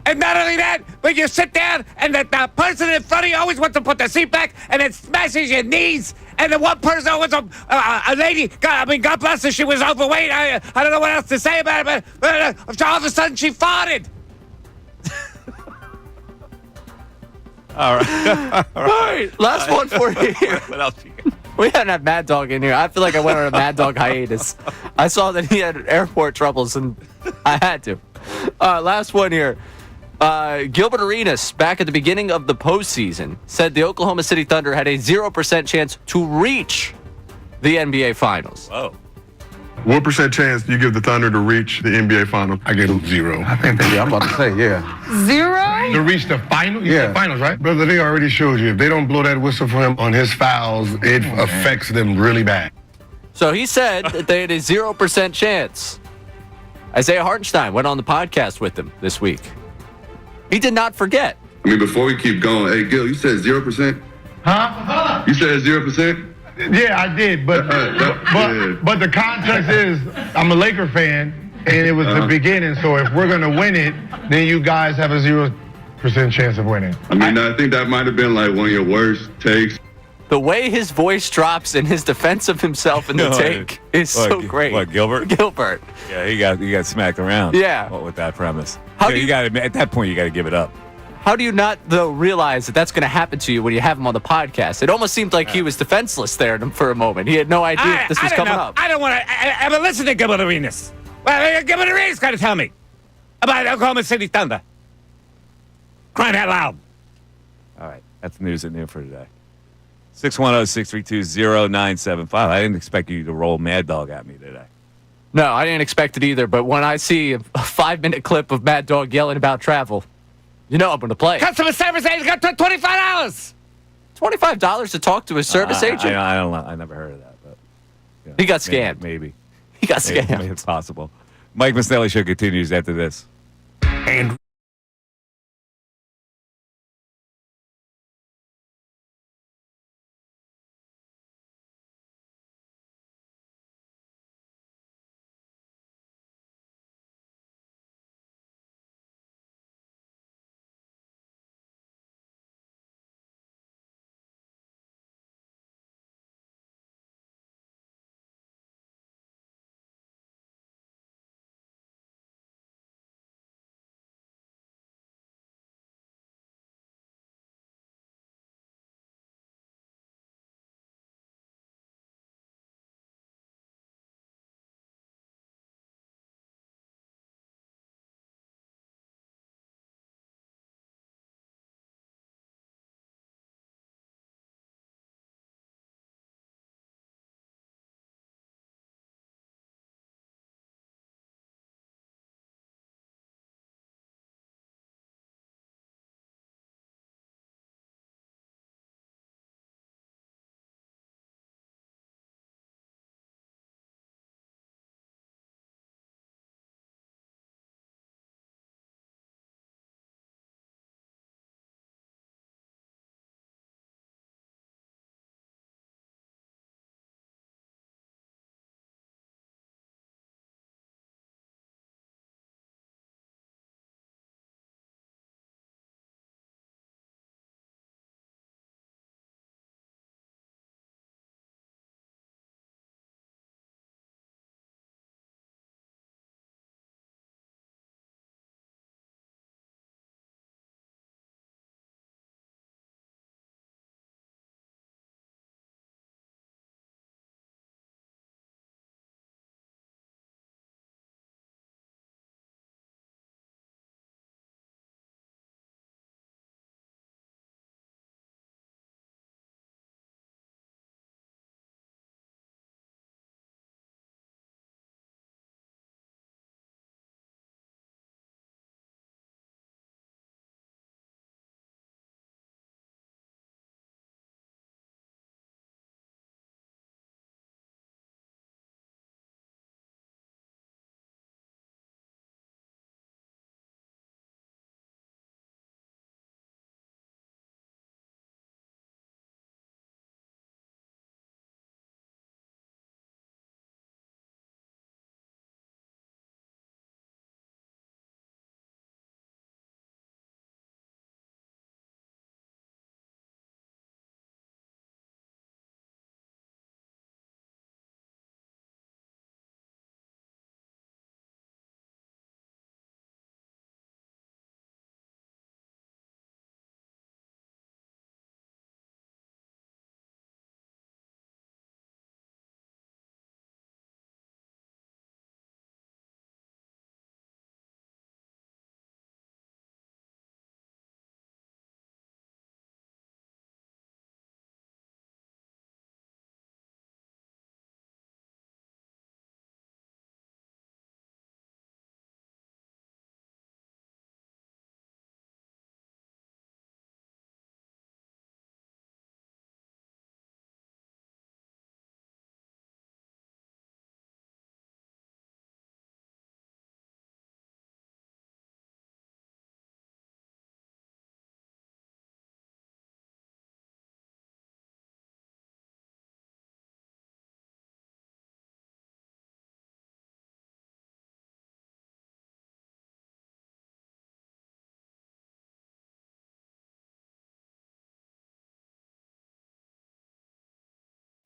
And not only that, but you sit down and the person in front of you always wants to put the seat back and it smashes your knees. And the one person always, a lady, God bless her, she was overweight. I don't know what else to say about it, but all of a sudden she farted. All right. All right. Last one for you here. What else you got? We hadn't had Mad Dog in here. I feel like I went on a Mad Dog hiatus. I saw that he had airport troubles, and I had to. Last one here. Gilbert Arenas, back at the beginning of the postseason, said the Oklahoma City Thunder had a 0% chance to reach the NBA Finals. Whoa. What percent chance do you give the Thunder to reach the NBA Finals? I give them 0. I think that, I'm about to say, yeah. 0? To reach the final? Yeah. The finals, right? Brother, they already showed you. If they don't blow that whistle for him on his fouls, it affects them really bad. So he said that they had a 0% chance. Isaiah Hartenstein went on the podcast with him this week. He did not forget. I mean, before we keep going, hey, Gil, you said 0%? Huh? You said 0%? Yeah, I did, but the context is I'm a Laker fan, and it was the beginning. So if we're gonna win it, then you guys have a 0% percent chance of winning. I mean, I think that might have been like one of your worst takes. The way his voice drops in his defense of himself in the take is so great. What, Gilbert? Gilbert. Yeah, he got smacked around. Yeah. With that premise. How Yeah, do you got at that point you got to give it up. How do you not, though, realize that that's going to happen to you when you have him on the podcast? It almost seemed like he was defenseless there for a moment. He had no idea if this was coming up. I don't want to. I'm listening to Gilbert Arenas. Well, Gilbert Arenas got to tell me about Oklahoma City Thunder. Crying out loud. All right, that's news at noon for today. 610-632-0975. I didn't expect you to roll Mad Dog at me today. No, I didn't expect it either. But when I see a 5-minute clip of Mad Dog yelling about travel, you know I'm going to play. Customer service agent got $25. $25 to talk to a service agent? I don't know. I never heard of that. But he got scammed. Maybe. He got scammed. Maybe it's possible. Mike Missanelli Show continues after this. And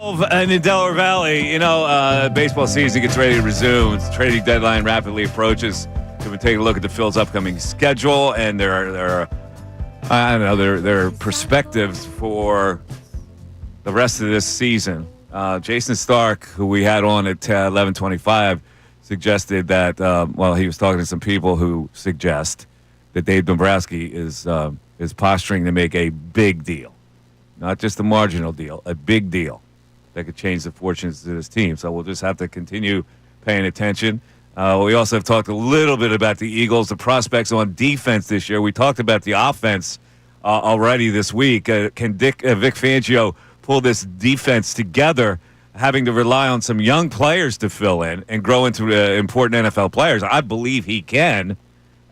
And in Delaware Valley, baseball season gets ready to resume. The trading deadline rapidly approaches. We've been taking a look at the Phil's upcoming schedule, and there are perspectives for the rest of this season. Jason Stark, who we had on at 11:25, suggested that, he was talking to some people who suggest that Dave Dombrowski is posturing to make a big deal, not just a marginal deal, a big deal that could change the fortunes of this team. So we'll just have to continue paying attention. We also have talked a little bit about the Eagles, the prospects on defense this year. We talked about the offense already this week. Can Vic Fangio pull this defense together, having to rely on some young players to fill in and grow into important NFL players? I believe he can.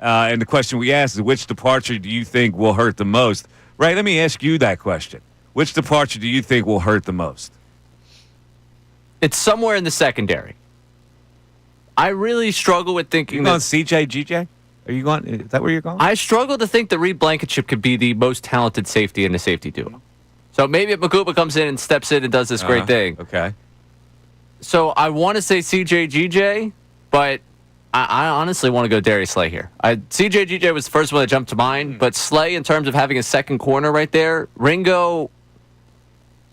And the question we ask is, which departure do you think will hurt the most? Right, let me ask you that question. Which departure do you think will hurt the most? It's somewhere in the secondary. I really struggle with thinking. You going CJ, GJ? Are you going? Is that where you're going? I struggle to think that Reed Blankenship could be the most talented safety in the safety duo. So maybe if Makuba comes in and steps in and does this great thing. Okay. So I want to say CJ, GJ, but I honestly want to go Darius Slay here. CJ, GJ was the first one that jumped to mind, but Slay, in terms of having a second corner right there, Ringo.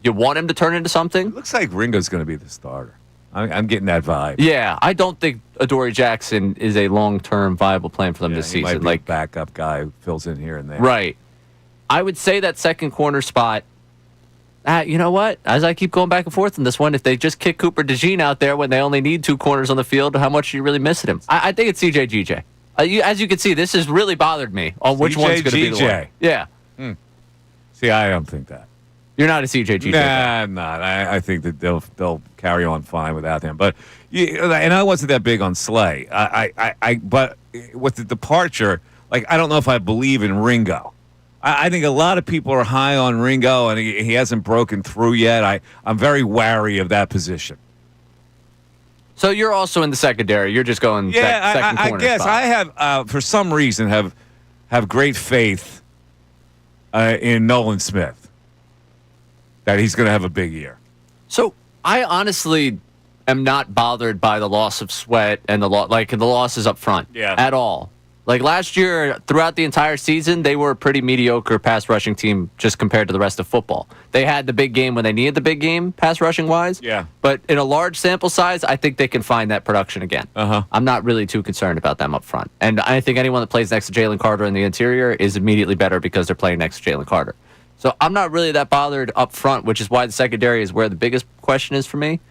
You want him to turn into something? It looks like Ringo's going to be the starter. I'm getting that vibe. Yeah, I don't think Adoree Jackson is a long-term viable plan for them this season. He might be a backup guy who fills in here and there. Right. I would say that second corner spot, you know what? As I keep going back and forth on this one, if they just kick Cooper DeJean out there when they only need two corners on the field, how much are you really missing him? I think it's CJ GJ. As you can see, this has really bothered me on which one's going to be the one. Yeah. See, I don't think that. You're not a CJ GJ. Nah, I'm not. I think that they'll carry on fine without him. But and I wasn't that big on Slay. But with the departure, I don't know if I believe in Ringo. I think a lot of people are high on Ringo, and he hasn't broken through yet. I'm very wary of that position. So you're also in the secondary. You're just going second corner I guess spot. I have for some reason have great faith in Nolan Smith. That he's going to have a big year. So I honestly am not bothered by the loss of Sweat and the losses up front at all. Last year, throughout the entire season, they were a pretty mediocre pass rushing team just compared to the rest of football. They had the big game when they needed the big game, pass rushing wise. Yeah. But in a large sample size, I think they can find that production again. I'm not really too concerned about them up front. And I think anyone that plays next to Jalen Carter in the interior is immediately better because they're playing next to Jalen Carter. So I'm not really that bothered up front, which is why the secondary is where the biggest question is for me.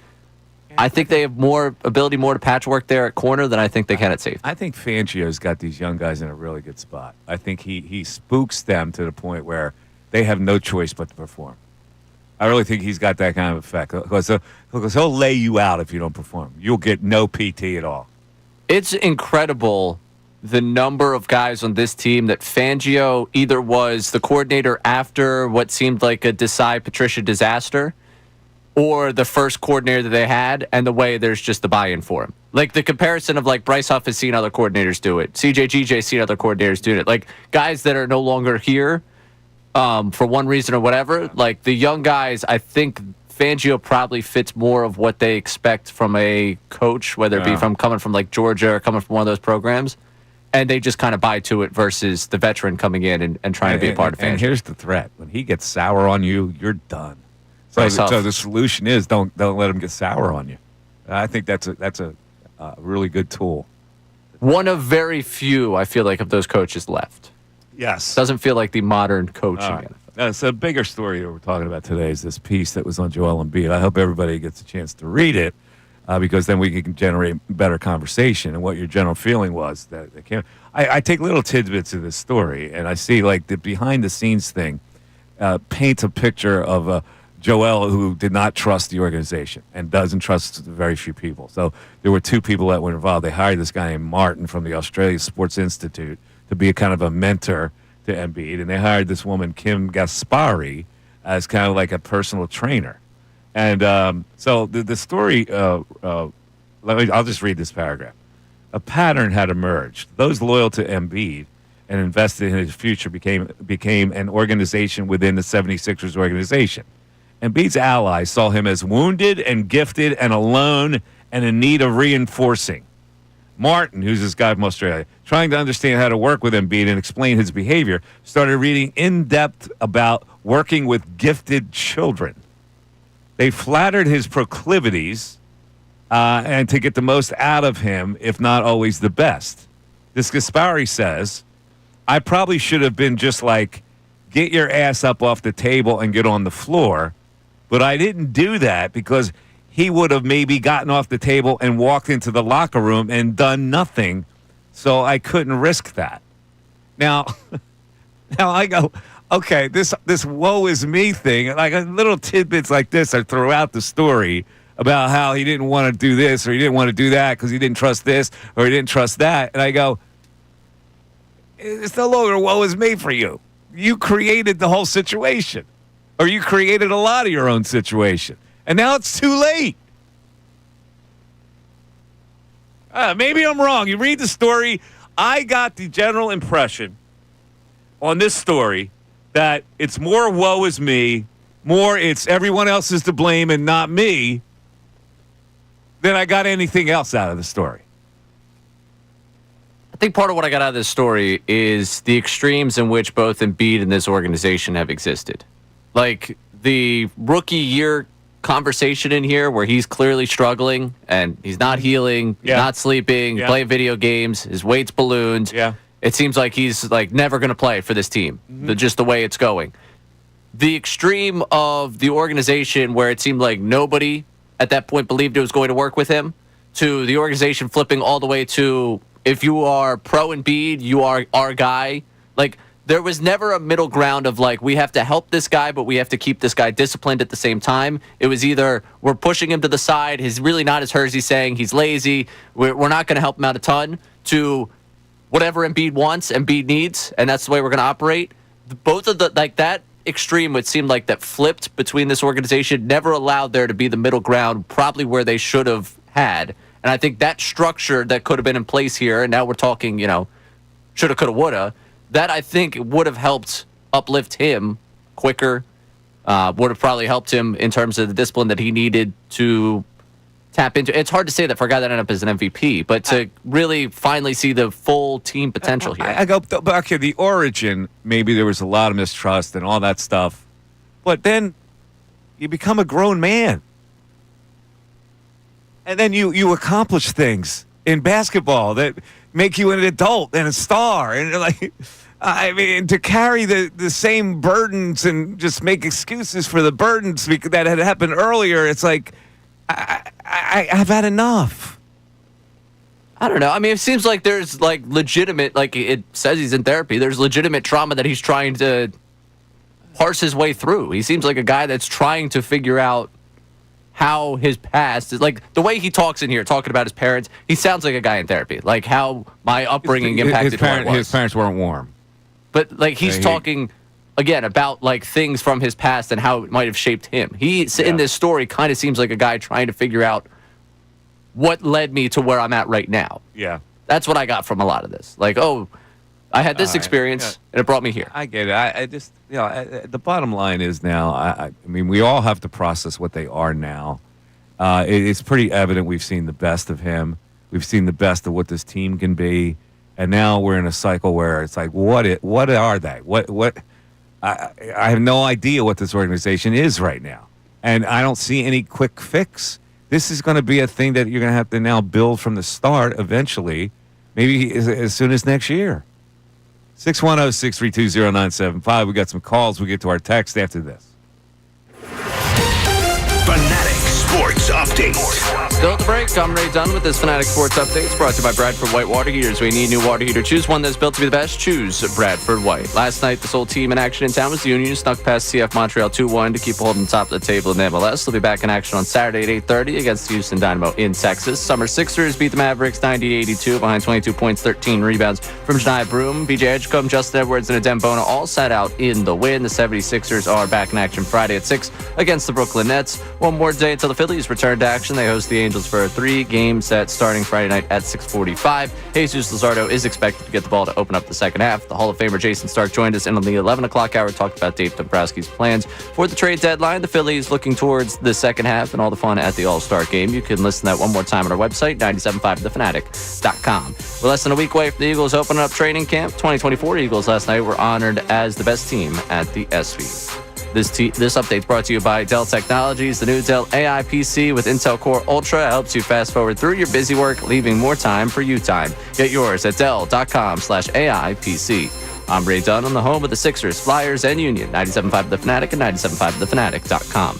I think they have more ability, more to patchwork there at corner than I think they can at safety. I think Fangio's got these young guys in a really good spot. I think he spooks them to the point where they have no choice but to perform. I really think he's got that kind of effect. Because he'll lay you out if you don't perform. You'll get no PT at all. It's incredible the number of guys on this team that Fangio either was the coordinator after what seemed like a Desai-Patricia disaster or the first coordinator that they had, and the way there's just the buy-in for him. The comparison of Bryce Huff has seen other coordinators do it. CJ GJ's seen other coordinators do it. Guys that are no longer here for one reason or whatever, the young guys, I think Fangio probably fits more of what they expect from a coach, whether it be coming from Georgia or coming from one of those programs. And they just kind of buy to it versus the veteran coming in and trying to be a part of Fangio. And here's the threat. When he gets sour on you, you're done. So the solution is don't let him get sour on you. I think that's a really good tool. One of very few, I feel of those coaches left. Yes. Doesn't feel like the modern coaching. So a bigger story that we're talking about today is this piece that was on Joel Embiid. I hope everybody gets a chance to read it. Because then we can generate better conversation. And what your general feeling was that I take little tidbits of this story, and I see the behind-the-scenes thing paints a picture of Joel who did not trust the organization and doesn't trust very few people. So there were two people that were involved. They hired this guy named Martin from the Australia Sports Institute to be a kind of a mentor to Embiid, and they hired this woman Kim Gaspari as kind of a personal trainer. And so the story, I'll just read this paragraph. A pattern had emerged. Those loyal to Embiid and invested in his future became an organization within the 76ers organization. Embiid's allies saw him as wounded and gifted and alone and in need of reinforcing. Martin, who's this guy from Australia, trying to understand how to work with Embiid and explain his behavior, started reading in depth about working with gifted children. They flattered his proclivities and to get the most out of him, if not always the best. This Gaspari says, I probably should have been just like, get your ass up off the table and get on the floor, but I didn't do that because he would have maybe gotten off the table and walked into the locker room and done nothing, so I couldn't risk that. Now I go, okay, this woe is me thing, like little tidbits like this are throughout the story about how he didn't want to do this or he didn't want to do that because he didn't trust this or he didn't trust that. And I go, it's no longer woe is me for you. You created the whole situation, or you created a lot of your own situation. And now it's too late. Maybe I'm wrong. You read the story. I got the general impression on this story that it's more woe is me, more it's everyone else is to blame and not me, than I got anything else out of the story. I think part of what I got out of this story is the extremes in which both Embiid and this organization have existed. Like the rookie year conversation in here where he's clearly struggling and he's not healing, not sleeping, playing video games, his weight's ballooned. Yeah. It seems like he's like never going to play for this team, just the way it's going. The extreme of the organization where it seemed like nobody at that point believed it was going to work with him, to the organization flipping all the way to, if you are pro Embiid, you are our guy. Like, there was never a middle ground of like, we have to help this guy, but we have to keep this guy disciplined at the same time. It was either we're pushing him to the side, he's really not as hurt as he's saying, he's lazy, we're not going to help him out a ton, to whatever Embiid wants, Embiid needs, and that's the way we're going to operate. Both of the, like that extreme, it seemed like that flipped between this organization, never allowed there to be the middle ground, probably where they should have had. And I think that structure that could have been in place here, and now we're talking, shoulda, coulda, woulda, that I think would have helped uplift him quicker, would have probably helped him in terms of the discipline that he needed to tap into. It's hard to say that for a guy that ended up as an MVP, but to really finally see the full team potential here. I go, okay, the origin, maybe there was a lot of mistrust and all that stuff, but then you become a grown man. And then you accomplish things in basketball that make you an adult and a star. And like, I mean, to carry the same burdens and just make excuses for the burdens that had happened earlier, it's like, I've had enough. I don't know. I mean, it seems like there's like legitimate, like it says he's in therapy, there's legitimate trauma that he's trying to parse his way through. He seems like a guy that's trying to figure out how his past is, like the way he talks in here, talking about his parents, he sounds like a guy in therapy, like how my upbringing impacted who I was. His parents weren't warm. But like he's talking, again, about like things from his past and how it might have shaped him. In this story kind of seems like a guy trying to figure out what led me to where I'm at right now. Yeah. That's what I got from a lot of this. Like, oh, I had this experience and it brought me here. I get it. I just, the bottom line is now, I mean, we all have to process what they are now. It's pretty evident we've seen the best of him. We've seen the best of what this team can be. And now we're in a cycle where it's like, what are they? I have no idea what this organization is right now. And I don't see any quick fix. This is going to be a thing that you're going to have to now build from the start eventually, maybe as soon as next year. 610-632-0975. We got some calls. We'll get to our text after this. Fanatic Sports Update. Still at the break. I'm Ray Dunn with this Fanatic Sports Update. It's brought to you by Bradford White Water Heaters. We need a new water heater. Choose one that's built to be the best. Choose Bradford White. Last night, the sole team in action in town was the Union. Snuck past CF Montreal 2-1 to keep holding top of the table in the MLS. They'll be back in action on Saturday at 8:30 against the Houston Dynamo in Texas. Summer Sixers beat the Mavericks 90-82 behind 22 points, 13 rebounds from Janai Broom. BJ Edgecombe, Justin Edwards, and Adem Bona all sat out in the win. The 76ers are back in action Friday at 6 against the Brooklyn Nets. One more day until the Phillies return to action. They host the Angels for a 3-game set starting Friday night at 6:45. Jesus Luzardo is expected to get the ball to open up the second half. The Hall of Famer Jason Stark joined us in on the 11 o'clock hour, talked about Dave Dombrowski's plans for the trade deadline. The Phillies looking towards the second half and all the fun at the All-Star game. You can listen to that one more time on our website, 975thefanatic.com. We're less than a week away from the Eagles opening up training camp. 2024 Eagles last night were honored as the best team at the ESPY. This update's brought to you by Dell Technologies. The new Dell AI PC with Intel Core Ultra helps you fast forward through your busy work, leaving more time for you time. Get yours at Dell.com/AI PC. I'm Ray Dunn on the home of the Sixers, Flyers, and Union. 97.5 The Fanatic and 97.5thefanatic.com.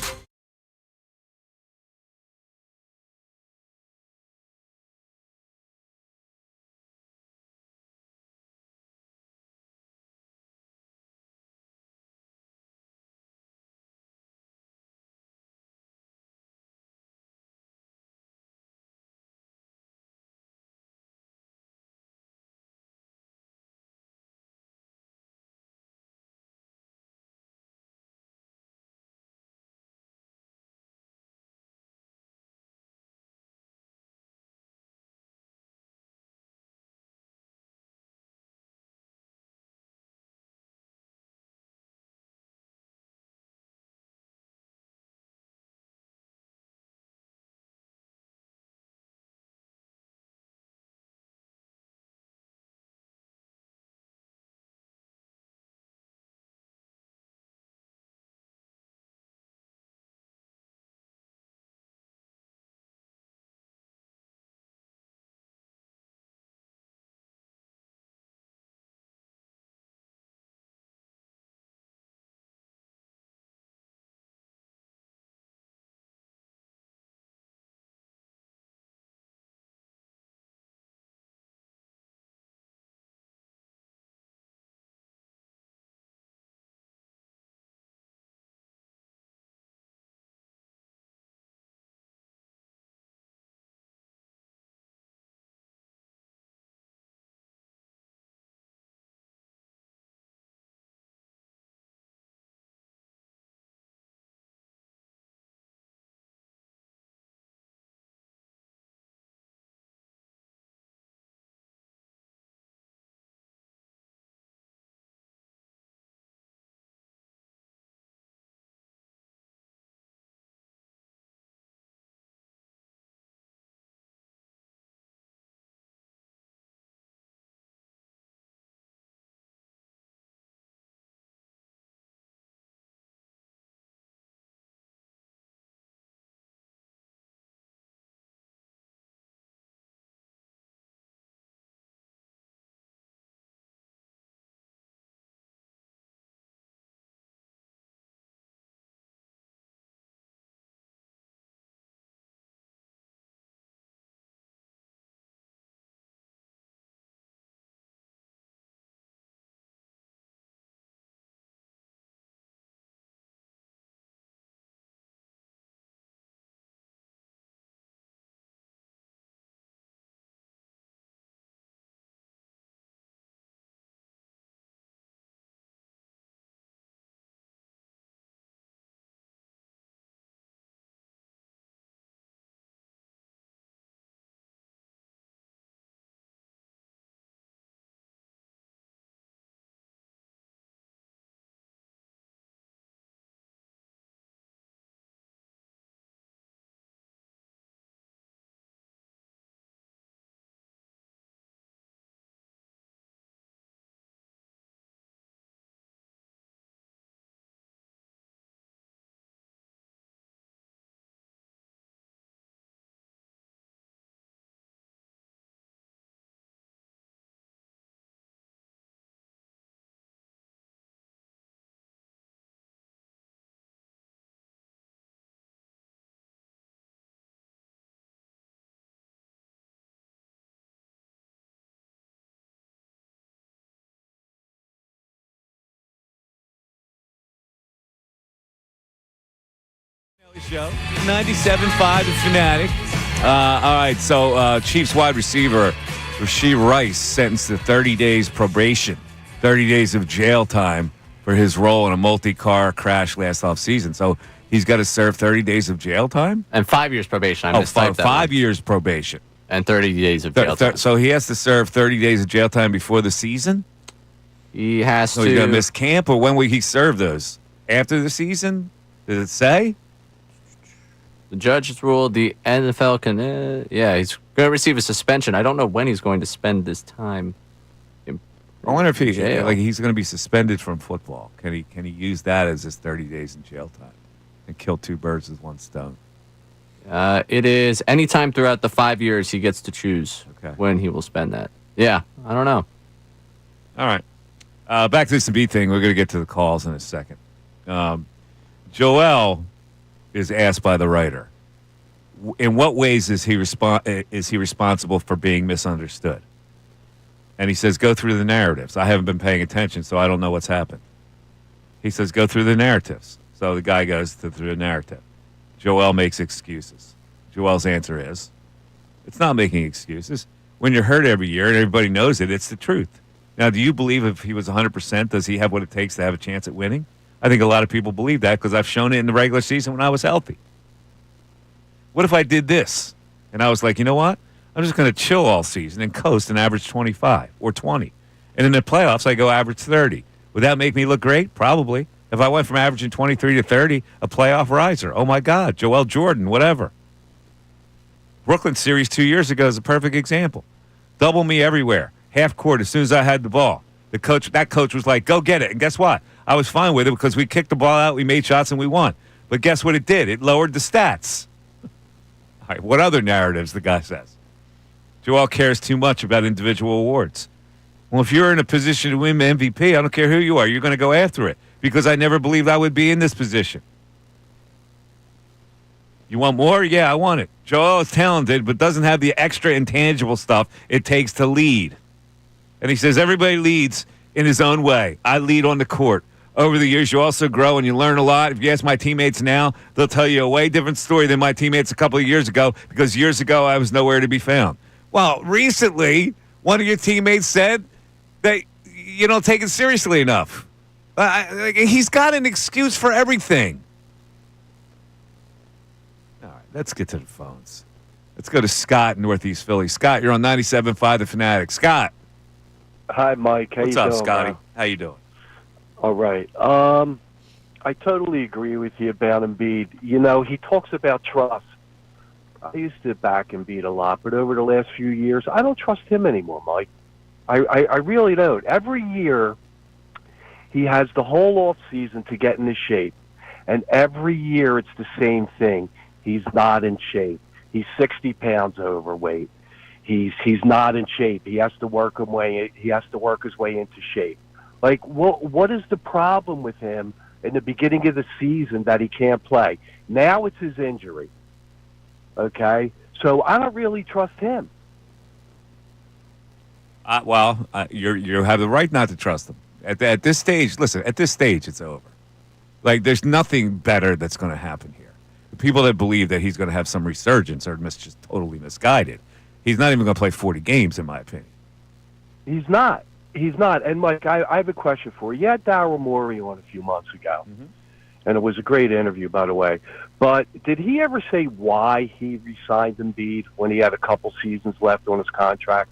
Show 97.5 The Fanatic. All right, so Chiefs wide receiver Rashee Rice sentenced to 30 days probation, 30 days of jail time for his role in a multi-car crash last offseason. So he's got to serve 30 days of jail time? And 5 years probation. I mistyped that 5 one. years probation. And 30 days of jail time. So he has to serve 30 days of jail time before the season? He has so to. He's going to miss camp, or when will he serve those? After the season? Does it say? The judge has ruled the NFL can. He's going to receive a suspension. I don't know when he's going to spend this time. I wonder if he's going to be suspended from football. Can he use that as his 30 days in jail time and kill two birds with one stone? It is any time throughout the 5 years he gets to choose when he will spend that. Yeah, I don't know. All right. Back to this Embiid thing. We're going to get to the calls in a second. Joel is asked by the writer, in what ways is he responsible for being misunderstood? And he says, go through the narratives. I haven't been paying attention, so I don't know what's happened. He says, go through the narratives. So the guy goes through the narrative. Joel makes excuses. Joel's answer is, it's not making excuses. When you're hurt every year and everybody knows it, it's the truth. Now, do you believe if he was 100%, does he have what it takes to have a chance at winning? I think a lot of people believe that because I've shown it in the regular season when I was healthy. What if I did this? And I was like, you know what? I'm just going to chill all season and coast and average 25 or 20. And in the playoffs, I go average 30. Would that make me look great? Probably. If I went from averaging 23 to 30, a playoff riser. Oh, my God. Joel Jordan, whatever. Brooklyn series 2 years ago is a perfect example. Double me everywhere. Half court as soon as I had the ball. That coach was like, go get it. And guess what? I was fine with it because we kicked the ball out, we made shots, and we won. But guess what it did? It lowered the stats. All right, what other narratives, the guy says? Joel cares too much about individual awards. Well, if you're in a position to win the MVP, I don't care who you are, you're going to go after it because I never believed I would be in this position. You want more? Yeah, I want it. Joel is talented, but doesn't have the extra intangible stuff it takes to lead. And he says everybody leads in his own way. I lead on the court. Over the years, you also grow and you learn a lot. If you ask my teammates now, they'll tell you a way different story than my teammates a couple of years ago because years ago I was nowhere to be found. Well, recently, one of your teammates said that you don't take it seriously enough. He's got an excuse for everything. All right, let's get to the phones. Let's go to Scott in Northeast Philly. Scott, you're on 97.5 The Fanatic. Scott. Hi, Mike. What's up, Scotty? How you doing? All right. I totally agree with you about Embiid. You know, he talks about trust. I used to back Embiid a lot, but over the last few years, I don't trust him anymore, Mike. I really don't. Every year, he has the whole off season to get into shape, and every year it's the same thing. He's not in shape. He's 60 pounds overweight. He's not in shape. He has to work his way into shape. Like, what is the problem with him in the beginning of the season that he can't play? Now it's his injury. Okay? So I don't really trust him. You have the right not to trust him. At this stage, listen, at this stage, it's over. Like, there's nothing better that's going to happen here. The people that believe that he's going to have some resurgence are just totally misguided. He's not even going to play 40 games, in my opinion. He's not. And, Mike, I have a question for you. You had Daryl Morey on a few months ago, and it was a great interview, by the way. But did he ever say why he re-signed Embiid when he had a couple seasons left on his contract?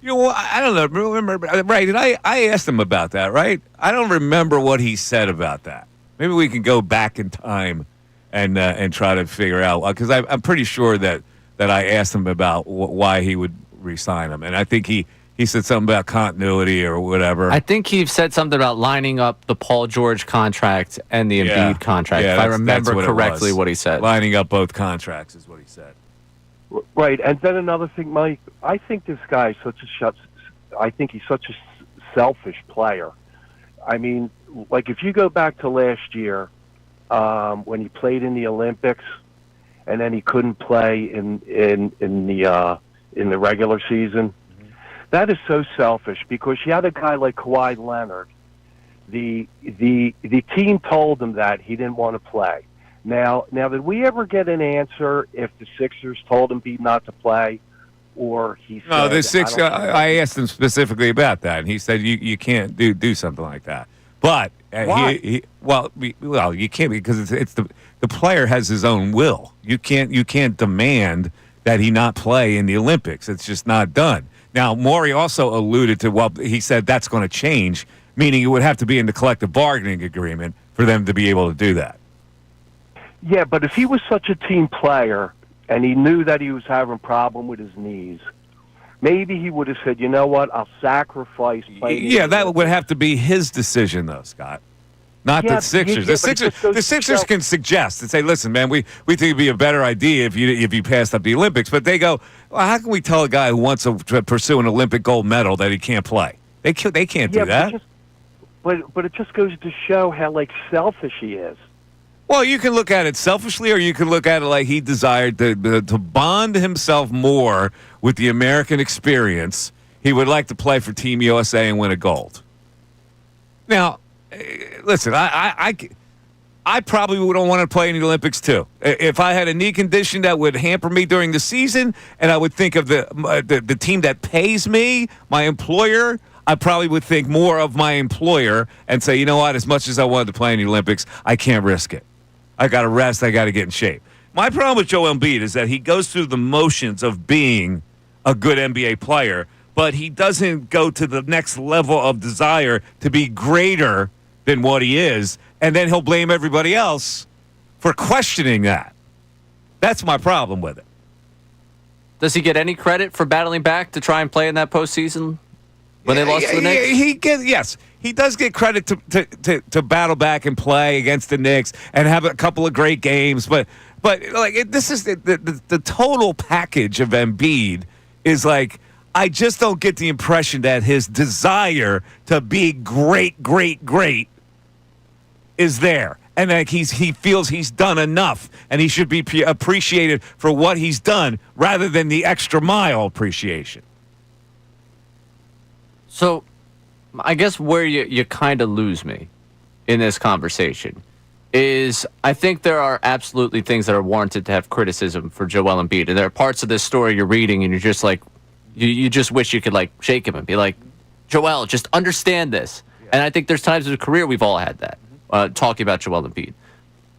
You know, I don't know. Remember, right? And I asked him about that, right? I don't remember what he said about that. Maybe we can go back in time and try to figure out, because I'm pretty sure that I asked him about why he would re-sign him, and I think he said something about continuity or whatever. I think he said something about lining up the Paul George contract and the Embiid contract, if I remember correctly what he said. Lining up both contracts is what he said. Right, and then another thing, Mike, I think this guy is such a selfish player. I mean, like if you go back to last year when he played in the Olympics, and then he couldn't play in the regular season. That is so selfish because you had a guy like Kawhi Leonard. The team told him that he didn't want to play. Now, did we ever get an answer if the Sixers told Embiid not to play, or he said? No, I asked him specifically about that, and he said you can't do something like that. But Why? well, you can't because it's the player has his own will. You can't demand that he not play in the Olympics. It's just not done. Now, Maury also alluded to, he said that's going to change, meaning it would have to be in the collective bargaining agreement for them to be able to do that. Yeah, but if he was such a team player and he knew that he was having a problem with his knees, maybe he would have said, you know what, I'll sacrifice playing. Yeah, that would have to be his decision, though, Scott. Not the Sixers. The Sixers can suggest and say, listen, man, we think it'd be a better idea if you passed up the Olympics. But they go, well, how can we tell a guy who wants to pursue an Olympic gold medal that he can't play? They can't do that. But it just goes to show how, selfish he is. Well, you can look at it selfishly, or you can look at it like he desired to bond himself more with the American experience. He would like to play for Team USA and win a gold. Now, listen, I probably wouldn't want to play in the Olympics too. If I had a knee condition that would hamper me during the season, and I would think of the team that pays me, my employer, I probably would think more of my employer and say, you know what, as much as I wanted to play in the Olympics, I can't risk it. I got to rest. I got to get in shape. My problem with Joel Embiid is that he goes through the motions of being a good NBA player, but he doesn't go to the next level of desire to be greater than what he is, and then he'll blame everybody else for questioning that. That's my problem with it. Does he get any credit for battling back to try and play in that postseason when they lost to the Knicks? Yes. He does get credit to battle back and play against the Knicks and have a couple of great games, but this is the total package of Embiid is like, I just don't get the impression that his desire to be great is there. And he feels he's done enough, and he should be appreciated for what he's done rather than the extra mile appreciation. So, I guess where you kind of lose me in this conversation is I think there are absolutely things that are warranted to have criticism for Joel Embiid. And there are parts of this story you're reading and you're just like, you just wish you could shake him and be like, Joel, just understand this. Yeah. And I think there's times in the career we've all had that, talking about Joel Embiid.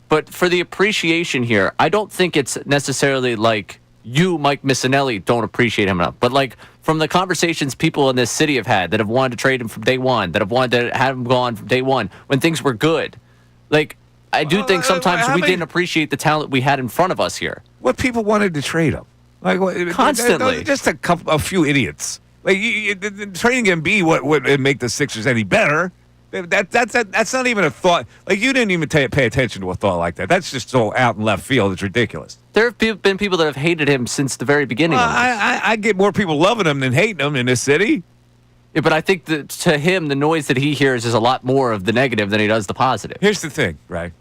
But for the appreciation here, I don't think it's necessarily like you, Mike Missanelli, don't appreciate him enough. But from the conversations people in this city have had that have wanted to trade him from day one, that have wanted to have him gone from day one when things were good. I do think sometimes we didn't appreciate the talent we had in front of us here. What people wanted to trade him. Constantly. Just a few idiots. Trading Embiid would make the Sixers any better. That's not even a thought. You didn't even pay attention to a thought like that. That's just so out in left field. It's ridiculous. There have been people that have hated him since the very beginning. I get more people loving him than hating him in this city. Yeah, but I think that to him, the noise that he hears is a lot more of the negative than he does the positive. Here's the thing, right?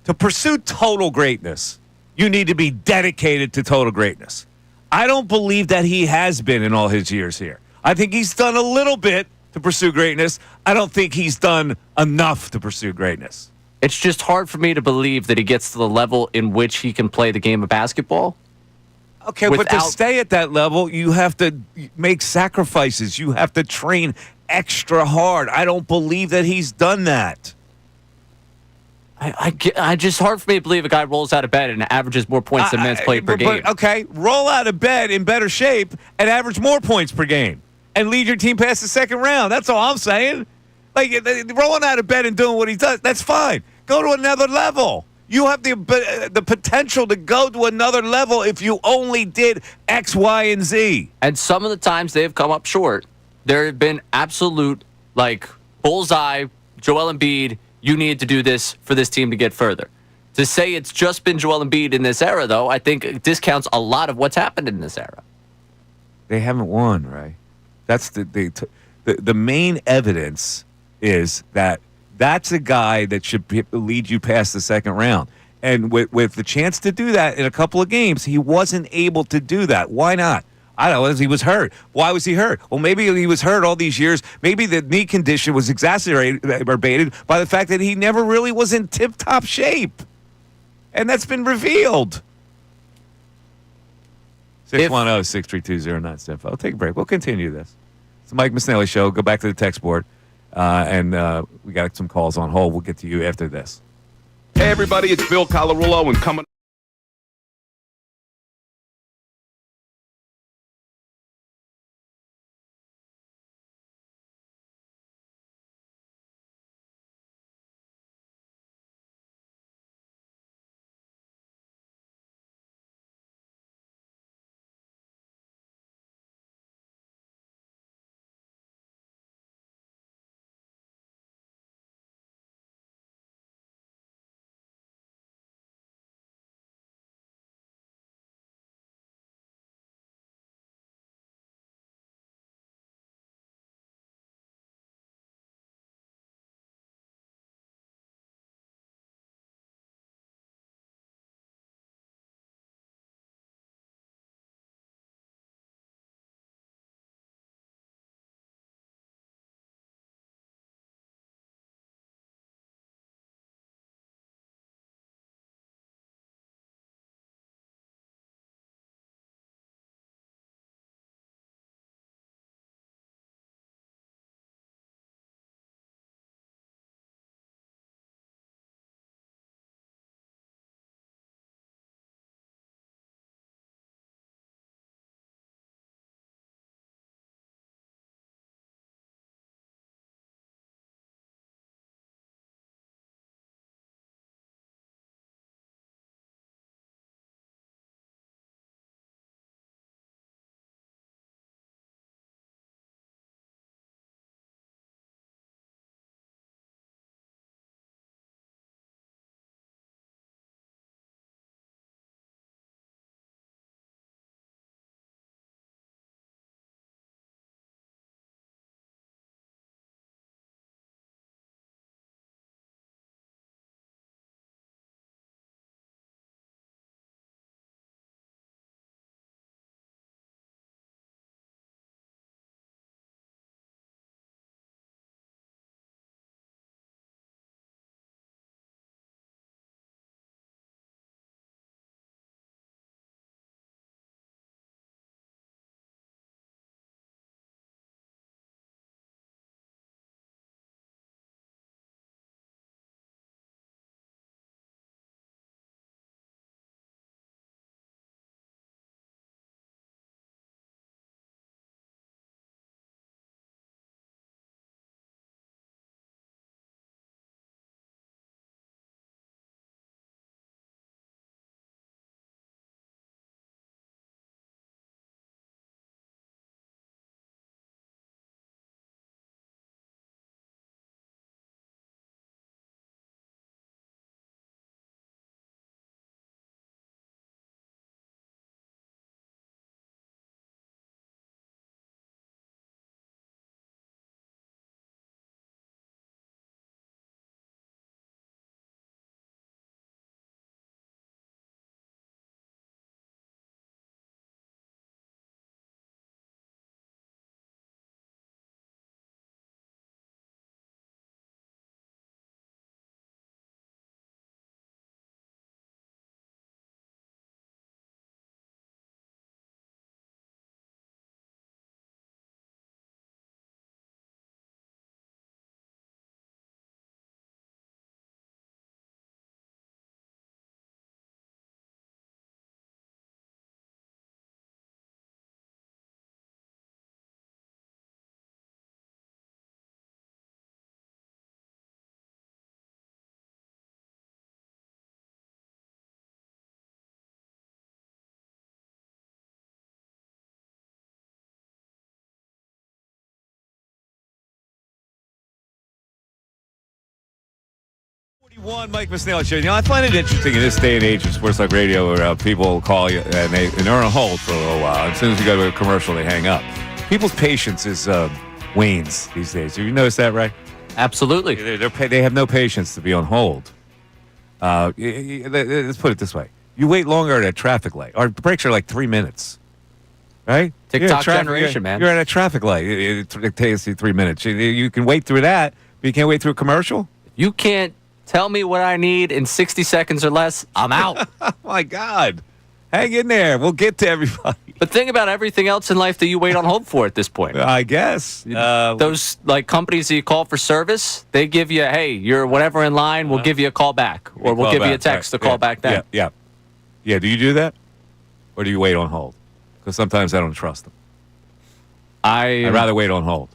To pursue total greatness, you need to be dedicated to total greatness. I don't believe that he has been in all his years here. I think he's done a little bit to pursue greatness. I don't think he's done enough to pursue greatness. It's just hard for me to believe that he gets to the level in which he can play the game of basketball. Okay, but to stay at that level, you have to make sacrifices. You have to train extra hard. I don't believe that he's done that. I just hard for me to believe a guy rolls out of bed and averages more points than minutes played per game. Okay, roll out of bed in better shape and average more points per game and lead your team past the second round. That's all I'm saying. Rolling out of bed and doing what he does, that's fine. Go to another level. You have the potential to go to another level if you only did X, Y, and Z. And some of the times they've come up short. There have been absolute, bullseye, Joel Embiid, you need to do this for this team to get further. To say it's just been Joel Embiid in this era, though, I think discounts a lot of what's happened in this era. They haven't won, right? That's the main evidence is that that's a guy that should lead you past the second round. And with the chance to do that in a couple of games, he wasn't able to do that. Why not? I don't know. He was hurt. Why was he hurt? Well, maybe he was hurt all these years. Maybe the knee condition was exacerbated by the fact that he never really was in tip-top shape. And that's been revealed. 610-632-0975. I'll take a break. We'll continue this. It's the Mike Missanelli Show. Go back to the text board. And we got some calls on hold. We'll get to you after this. Hey, everybody, it's Bill Colarulo, and coming. Mike Missanelli Show. You know, I find it interesting in this day and age of sports like radio where people call you and they're on hold for a little while. As soon as you go to a commercial, they hang up. People's patience is wanes these days. Have you noticed that, right? Absolutely. They have no patience to be on hold. Let's put it this way. You wait longer at a traffic light. Our breaks are like 3 minutes. Right? TikTok generation, man. You're at a traffic light. It takes you 3 minutes. You can wait through that, but you can't wait through a commercial? You can't tell me what I need in 60 seconds or less. I'm out. Oh, my God. Hang in there. We'll get to everybody. But think about everything else in life that you wait on hold for at this point. I guess. Those like companies that you call for service, they give you, hey, you're whatever in line, we'll give you a call back. Or we'll give you a text to call back then. Yeah. Do you do that? Or do you wait on hold? Because sometimes I don't trust them. I'd rather wait on hold.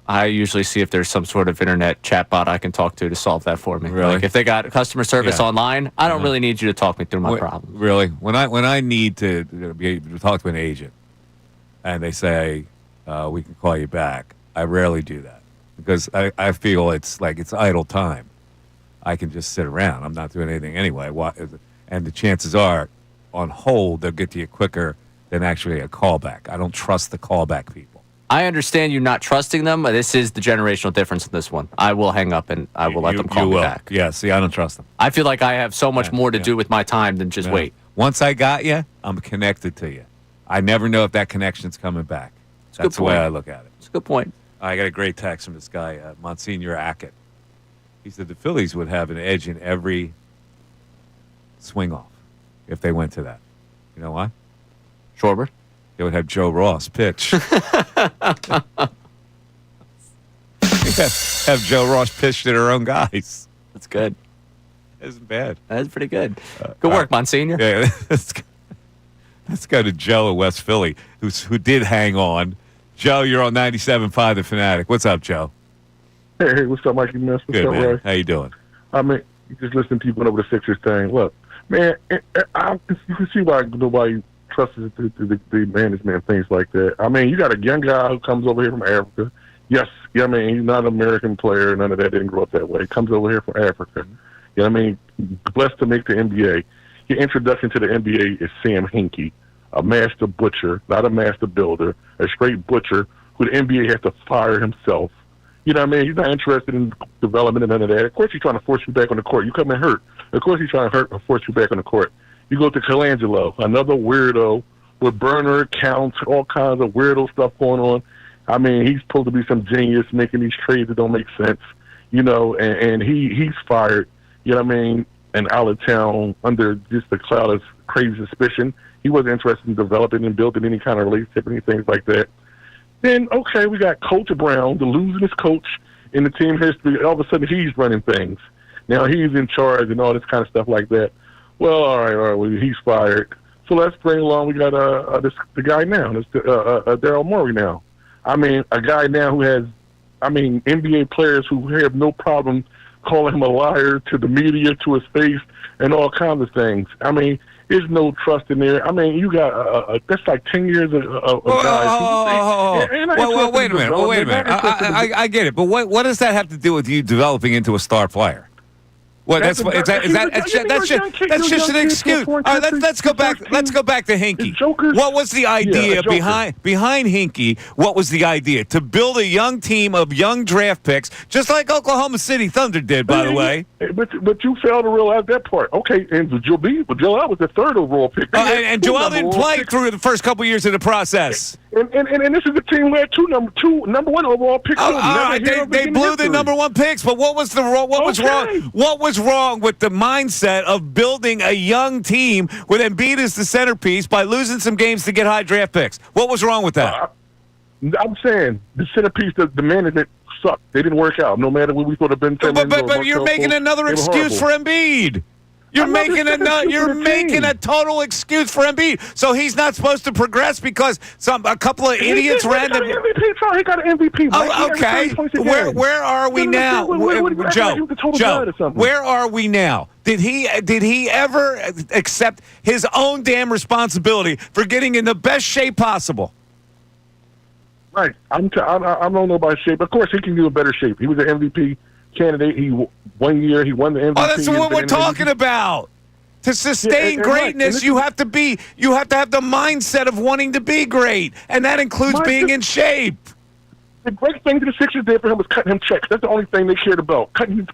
I usually see if there's some sort of internet chatbot I can talk to solve that for me. Really? Like if they got customer service online, I don't really need you to talk me through my problem. Really? When I need to talk to an agent and they say, we can call you back, I rarely do that because I feel it's idle time. I can just sit around. I'm not doing anything anyway. And the chances are on hold, they'll get to you quicker than actually a callback. I don't trust the callback people. I understand you not trusting them. This is the generational difference in this one. I will hang up and I will let them call me back. Yeah, see, I don't trust them. I feel like I have so much more to do with my time than just wait. Once I got you, I'm connected to you. I never know if that connection's coming back. That's the way I look at it. It's a good point. I got a great text from this guy, Monsignor Ackett. He said the Phillies would have an edge in every swing-off if they went to that. You know why? Schwarber? They would have Joe Ross pitch. have Joe Ross pitch to their own guys. That's good. That isn't bad. That's pretty good. Good work, Monsignor. Yeah, let's go to Joe in West Philly, who did hang on. Joe, you're on 97.5 The Fanatic. What's up, Joe? Hey, what's up, Mikey? What's Good, up, man. Ray? How you doing? I mean, you just listen to you going over the Sixers thing. Look, man, you can see why nobody trusts the management and things like that. I mean, you got a young guy who comes over here from Africa. Yes, I mean, he's not an American player. None of that. Didn't grow up that way. He comes over here from Africa. You know what I mean? Blessed to make the NBA. Your introduction to the NBA is Sam Hinkie, a master butcher, not a master builder, a straight butcher who the NBA has to fire himself. You know what I mean? He's not interested in development and none of that. Of course, he's trying to force you back on the court. You come in hurt. Of course, he's trying to force you back on the court. You go to Colangelo, another weirdo with burner accounts, all kinds of weirdo stuff going on. I mean, he's supposed to be some genius making these trades that don't make sense, you know, and he's fired, you know what I mean, and out of town under just the cloud of crazy suspicion. He wasn't interested in developing and building any kind of relationship, any things like that. Then, okay, we got Coach Brown, the losingest coach in the team history. All of a sudden, he's running things. Now he's in charge and all this kind of stuff like that. Well, all right, well, he's fired. So let's bring along, we got the guy now, Daryl Morey now. I mean, a guy now who has, NBA players who have no problem calling him a liar to the media, to his face, and all kinds of things. I mean, there's no trust in there. I mean, you got that's like 10 years of guys. Well, wait a minute. I get it, but what does that have to do with you developing into a star player? Well, that's just an excuse. All right, let's go back. Let's go back to Hinkie. What was the idea behind Hinkie? What was the idea to build a young team of young draft picks, just like Oklahoma City Thunder did, by the way? But you failed to realize that part. Okay, and Joel was the third overall pick. And Joel didn't play through the first couple years of the process. And this is the team who had two number one overall picks. All right, they blew the number one picks. But what was wrong? What was wrong with the mindset of building a young team with Embiid as the centerpiece by losing some games to get high draft picks? What was wrong with that? I'm saying the centerpiece, the management sucked. They didn't work out. No matter what we thought have been. But you're making another excuse for Embiid. You're making a total excuse for Embiid. So he's not supposed to progress because a couple of idiots random. He got an MVP. Oh, okay. Where are we now, Joe? Where are we now? Did he ever accept his own damn responsibility for getting in the best shape possible? Right. I don't know about shape. Of course, he can do a better shape. He was an MVP candidate. He won the MVP. Oh, that's what we're talking about. To sustain greatness, you have to have the mindset of wanting to be great, and that includes being in shape. The great thing the Sixers did for him was cutting him checks. That's the only thing they cared about. Cutting him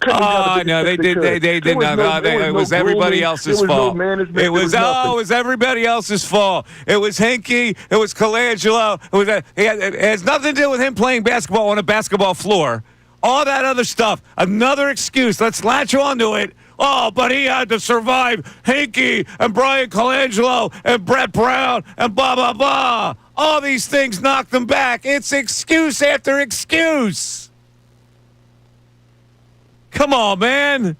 no, they did. They did not. It was everybody else's fault. It was everybody else's fault. It was Hinkie. It was Colangelo. It has nothing to do with him playing basketball on a basketball floor. All that other stuff, another excuse. Let's latch onto it Oh, but he had to survive Hinkie and Brian Colangelo and Brett Brown and blah, blah, blah. All these things knocked him back. It's excuse after excuse. Come on, man.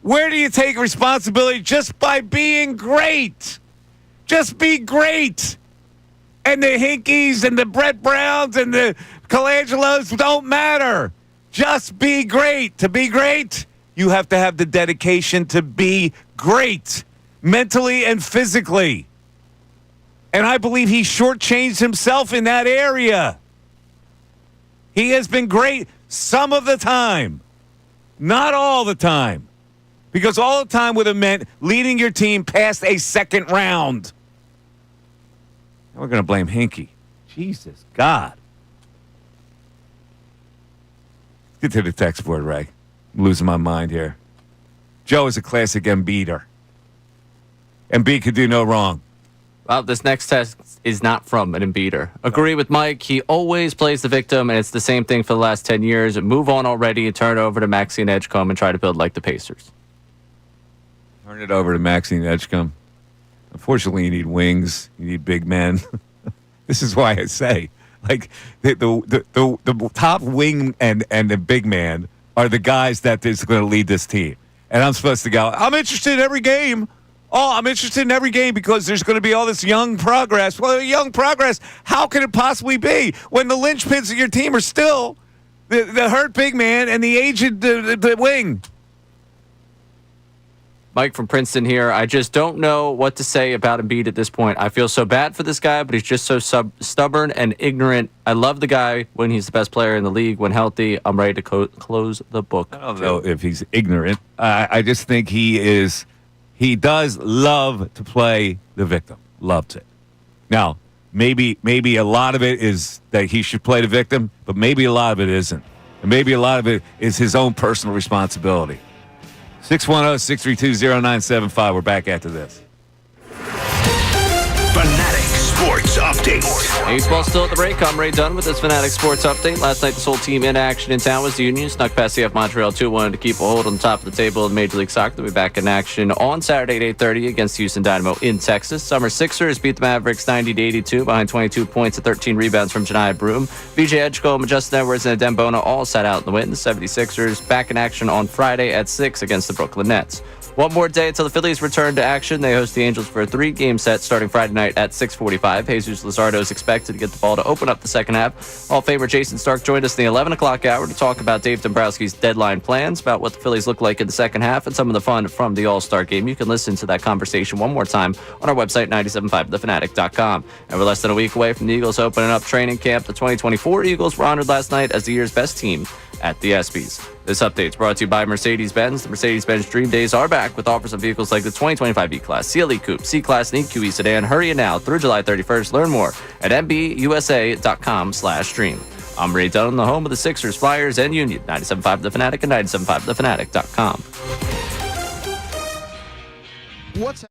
Where do you take responsibility? Just by being great. Just be great. And the Hinkies and the Brett Browns and the Colangelos don't matter. Just be great. To be great, you have to have the dedication to be great, mentally and physically. And I believe he shortchanged himself in that area. He has been great some of the time, not all the time. Because all the time would have meant leading your team past a second round. Now we're going to blame Hinkie. Jesus, God. Get to the text board, Ray. I'm losing my mind here. Joe is a classic Embiider. Embiid could do no wrong. Well, this next test is not from an Embiider. Agree with Mike. He always plays the victim, and it's the same thing for the last 10 years. Move on already and turn it over to Maxine Edgecombe and try to build like the Pacers. Turn it over to Maxine Edgecombe. Unfortunately, you need wings. You need big men. This is why I say, like, the top wing and the big man are the guys that is going to lead this team. And I'm supposed to go, I'm interested in every game. Oh, I'm interested in every game because there's going to be all this young progress. Well, young progress, how can it possibly be when the linchpins of your team are still the hurt big man and the aged the wing? Mike from Princeton here. I just don't know what to say about Embiid at this point. I feel so bad for this guy, but he's just so stubborn and ignorant. I love the guy when he's the best player in the league. When healthy, I'm ready to close the book. I don't know if he's ignorant. I just think he does love to play the victim. Loves it. Now, maybe a lot of it is that he should play the victim, but maybe a lot of it isn't. And maybe a lot of it is his own personal responsibility. 610-632-0975. We're back after this. Fanatic Sports Update. Baseball still at the break. I'm Ray Dunn with this Fanatic Sports Update. Last night, this whole team in action in town was the Union. Snuck past CF Montreal 2-1 to keep a hold on the top of the table in Major League Soccer. They'll be back in action on Saturday at 8:30 against Houston Dynamo in Texas. Summer Sixers beat the Mavericks 90-82 behind 22 points and 13 rebounds from Janiyah Broome. VJ Edgecombe, Justin Edwards, and Dembona all sat out in the win. The 76ers back in action on Friday at 6 against the Brooklyn Nets. One more day until the Phillies return to action. They host the Angels for a 3-game set starting Friday night at 6:45. Jesus Luzardo is expected to get the ball to open up the second half. Hall of Famer Jason Stark joined us in the 11 o'clock hour to talk about Dave Dombrowski's deadline plans, about what the Phillies look like in the second half, and some of the fun from the All-Star game. You can listen to that conversation one more time on our website, 975thefanatic.com. And we're less than a week away from the Eagles opening up training camp. The 2024 Eagles were honored last night as the year's best team at the ESPYs. This update is brought to you by Mercedes-Benz. The Mercedes-Benz Dream Days are back with offers on vehicles like the 2025 E-Class, CLE Coupe, C-Class, and EQE sedan. Hurry in now through July 31st. Learn more at mbusa.com/dream. I'm Ray Dunn, the home of the Sixers, Flyers, and Union. 97.5 The Fanatic and 97.5thefanatic.com. What's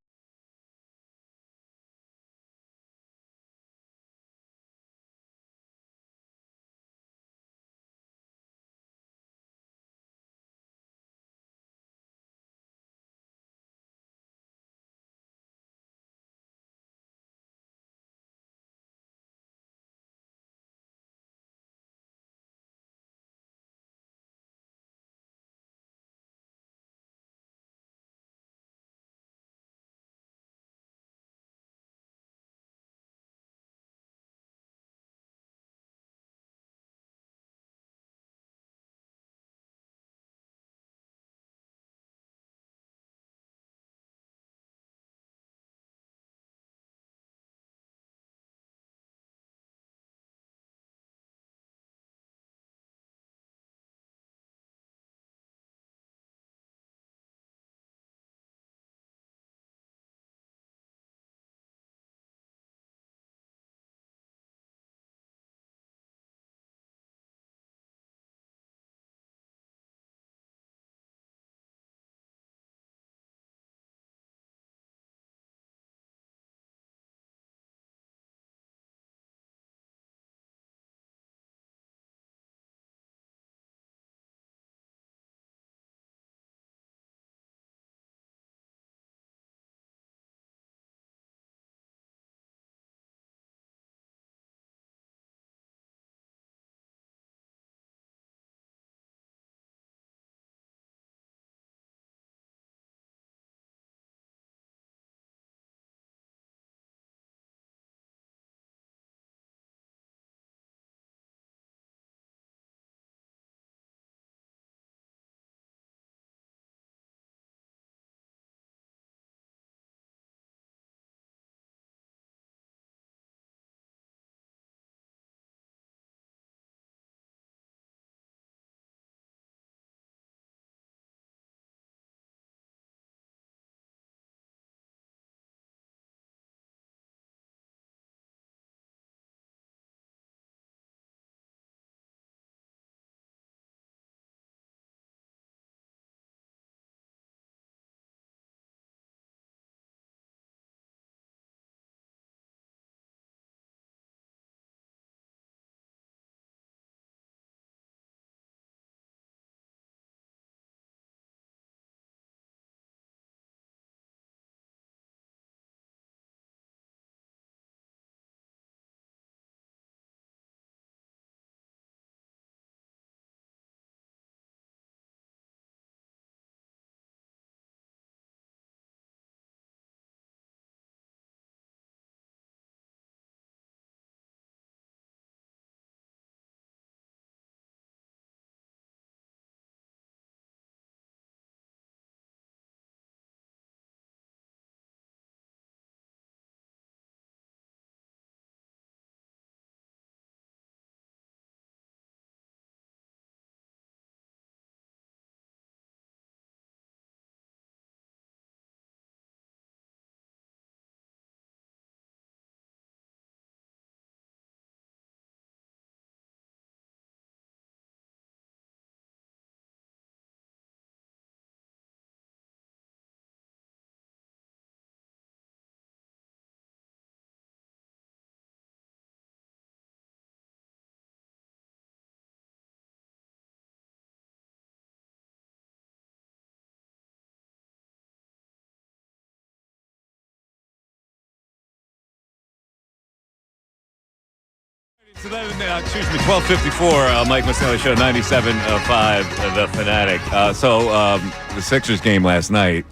It's 12:54. Mike Missanelli Show, 97.5, The Fanatic. The Sixers game last night,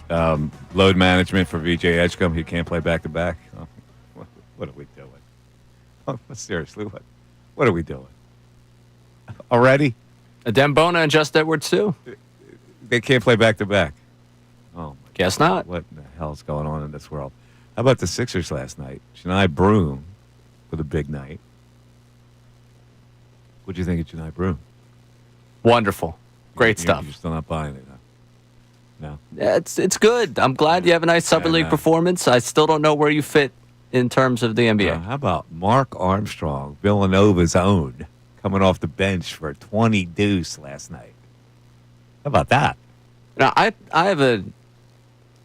load management for VJ Edgecombe. He can't play back-to-back. Oh, what are we doing? Oh, seriously, what are we doing? Already? Dembona and Just Edwards, too? They can't play back-to-back. Oh, guess not. What the hell's going on in this world? How about the Sixers last night? Chennai Broom with a big night. What'd you think of Chennai Broom? Wonderful. Great stuff. You're still not buying it, huh? No. Yeah, it's good. I'm glad you have a nice Summer League performance. I still don't know where you fit in terms of the NBA. How about Mark Armstrong, Villanova's own, coming off the bench for a 20 deuce last night? How about that? Now, I have a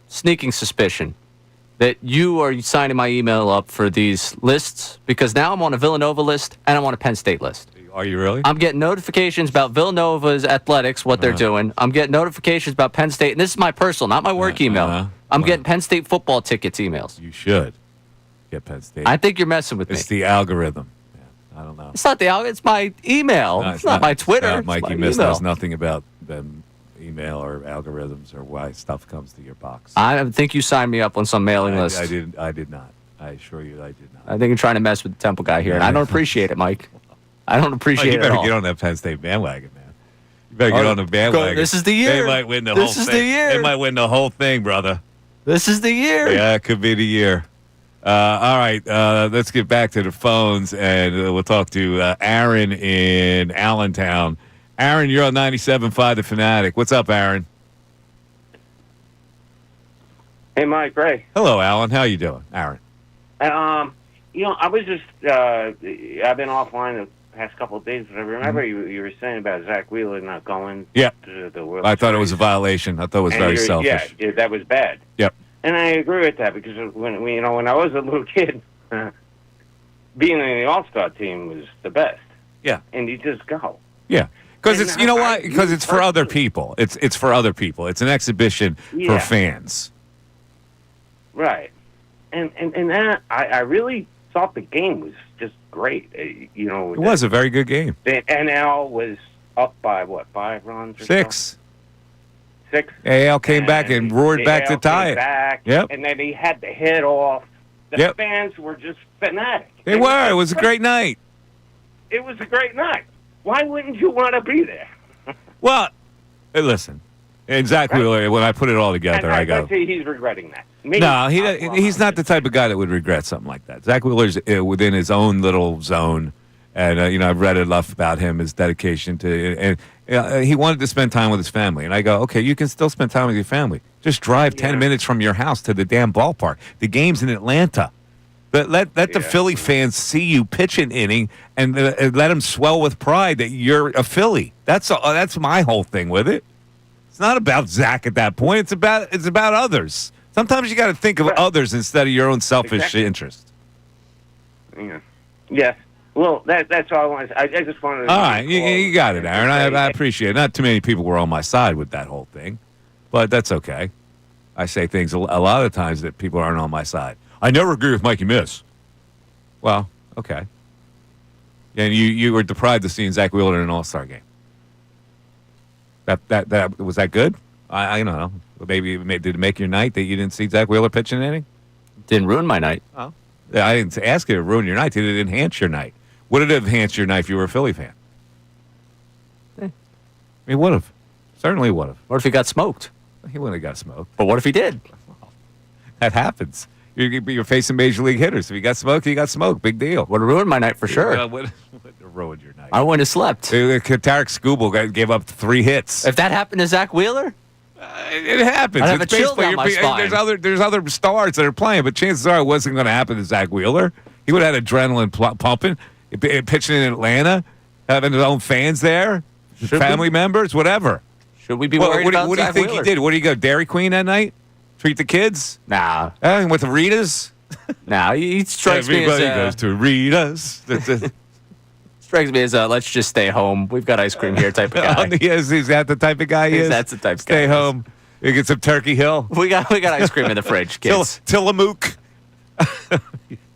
sneaking suspicion that you are signing my email up for these lists because now I'm on a Villanova list and I'm on a Penn State list. Are you really? I'm getting notifications about Villanova's athletics, what they're doing. I'm getting notifications about Penn State, and this is my personal, not my work email. I'm getting Penn State football tickets emails. You should get Penn State. I think you're messing with me. It's the algorithm. Yeah, I don't know. It's not the algorithm. It's my email. No, it's not my Twitter. Mikey Miss knows nothing about them email or algorithms or why stuff comes to your box. I think you signed me up on some mailing list. I did not. I assure you I did not. I think you're trying to mess with the Temple guy here, and I don't appreciate it, Mike. I don't appreciate it at all. You better get on that Penn State bandwagon, man. You better get on the bandwagon. This is the year. They might win the whole thing. This is the year. They might win the whole thing, brother. This is the year. Yeah, it could be the year. All right, let's get back to the phones, and we'll talk to Aaron in Allentown. Aaron, you're on 97.5 The Fanatic. What's up, Aaron? Hey, Mike, Ray. Hello, Alan. How you doing, Aaron? I was just, I've been offline the past couple of days, but I remember you were saying about Zach Wheeler not going to the World I thought it Series. was a violation. I thought it was very selfish. Yeah, that was bad. Yep. And I agree with that because when I was a little kid, being in the All-Star team was the best. Yeah. And you just go. Yeah. Because it's, you know why? Because it's for other people. It's for other people. It's an exhibition for fans. Right. And that, I really thought the game was just great. It was a very good game. The NL was up by, 5 runs or 6. so? 6? AL came back and roared back to tie it. Yep. And then he had the hit off. The fans were just fanatic. They were. It was a great night. It was a great night. Why wouldn't you want to be there? Well, listen. And Zach Wheeler, when I put it all together, I go. He's regretting that. No, he's not the type of guy that would regret something like that. Zach Wheeler's within his own little zone, and I've read enough about him, his dedication to, and he wanted to spend time with his family. And I go, okay, you can still spend time with your family. Just drive 10 minutes from your house to the damn ballpark. The game's in Atlanta. But let the Philly fans see you pitch an inning and let them swell with pride that you're a Philly. That's my whole thing with it. It's not about Zach at that point. It's about others. Sometimes you got to think of others instead of your own selfish interest. Yeah. Yes. Well, that's all I wanted. I just wanted to. All right, you got it, Aaron. I appreciate it. Not too many people were on my side with that whole thing, but that's okay. I say things a lot of times that people aren't on my side. I never agree with Mikey Miss. Well, okay. And you were deprived of seeing Zach Wheeler in an All-Star game. That was that good? I don't know. Maybe did it make your night that you didn't see Zach Wheeler pitch an inning? Didn't ruin my night. Oh. I didn't ask you to ruin your night. Did it enhance your night? Would it have enhanced your night if you were a Philly fan? He would have. Certainly would have. What if he got smoked? He wouldn't have got smoked. But what if he did? That happens. You're facing major league hitters. If you got smoked, you got smoked. Big deal. Would have ruined my night for sure. Would have ruined your night. I wouldn't have slept. Tarek Skubal gave up 3 hits. If that happened to Zach Wheeler? It happens. I'd have it's a chill down my spine. There's other stars that are playing, but chances are it wasn't going to happen to Zach Wheeler. He would have had adrenaline pumping, pitching in Atlanta, having his own fans there, family members, whatever. Should we be worried about what do you Zach think Wheeler? he did? What did he go, Dairy Queen that night? Treat the kids? Nah. With the Ritas? Nah, he strikes me as... Everybody goes to Ritas. Strikes me as let's just stay home. We've got ice cream here type of guy. Is that the type of guy he is? That's the type of guy. Stay home. You get some Turkey Hill. We got ice cream in the fridge, kids. Tillamook.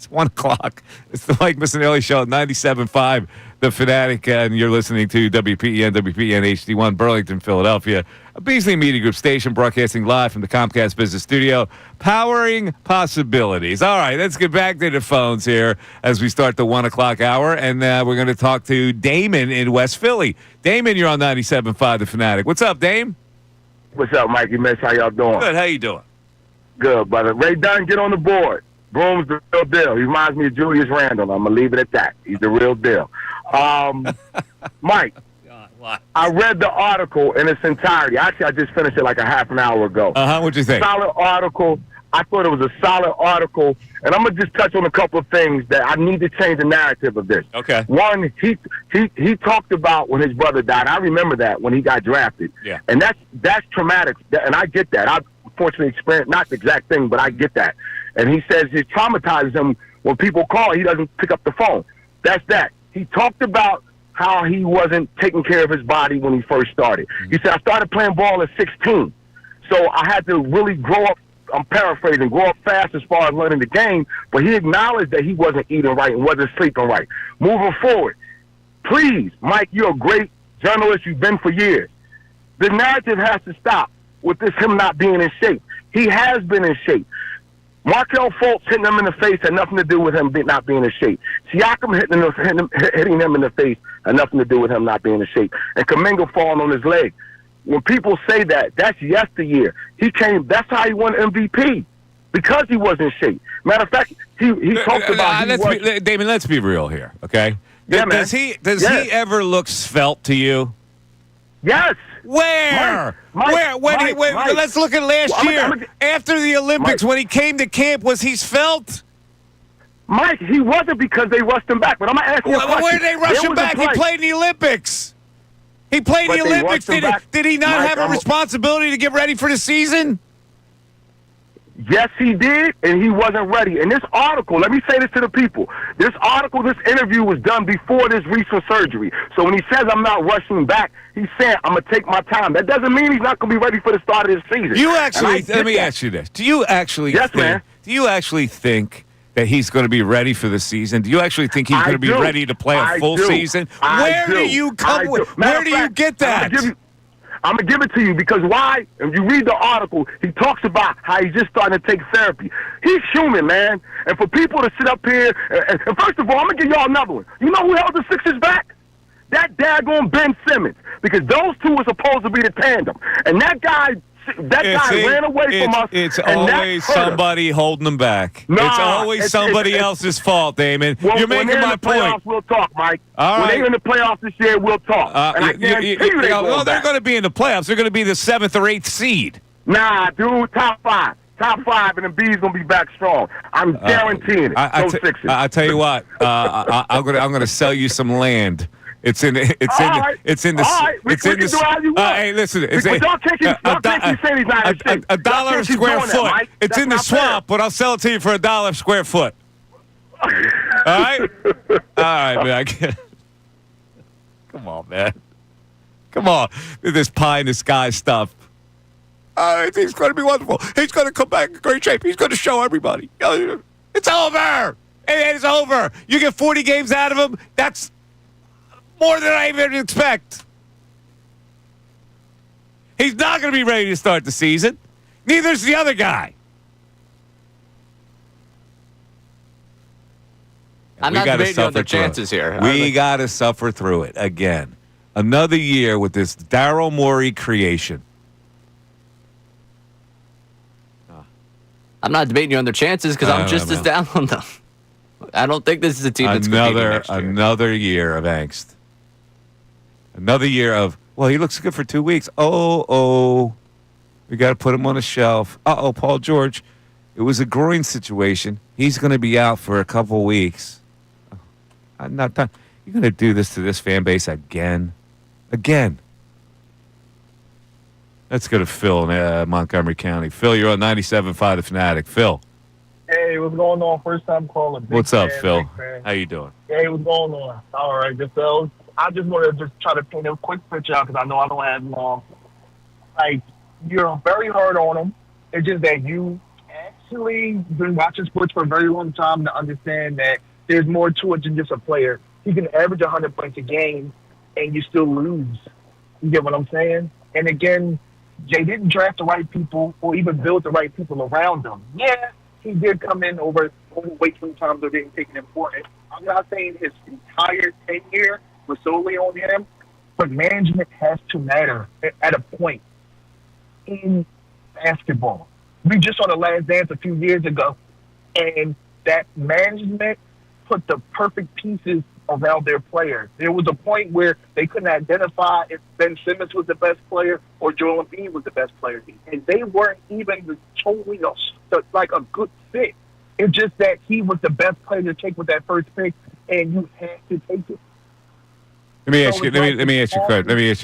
It's 1 o'clock. It's the Mike Missanelli Show at 97.5, The Fanatic, and you're listening to WPEN HD1, Burlington, Philadelphia, a Beasley Media Group station broadcasting live from the Comcast Business Studio, powering possibilities. All right, let's get back to the phones here as we start the 1 o'clock hour, and we're going to talk to Damon in West Philly. Damon, you're on 97.5, The Fanatic. What's up, Dame? What's up, Mikey Miss? How y'all doing? Good. How you doing? Good, brother. Ray Dunn, get on the board. Broom's the real deal. He reminds me of Julius Randle. I'm going to leave it at that. He's the real deal. Mike, I read the article in its entirety. Actually, I just finished it like a half an hour ago. What'd you think? Solid article. I thought it was a solid article. And I'm going to just touch on a couple of things that I need to change the narrative of this. Okay. One, he talked about when his brother died. I remember that when he got drafted. Yeah. And that's traumatic. And I get that. I've fortunately experienced, not the exact thing, but I get that. And he says it traumatizes him when people call. He doesn't pick up the phone. That's that. He talked about how he wasn't taking care of his body when he first started. He said, I started playing ball at 16. So I had to really grow up. I'm paraphrasing, grow up fast as far as learning the game, but he acknowledged that he wasn't eating right and wasn't sleeping right. Moving forward, please, Mike, you're a great journalist. You've been for years. The narrative has to stop with this him not being in shape. He has been in shape. Markelle Fultz hitting him in the face had nothing to do with him not being in shape. Siakam hitting him in the face had nothing to do with him not being in shape. And Kuminga falling on his leg. When people say that, that's yesteryear. That's how he won MVP, because he was in shape. Matter of fact, he talked about Damon, let's be real here, okay? Yeah, does he ever look svelte to you? Yes. Where? Mike, let's look at last year. After the Olympics, when he came to camp, was he svelte? Mike, he wasn't, because they rushed him back. But I'm going to ask you a question. Where did they rush him back? He played in the Olympics. He played in the Olympics. Did he not have a responsibility to get ready for the season? Yes, he did, and he wasn't ready. And this article, let me say this to the people. This interview was done before this recent surgery. So when he says I'm not rushing back, he's saying I'm going to take my time. That doesn't mean he's not going to be ready for the start of this season. Let me ask you this. Do you actually think that he's going to be ready for the season? Do you actually think he's going to be ready to play a full season? Where do you get that? I'm going to give it to you, because why? If you read the article, he talks about how he's just starting to take therapy. He's human, man. And for people to sit up here, and first of all, I'm going to give y'all another one. You know who held the Sixers back? That daggone Ben Simmons, because those two were supposed to be the tandem. And that guy ran away from us. It's always somebody holding them back. It's always somebody else's fault, Damon. You're making my point. Playoffs, we'll talk, Mike. All right. When they're in the playoffs this year, we'll talk. And I guarantee you they're going to be in the playoffs. They're going to be the 7th or 8th seed. Nah, dude, top 5. Top 5, and Embiid's going to be back strong. I'm guaranteeing it. Sixers. I tell you what, I'm going to sell you some land. It's in the. Hey, listen. Y'all can't keep saying he's not in shape. $1 a square foot. It's in the swamp, but I'll sell it to you for $1 a square foot. All right, man. Come on, man. Come on. This pie in the sky stuff. It's going to be wonderful. He's going to come back in great shape. He's going to show everybody. It's over. It's over. You get 40 games out of him. That's more than I even expect. He's not going to be ready to start the season. Neither's the other guy. I'm not debating on their chances here. We got to suffer through it again. Another year with this Daryl Morey creation. I'm not debating you on their chances, because I'm just as down on them. I don't think this is a team that's competing next year. Another year of angst. Another year of, well, he looks good for 2 weeks. We got to put him on a shelf. Paul George. It was a groin situation. He's going to be out for a couple weeks. I'm not done. You're going to do this to this fan base again? Again. Let's go to Phil in Montgomery County. Phil, you're on 97.5 The Fanatic. Phil. Hey, what's going on? First time calling. What's up, Phil? How you doing? Hey, what's going on? All right, Phil. I just want to just try to paint a quick picture out, because I know I don't have long. Like, you're very hard on him. It's just that you personally been watching sports for a very long time to understand that there's more to it than just a player. He can average 100 points a game, and you still lose. You get what I'm saying? And again, Jay didn't draft the right people or even build the right people around him. Yeah, he did come in overweight sometimes or didn't take it important. I'm not saying his entire tenure was solely on him, but management has to matter at a point in basketball. We just saw The Last Dance a few years ago, and that management put the perfect pieces around their players. There was a point where they couldn't identify if Ben Simmons was the best player or Joel Embiid was the best player, and they weren't even totally like a good fit. It's just that he was the best player to take with that first pick, and you had to take it. Let me ask you a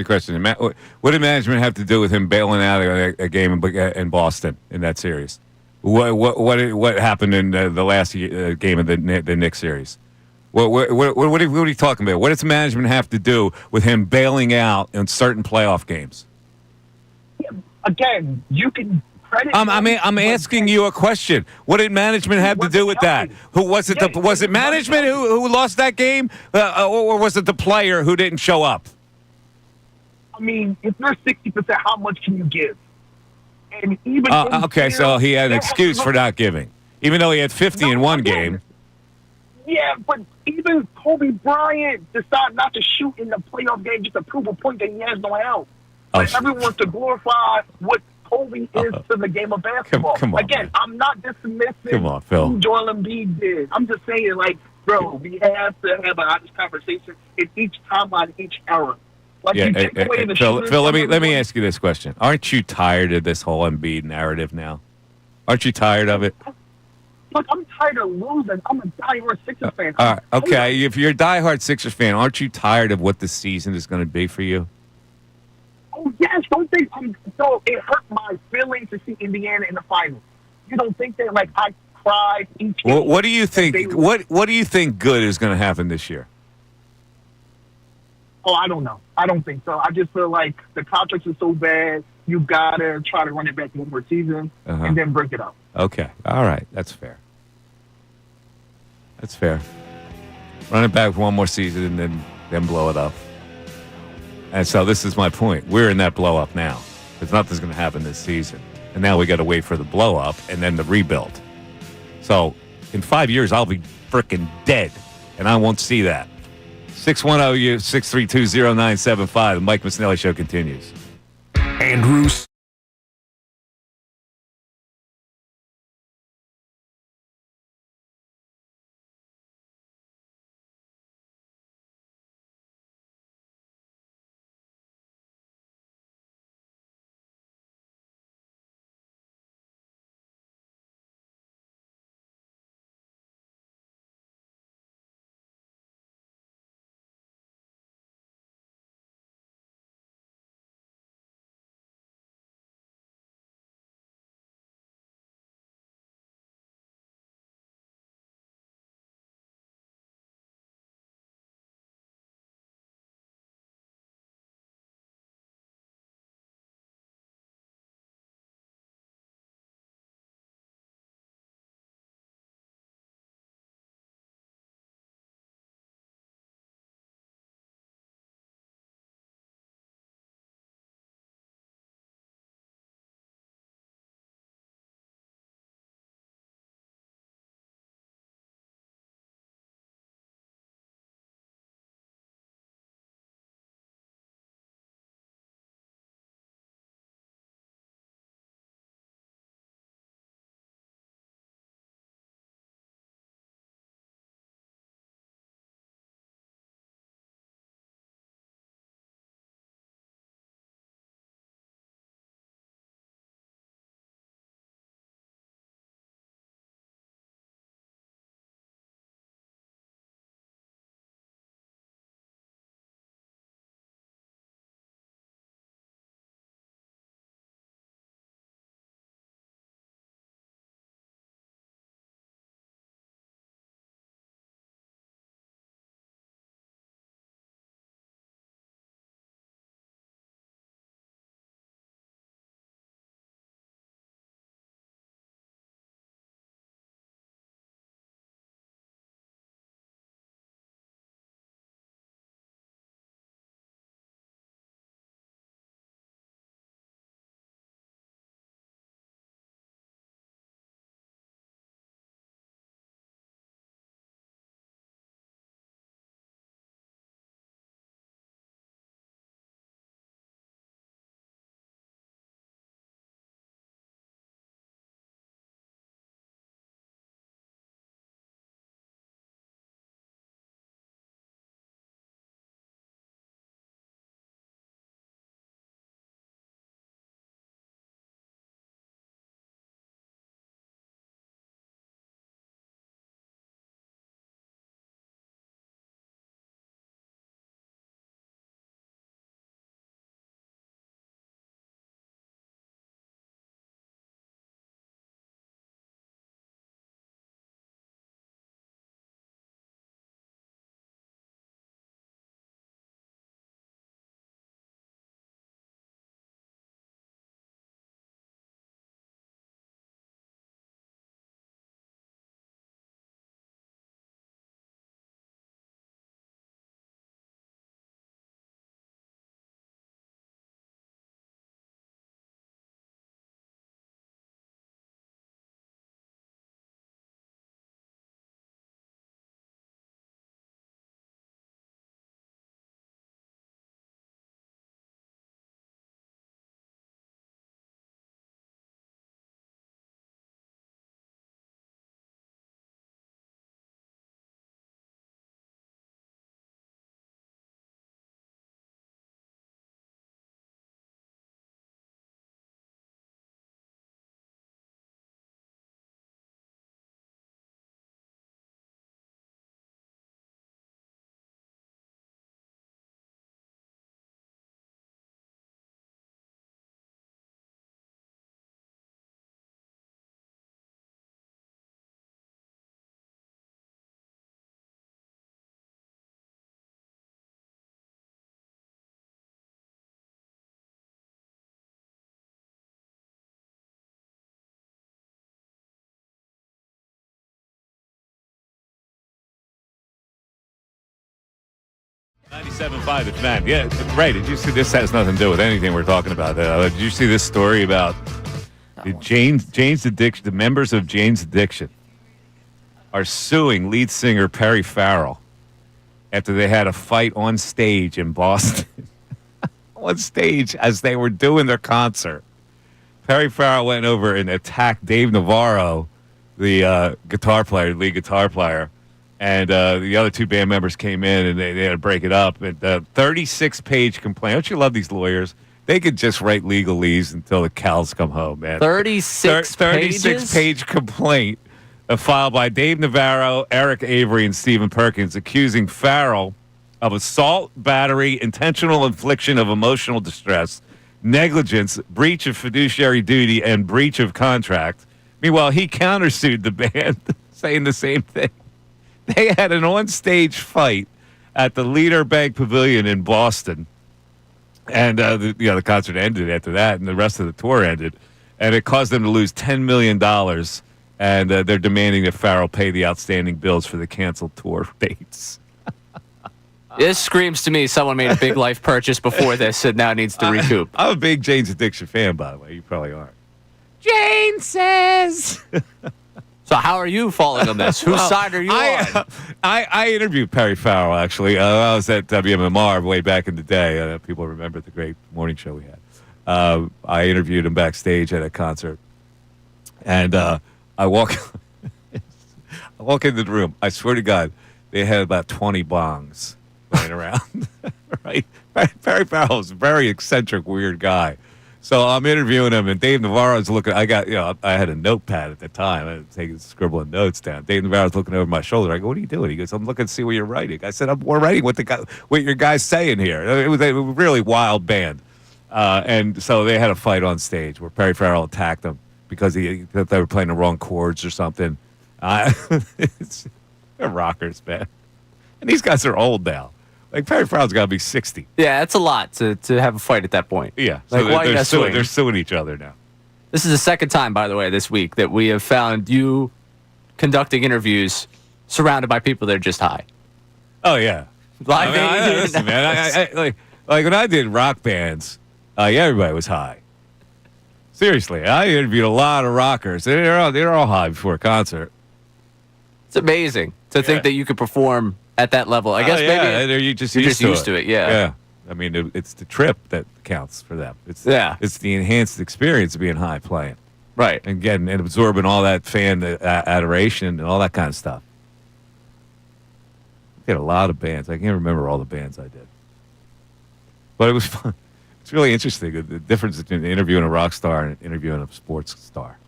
question. What did management have to do with him bailing out a game in Boston in that series? What happened in the last game of the Knicks series? What are you talking about? What does management have to do with him bailing out in certain playoff games? Again, you can credit. I'm asking you a question. What did management have to do with that? Who was it? Was it management who lost that game, or was it the player who didn't show up? I mean, if you're 60%, how much can you give? And even okay, so he had an excuse for not giving, even though he had 50 in one game. Yeah, but even Kobe Bryant decided not to shoot in the playoff game just to prove a point that he has no help. But everyone wants to glorify what Kobe is to the game of basketball. Come on, again, man. I'm not dismissing Come on, Phil. who Joel Embiid did. I'm just saying, like, bro, we have to have an honest conversation in each timeline, each era. Like, you take away the Phil, let me ask you this question. Aren't you tired of this whole Embiid narrative now? Aren't you tired of it? Look, I'm tired of losing. I'm a diehard Sixers fan. All right, okay, if you're a diehard Sixers fan, aren't you tired of what the season is going to be for you? Oh, yes. Don't think so. It hurt my feelings to see Indiana in the finals. You don't think that, like, I cried each game? What do you think? What do you think good is going to happen this year? Oh, I don't know. I don't think so. I just feel like the contracts are so bad. You gotta try to run it back one more season and then break it up. Okay. All right. That's fair. That's fair. Run it back one more season and then blow it up. And so this is my point. We're in that blow up now. Because nothing's going to happen this season. And now we got to wait for the blow up and then the rebuild. So in 5 years, I'll be freaking dead. And I won't see that. 610-632-0975. The Mike Missanelli Show continues. Andrews. 97.5 the Fan. Yeah, right. Did you see this? Has nothing to do with anything we're talking about. Did you see this story about Jane's Addiction? The members of Jane's Addiction are suing lead singer Perry Farrell after they had a fight on stage in Boston. On stage as they were doing their concert. Perry Farrell went over and attacked Dave Navarro, the lead guitar player. And the other two band members came in, and they had to break it up. And 36-page complaint. Don't you love these lawyers? They could just write legalese until the cows come home, man. 36 page complaint filed by Dave Navarro, Eric Avery, and Stephen Perkins accusing Farrell of assault, battery, intentional infliction of emotional distress, negligence, breach of fiduciary duty, and breach of contract. Meanwhile, he countersued the band, saying the same thing. They had an on-stage fight at the Leader Bank Pavilion in Boston, and the concert ended after that, and the rest of the tour ended, and it caused them to lose $10 million, and they're demanding that Farrell pay the outstanding bills for the canceled tour dates. This screams to me someone made a big life purchase before this and now needs to recoup. I'm a big Jane's Addiction fan, by the way. You probably aren't. Jane says... So how are you falling on this? Whose side are you on? I interviewed Perry Farrell, actually. I was at WMMR way back in the day. People remember the great morning show we had. I interviewed him backstage at a concert. And I walk into the room. I swear to God, they had about 20 bongs laying around. Right? Perry Farrell is a very eccentric, weird guy. So I'm interviewing him, and Dave Navarro's looking. I had a notepad at the time. I was scribbling notes down. Dave Navarro's looking over my shoulder. I go, "What are you doing?" He goes, "I'm looking to see what you're writing." I said, "We're writing what your guy's saying here." It was a really wild band, and so they had a fight on stage where Perry Farrell attacked them because they were playing the wrong chords or something. They're rockers, man, and these guys are old now. Like, Perry Farrell's got to be 60. Yeah, that's a lot to have a fight at that point. Yeah. Like, So they're suing each other now. This is the second time, by the way, this week that we have found you conducting interviews surrounded by people that are just high. Oh, yeah. Listen, man. Like when I did rock bands, everybody was high. Seriously. I interviewed a lot of rockers. They're all high before a concert. It's amazing to think that you could perform at that level. I guess maybe you're just used to it. Yeah. I mean, it's the trip that counts for them. It's the enhanced experience of being high playing. Right. And getting and absorbing all that fan adoration and all that kind of stuff. I did a lot of bands. I can't remember all the bands I did. But it was fun. It's really interesting, the difference between interviewing a rock star and interviewing a sports star.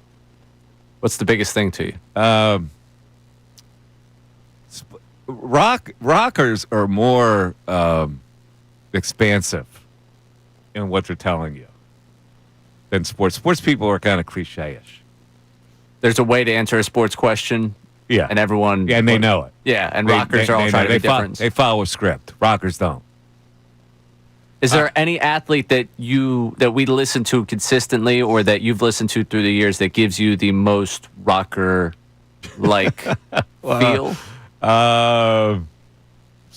What's the biggest thing to you? Rockers are more expansive in what they're telling you than sports. Sports people are kind of cliche-ish. There's a way to answer a sports question. Yeah. And everyone... Yeah, and they know it. Yeah, and rockers are all trying to be different. They follow a script. Rockers don't. Is there any athlete that we listen to consistently or that you've listened to through the years that gives you the most rocker-like feel?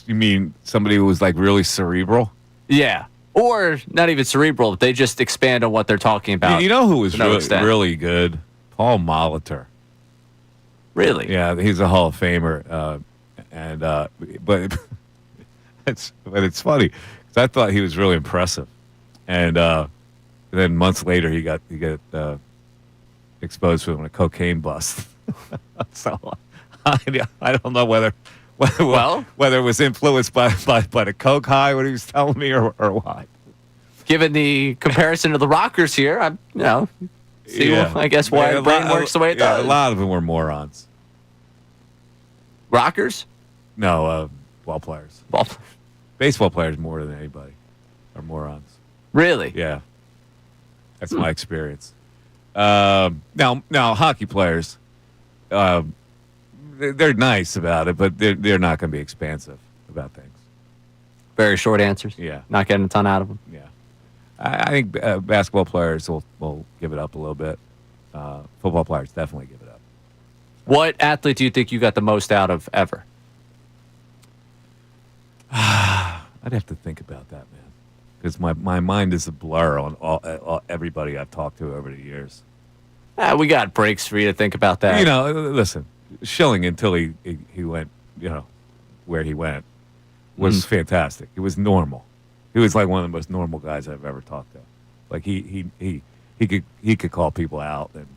You mean somebody who was like really cerebral? Yeah. Or not even cerebral. They just expand on what they're talking about. You know who was really good? Paul Molitor. Really? Yeah, he's a Hall of Famer. But it's funny because I thought he was really impressive, and then months later he got exposed with a cocaine bust. So I don't know whether it was influenced by the coke high when he was telling me or what. Given the comparison to the rockers here, I guess why the brain works the way it does. A lot of them were morons. Rockers? No, ball players. Baseball players more than anybody are morons. Really? Yeah. That's my experience. Now hockey players, they're nice about it, but they're not going to be expansive about things. Very short answers. Yeah. Not getting a ton out of them. Yeah. I think basketball players will give it up a little bit. Football players definitely give it up. What athlete do you think you got the most out of ever? I I'd have to think about that, man, because my mind is a blur on all everybody I've talked to over the years. We got breaks for you to think about that. You know, listen, Schilling until he went, where he went was fantastic. He was normal. He was like one of the most normal guys I've ever talked to. Like he could call people out, and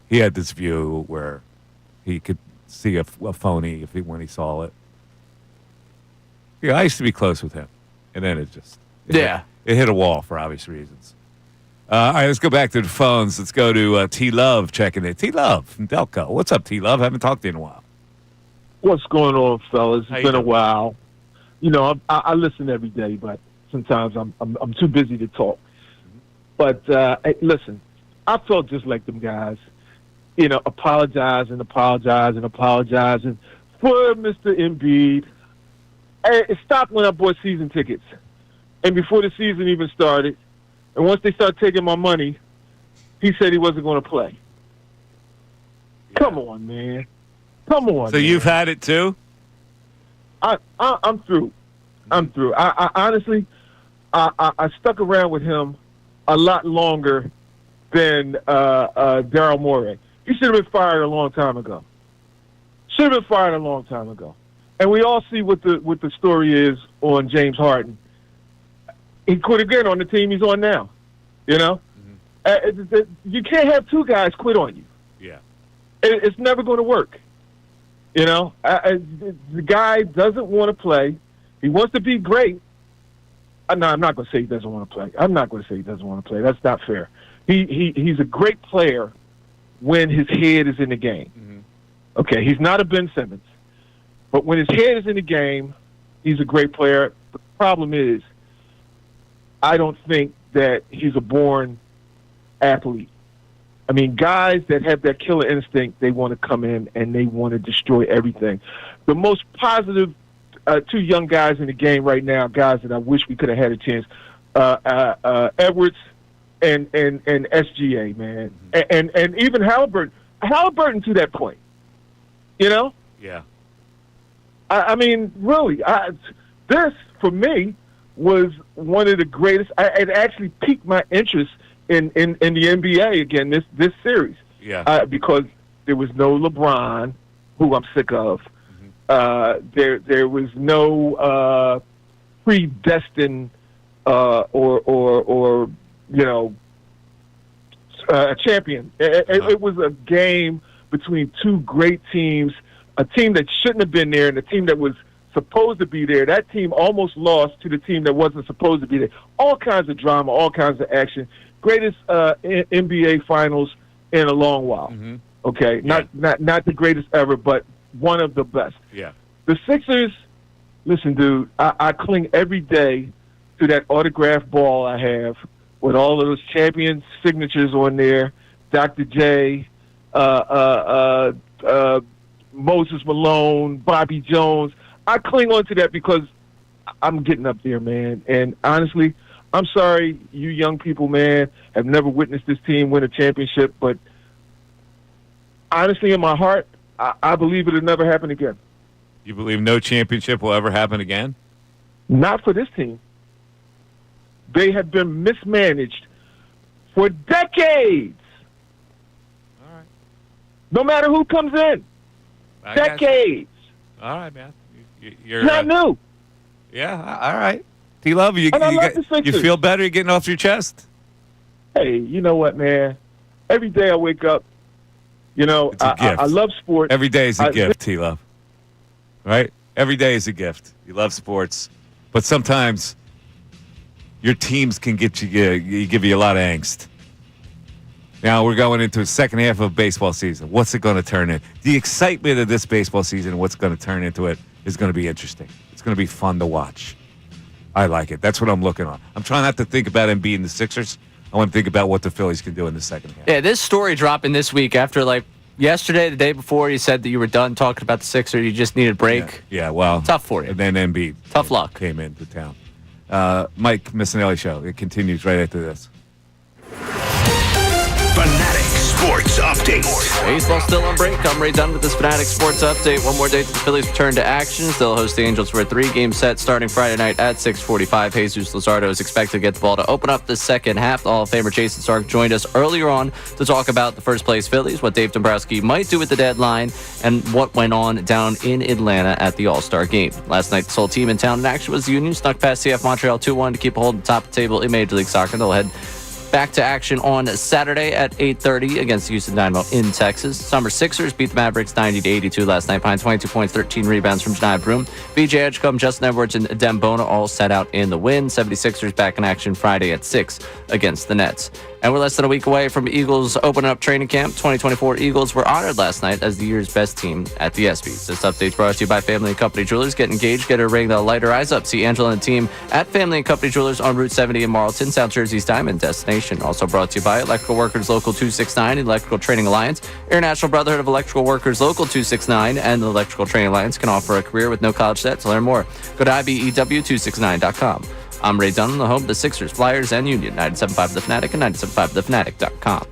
he had this view where he could see a phony when he saw it. Yeah, I used to be close with him, and then it hit a wall for obvious reasons. All right, let's go back to the phones. Let's go to T-Love checking in. T-Love from Delco. What's up, T-Love? Haven't talked to you in a while. What's going on, fellas? It's been a while. I listen every day, but sometimes I'm too busy to talk. But hey, listen, I felt just like them guys, apologizing for Mr. Embiid. Hey, it stopped when I bought season tickets, and before the season even started. And once they started taking my money, he said he wasn't going to play. Yeah. Come on, man. Come on. So you've had it too? I'm through. I'm through. I honestly, I stuck around with him a lot longer than Daryl Morey. He should have been fired a long time ago. And we all see what the story is on James Harden. He quit again on the team he's on now. You can't have two guys quit on you. Yeah, it's never going to work. The guy doesn't want to play. He wants to be great. No, I'm not going to say he doesn't want to play. That's not fair. He's a great player when his head is in the game. Mm-hmm. Okay, he's not a Ben Simmons, but when his head is in the game, he's a great player. The problem is, I don't think that he's a born athlete. I mean, guys that have that killer instinct, they want to come in and they want to destroy everything. The most positive two young guys in the game right now, guys that I wish we could have had a chance, Edwards and SGA, man. And even Halliburton to that point, Yeah. I mean, really, this, for me, was one of the greatest. It actually piqued my interest in the NBA again this series. Yeah. Because there was no LeBron, who I'm sick of. Mm-hmm. There was no predestined or a champion. It was a game between two great teams, a team that shouldn't have been there and a team that was supposed to be there. That team almost lost to the team that wasn't supposed to be there. All kinds of drama, all kinds of action. Greatest NBA Finals in a long while. Mm-hmm. Okay, not the greatest ever, but one of the best. Yeah. The Sixers, listen, dude, I cling every day to that autographed ball I have with all of those champion signatures on there. Dr. J, Moses Malone, Bobby Jones. I cling on to that because I'm getting up there, man. And honestly, I'm sorry you young people, man, have never witnessed this team win a championship. But honestly, in my heart, I believe it'll never happen again. You believe no championship will ever happen again? Not for this team. They have been mismanaged for decades. All right. No matter who comes in. Decades. All right, man. You're not new. Yeah, all right. T-Love, you feel better? You're getting off your chest? Hey, you know what, man? Every day I wake up, I love sports. Every day is a gift, T-Love. Right? Every day is a gift. You love sports. But sometimes your teams can give you a lot of angst. Now we're going into the second half of baseball season. What's it going to turn in? The excitement of this baseball season and what's going to turn into it is going to be interesting. It's going to be fun to watch. I like it. That's what I'm looking on. I'm trying not to think about Embiid and the Sixers. I want to think about what the Phillies can do in the second half. Yeah, this story dropping this week after, yesterday, the day before, you said that you were done talking about the Sixers. You just needed a break. Yeah, well. Tough for you. And then Embiid. Tough luck. Came into town. Mike Missanelli Show. It continues right after this. Fanatics Sports Update. Baseball still on break. I'm Ray Dunn with this Fanatic Sports Update. One more day to the Phillies return to action. They'll host the Angels for a 3-game set starting Friday night at 6:45. Jesus Luzardo is expected to get the ball to open up the second half. The Hall of Famer Jason Stark joined us earlier on to talk about the first place Phillies, what Dave Dombrowski might do at the deadline, and what went on down in Atlanta at the All-Star game. Last night, the sole team in town in action was the Union. Snuck past CF Montreal 2-1 to keep a hold of the top of the table in Major League Soccer. They'll head back to action on Saturday at 8:30 against the Houston Dynamo in Texas. Summer Sixers beat the Mavericks 90-82 last night behind 22 points, 13 rebounds from Janai Broom. BJ Edgecombe, Justin Edwards, and Dembona all set out in the win. 76ers back in action Friday at 6 against the Nets. And we're less than a week away from Eagles opening up training camp. 2024 Eagles were honored last night as the year's best team at the ESPYs. This update's brought to you by Family and Company Jewelers. Get engaged, get a ring that'll light her eyes up. See Angela and the team at Family and Company Jewelers on Route 70 in Marlton, South Jersey's diamond destination. Also brought to you by Electrical Workers Local 269, Electrical Training Alliance, International Brotherhood of Electrical Workers Local 269, and the Electrical Training Alliance can offer a career with no college debt. To learn more, go to IBEW269.com. I'm Ray Dunn, the home of the Sixers, Flyers, and Union. 97.5 The Fanatic and 97.5thefanatic.com.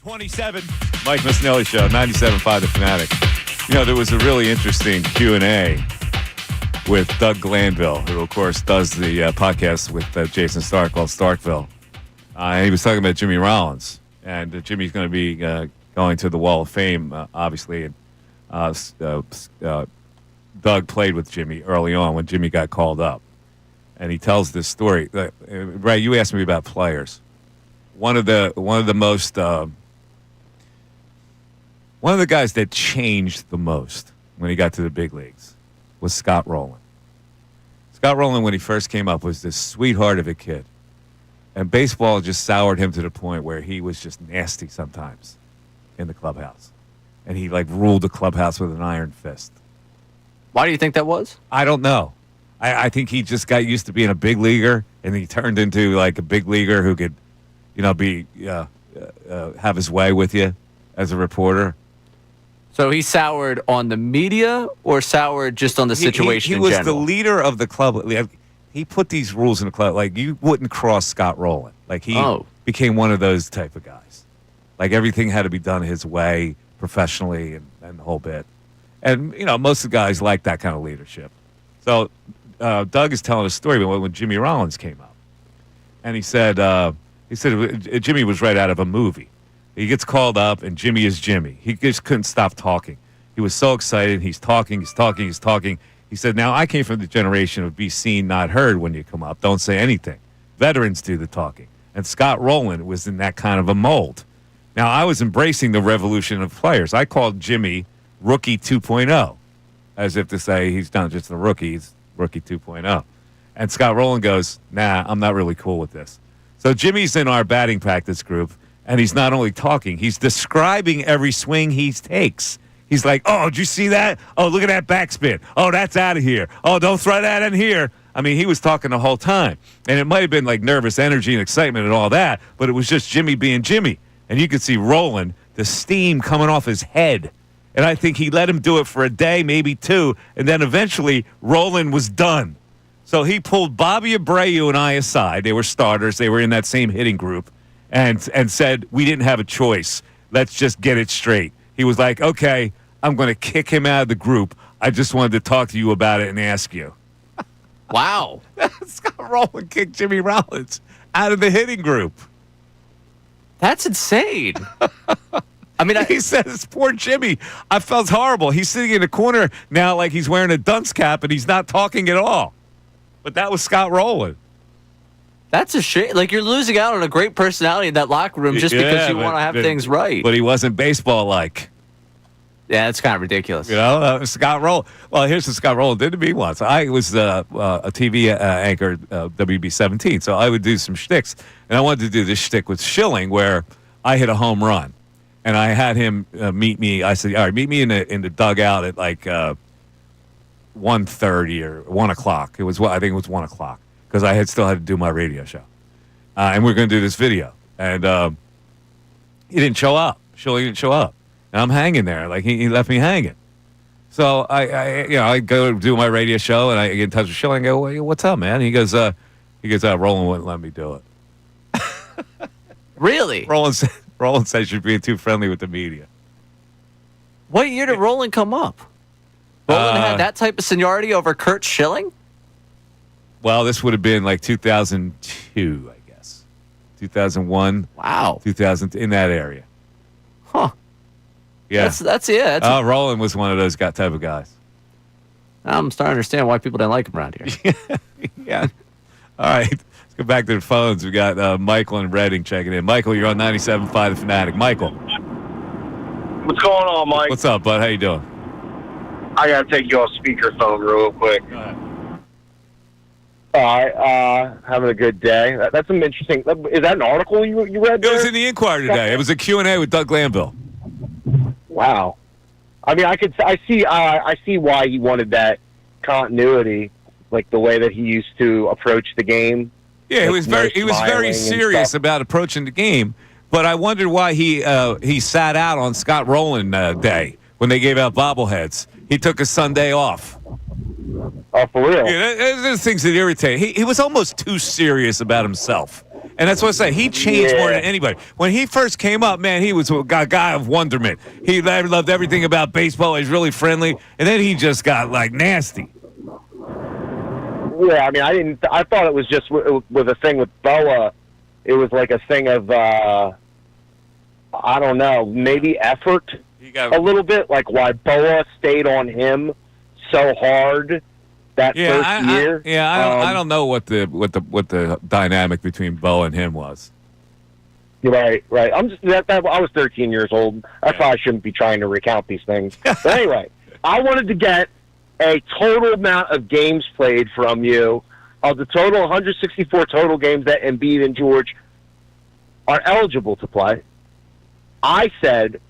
27. Mike Missanelli Show, 97.5 The Fanatic. You know, there was a really interesting Q&A with Doug Glanville, who, of course, does the podcast with Jason Stark called Starkville. He was talking about Jimmy Rollins. And Jimmy's going to be going to the Wall of Fame, obviously. And Doug played with Jimmy early on when Jimmy got called up. And he tells this story. Ray, you asked me about players. One of the guys that changed the most when he got to the big leagues was Scott Rowland. Scott Rowland, when he first came up, was this sweetheart of a kid. And baseball just soured him to the point where he was just nasty sometimes in the clubhouse. And he, ruled the clubhouse with an iron fist. Why do you think that was? I don't know. I think he just got used to being a big leaguer, and he turned into, a big leaguer who could, have his way with you as a reporter. So he soured on the media or soured just on the situation he in was general? The leader of the club. He put these rules in the club. You wouldn't cross Scott Rowland. He became one of those type of guys. Everything had to be done his way professionally and the whole bit. And, most of the guys like that kind of leadership. So Doug is telling a story about when Jimmy Rollins came up. And he said Jimmy was right out of a movie. He gets called up, and Jimmy is Jimmy. He just couldn't stop talking. He was so excited. He's talking. He said, now, I came from the generation of be seen, not heard when you come up. Don't say anything. Veterans do the talking. And Scott Rowland was in that kind of a mold. Now, I was embracing the revolution of players. I called Jimmy Rookie 2.0, as if to say he's not just a rookie, he's Rookie 2.0. And Scott Rowland goes, nah, I'm not really cool with this. So Jimmy's in our batting practice group, and he's not only talking, he's describing every swing he takes. He's like, oh, did you see that? Oh, look at that backspin. Oh, that's out of here. Oh, don't throw that in here. I mean, he was talking the whole time. And it might have been nervous energy and excitement and all that, but it was just Jimmy being Jimmy. And you could see Rowland, the steam coming off his head. And I think he let him do it for a day, maybe two, and then eventually Rowland was done. So he pulled Bobby Abreu and I aside. They were starters. They were in that same hitting group. And said, we didn't have a choice. Let's just get it straight. He was like, okay, I'm going to kick him out of the group. I just wanted to talk to you about it and ask you. Wow. Scott Rowland kicked Jimmy Rollins out of the hitting group. That's insane. I mean, he says, poor Jimmy, I felt horrible. He's sitting in the corner now like he's wearing a dunce cap and he's not talking at all. But that was Scott Rowland. That's a shame. You're losing out on a great personality in that locker room just because you want to have things right. But he wasn't baseball-like. Yeah, that's kind of ridiculous. Scott Rowland. Well, here's what Scott Rowland did to me once. I was a TV anchor, WB17, so I would do some shticks. And I wanted to do this shtick with Schilling where I hit a home run. And I had him meet me. I said, all right, meet me in the dugout at 1:30 or 1 o'clock. I think it was 1 o'clock. Because I still had to do my radio show. And we were going to do this video. And he didn't show up. Shirley didn't show up. And I'm hanging there. He left me hanging. So I go do my radio show, and I get in touch with Shirley and go, well, what's up, man? And he goes, Roland wouldn't let me do it. Really? Roland says you're being too friendly with the media. What year did Roland come up? Roland had that type of seniority over Kurt Schilling? Well, this would have been 2002, I guess. 2001. Wow. 2000, in that area. Huh. Yeah. That's Roland was one of those type of guys. I'm starting to understand why people didn't like him around here. Yeah. All right. Let's go back to the phones. We got Michael and Redding checking in. Michael, you're on 97.5 The Fanatic. Michael. What's going on, Mike? What's up, bud? How you doing? I got to take you off speakerphone real quick. Go ahead. All right, having a good day. That's some interesting. Is that an article you read there? It was in the Inquirer today. It was a Q&A with Doug Glanville. Wow. I mean, I see why he wanted that continuity, the way that he used to approach the game. Yeah, he was very serious about approaching the game. But I wondered why he sat out on Scott Rowland Day when they gave out bobbleheads. He took a Sunday off. Oh, for real? Yeah, there's things that irritate. He was almost too serious about himself. And that's what I say. He changed more than anybody. When he first came up, man, he was a guy of wonderment. He loved everything about baseball. He's really friendly. And then he just got, like, nasty. Yeah, I mean, I thought it was just with a thing with Boa. It was like a thing of, I don't know, maybe effort a little bit. Like why Boa stayed on him so hard that first year. I don't know what the dynamic between Bo and him was. Right. I'm just I was 13 years old. I probably shouldn't be trying to recount these things. But anyway, I wanted to get a total amount of games played from you of the total 164 total games that Embiid and George are eligible to play. I said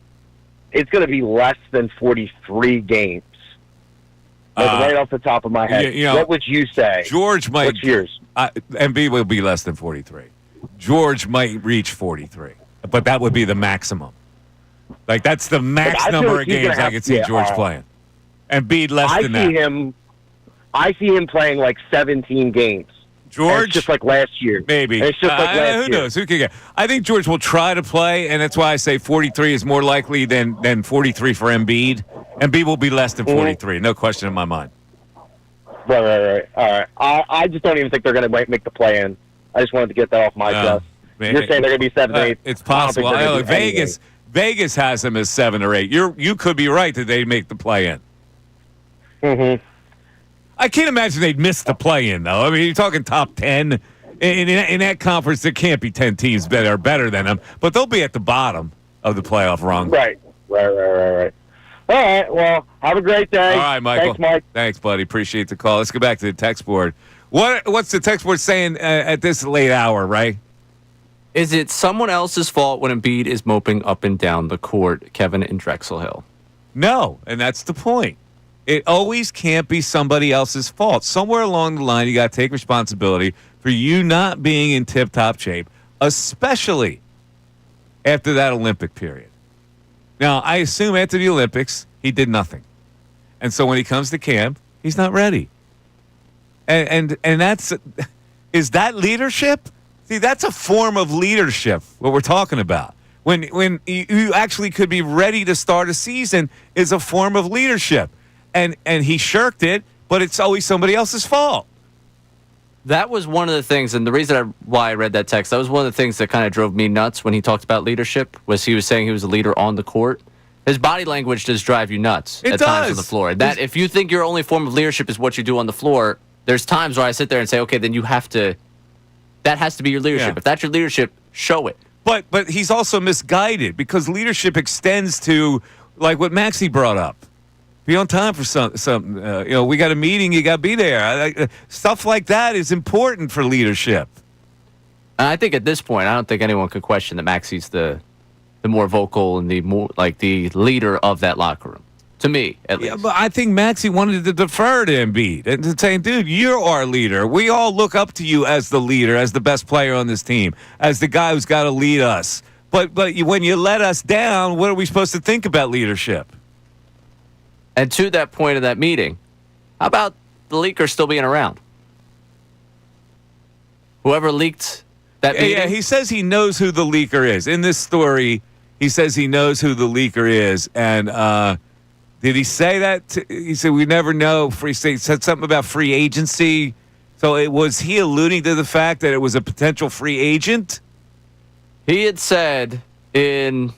it's going to be less than 43 games. Right off the top of my head. What would you say? George might. What's yours? Embiid will be less than 43. George might reach 43, but that would be the maximum. Like, that's the max number of games I could see George playing. Embiid less than that. I see him playing like 17 games. George? Just like last year. Maybe. It's just like last year. Who knows? Who can get? I think George will try to play, and that's why I say 43 is more likely than 43 for Embiid. Embiid will be less than 43, no question in my mind. Right. All right. I just don't even think they're going to make the play-in. I just wanted to get that off my chest. You're saying they're going to be 7 or 8. It's possible. Vegas has them as 7 or 8. You could be right that they make the play-in. Mm-hmm. I can't imagine they'd miss the play-in, though. I mean, you're talking top 10. In that conference, there can't be 10 teams that are better than them, but they'll be at the bottom of the playoff rung. Right. All right, well, have a great day. All right, Michael. Thanks, Mike. Thanks, buddy. Appreciate the call. Let's go back to the text board. What's the text board saying at this late hour, Ray? Is it someone else's fault when Embiid is moping up and down the court, Kevin in Drexel Hill? No, and that's the point. It always can't be somebody else's fault. Somewhere along the line, you got to take responsibility for you not being in tip-top shape, especially after that Olympic period. Now, I assume after the Olympics, he did nothing. And so when he comes to camp, he's not ready. And that's, is that leadership? See, that's a form of leadership, what we're talking about. When you actually could be ready to start a season is a form of leadership. And he shirked it, but it's always somebody else's fault. That was one of the things, and the reason why I read that text, that was one of the things that kind of drove me nuts when he talked about leadership, was he was saying he was a leader on the court. His body language does drive you nuts at times on the floor. That if you think your only form of leadership is what you do on the floor, there's times where I sit there and say, okay, then you have to, that has to be your leadership. Yeah. If that's your leadership, show it. But he's also misguided because leadership extends to, like what Maxie brought up. Be on time for something. We got a meeting, you got to be there. Stuff like that is important for leadership. And I think at this point, I don't think anyone could question that Maxie's the more vocal and the more like the leader of that locker room. To me, at least. Yeah, but I think Maxie wanted to defer to Embiid and saying, dude, you're our leader. We all look up to you as the leader, as the best player on this team, as the guy who's got to lead us. But when you let us down, what are we supposed to think about leadership? And to that point of that meeting, how about the leaker still being around? Whoever leaked that meeting? Yeah, he says he knows who the leaker is. In this story, he says he knows who the leaker is. And did he say that? He said, we never know. He said something about free agency. So was he alluding to the fact that it was a potential free agent? He had said in...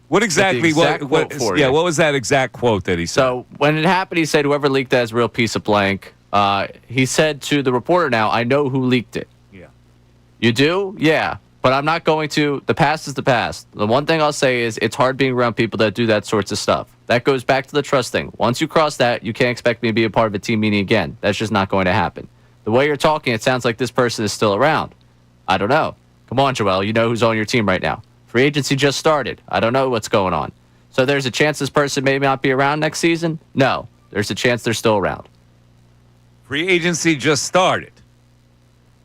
What exactly? What was that exact quote that he said? So when it happened, he said, whoever leaked that is a real piece of blank. He said to the reporter now, I know who leaked it. Yeah. You do? Yeah. But I'm not going to. The past is the past. The one thing I'll say is it's hard being around people that do that sorts of stuff. That goes back to the trust thing. Once you cross that, you can't expect me to be a part of a team meeting again. That's just not going to happen. The way you're talking, it sounds like this person is still around. I don't know. Come on, Joel. You know who's on your team right now. Free agency just started. I don't know what's going on. So there's a chance this person may not be around next season? No. There's a chance they're still around. Free agency just started.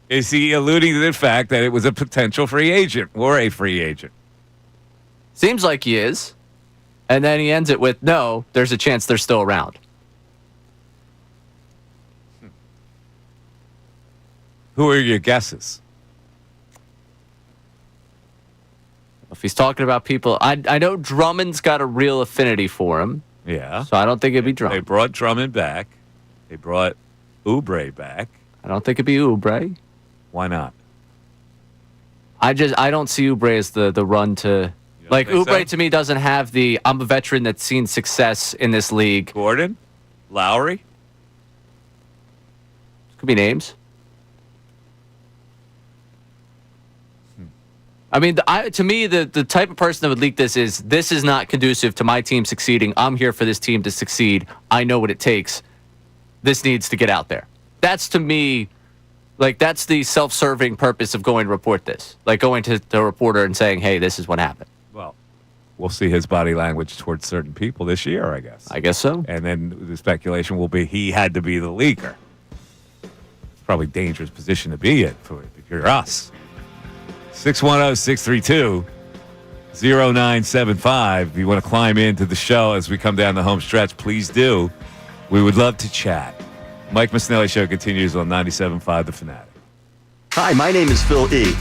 Is he alluding to the fact that it was a potential free agent or a free agent? Seems like he is. And then he ends it with, no, there's a chance they're still around. Who are your guesses? If he's talking about people, I know Drummond's got a real affinity for him. Yeah. So I don't think it'd be Drummond. They brought Drummond back. They brought Oubre back. I don't think it'd be Oubre. Why not? I don't see Oubre as the run to. Like, Oubre to me doesn't have the, I'm a veteran that's seen success in this league. Gordon? Lowry? Could be names. I mean, to me, the type of person that would leak this is not conducive to my team succeeding. I'm here for this team to succeed. I know what it takes. This needs to get out there. That's, to me, like, that's the self-serving purpose of going to report this. Like, going to the reporter and saying, hey, this is what happened. Well, we'll see his body language towards certain people this year, I guess. I guess so. And then the speculation will be he had to be the leaker. It's probably a dangerous position to be in if you're us. 610-632-0975. If you want to climb into the show as we come down the home stretch, please do. We would love to chat. Mike Missanelli Show continues on 97.5 The Fanatic. Hi, my name is Phil E.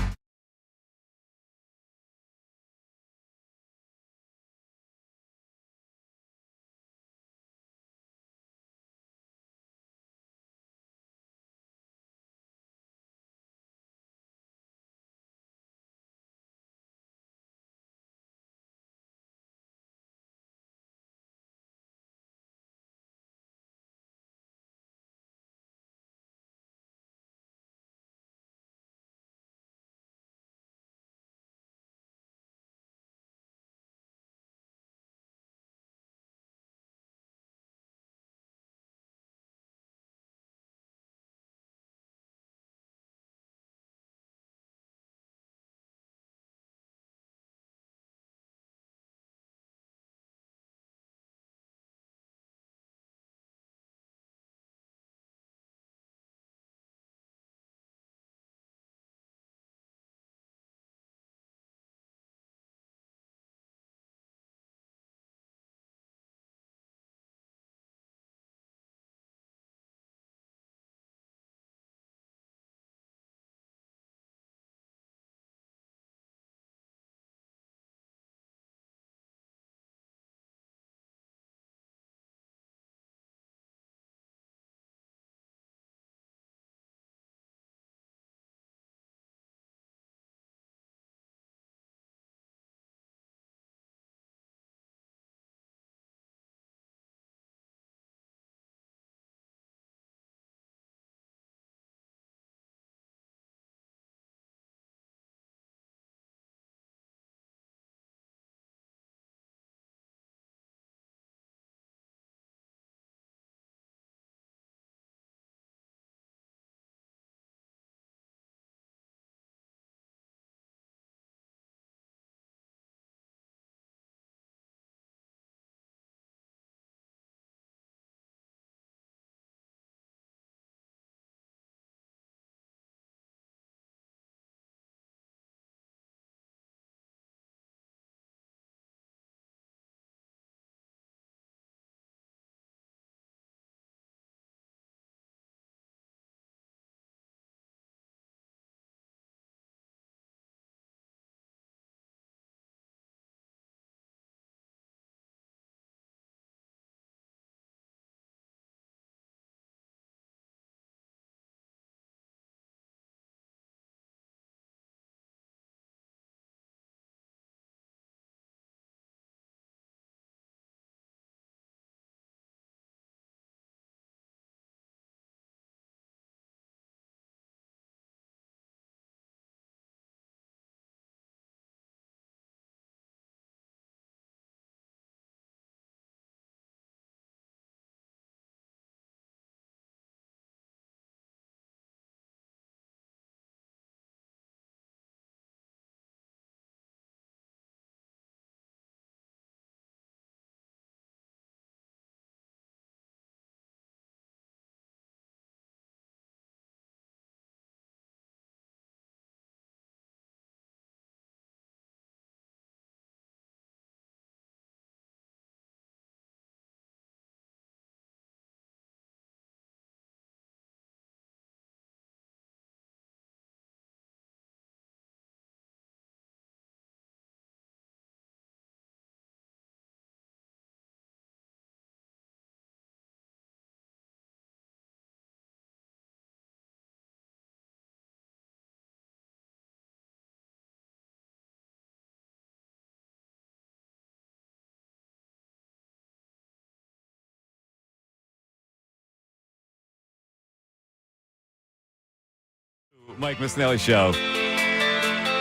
Mike Missanelli Show,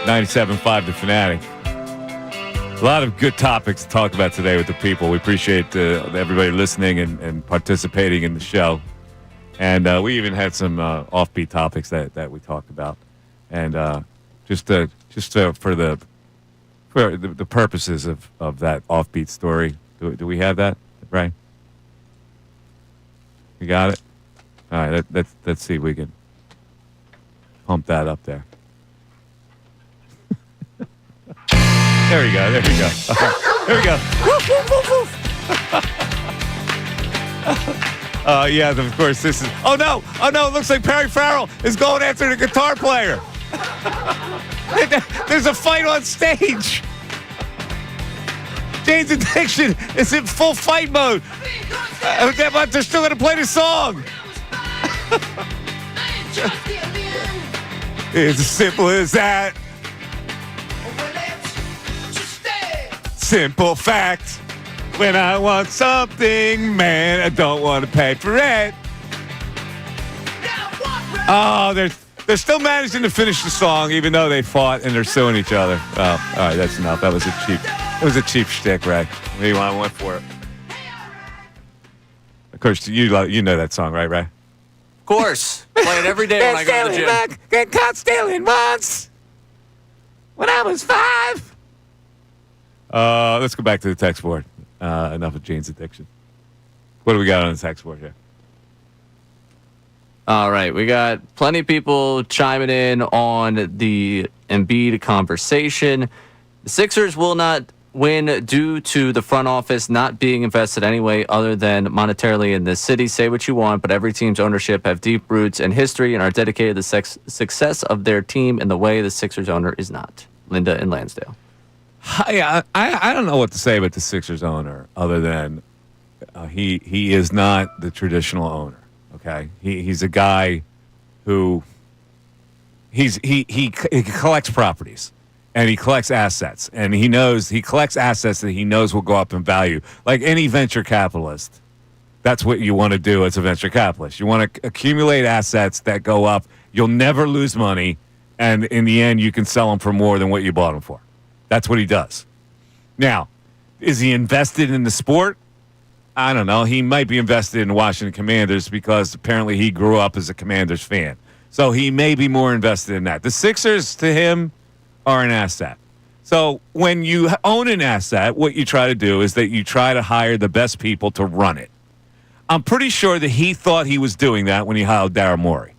97.5 The Fanatic. A lot of good topics to talk about today with the people. We appreciate everybody listening and participating in the show. And we even had some offbeat topics that we talked about. And just for the purposes of that offbeat story, do we have that, right? We got it? All right, let's see if we can pump that up there. There we go. There we go. There we go. Woof, woof, woof, woof. Yeah, of course, this is... Oh, no. It looks like Perry Farrell is going after the guitar player. There's a fight on stage. Jane's Addiction is in full fight mode. But they're still going to play the song. It's as simple as that. Simple fact. When I want something, man, I don't want to pay for it. Oh, they're still managing to finish the song, even though they fought and they're suing each other. Oh, all right, that's enough. That was a cheap shtick, Ray. Maybe you went for it. Of course, you know that song, right, Ray? Of course. Play it every day when I go to the gym. Get caught stealing once when I was 5. Let's go back to the text board. Enough of Jane's Addiction. What do we got on the text board here? All right, we got plenty of people chiming in on the Embiid conversation. The Sixers will not win due to the front office not being invested anyway other than monetarily in this city. Say what you want, but every team's ownership have deep roots and history and are dedicated to the success of their team in the way the Sixers owner is not. Linda in Lansdale. I don't know what to say about the Sixers owner other than he is not the traditional owner. Okay, he's a guy who he collects properties and he collects assets, and he collects assets that he knows will go up in value. Like any venture capitalist, that's what you want to do as a venture capitalist. You want to accumulate assets that go up. You'll never lose money, and in the end, you can sell them for more than what you bought them for. That's what he does. Now, is he invested in the sport? I don't know. He might be invested in the Washington Commanders because apparently he grew up as a Commanders fan. So he may be more invested in that. The Sixers, to him, are an asset. So when you own an asset, what you try to do is that you try to hire the best people to run it. I'm pretty sure that he thought he was doing that when he hired Daryl Morey.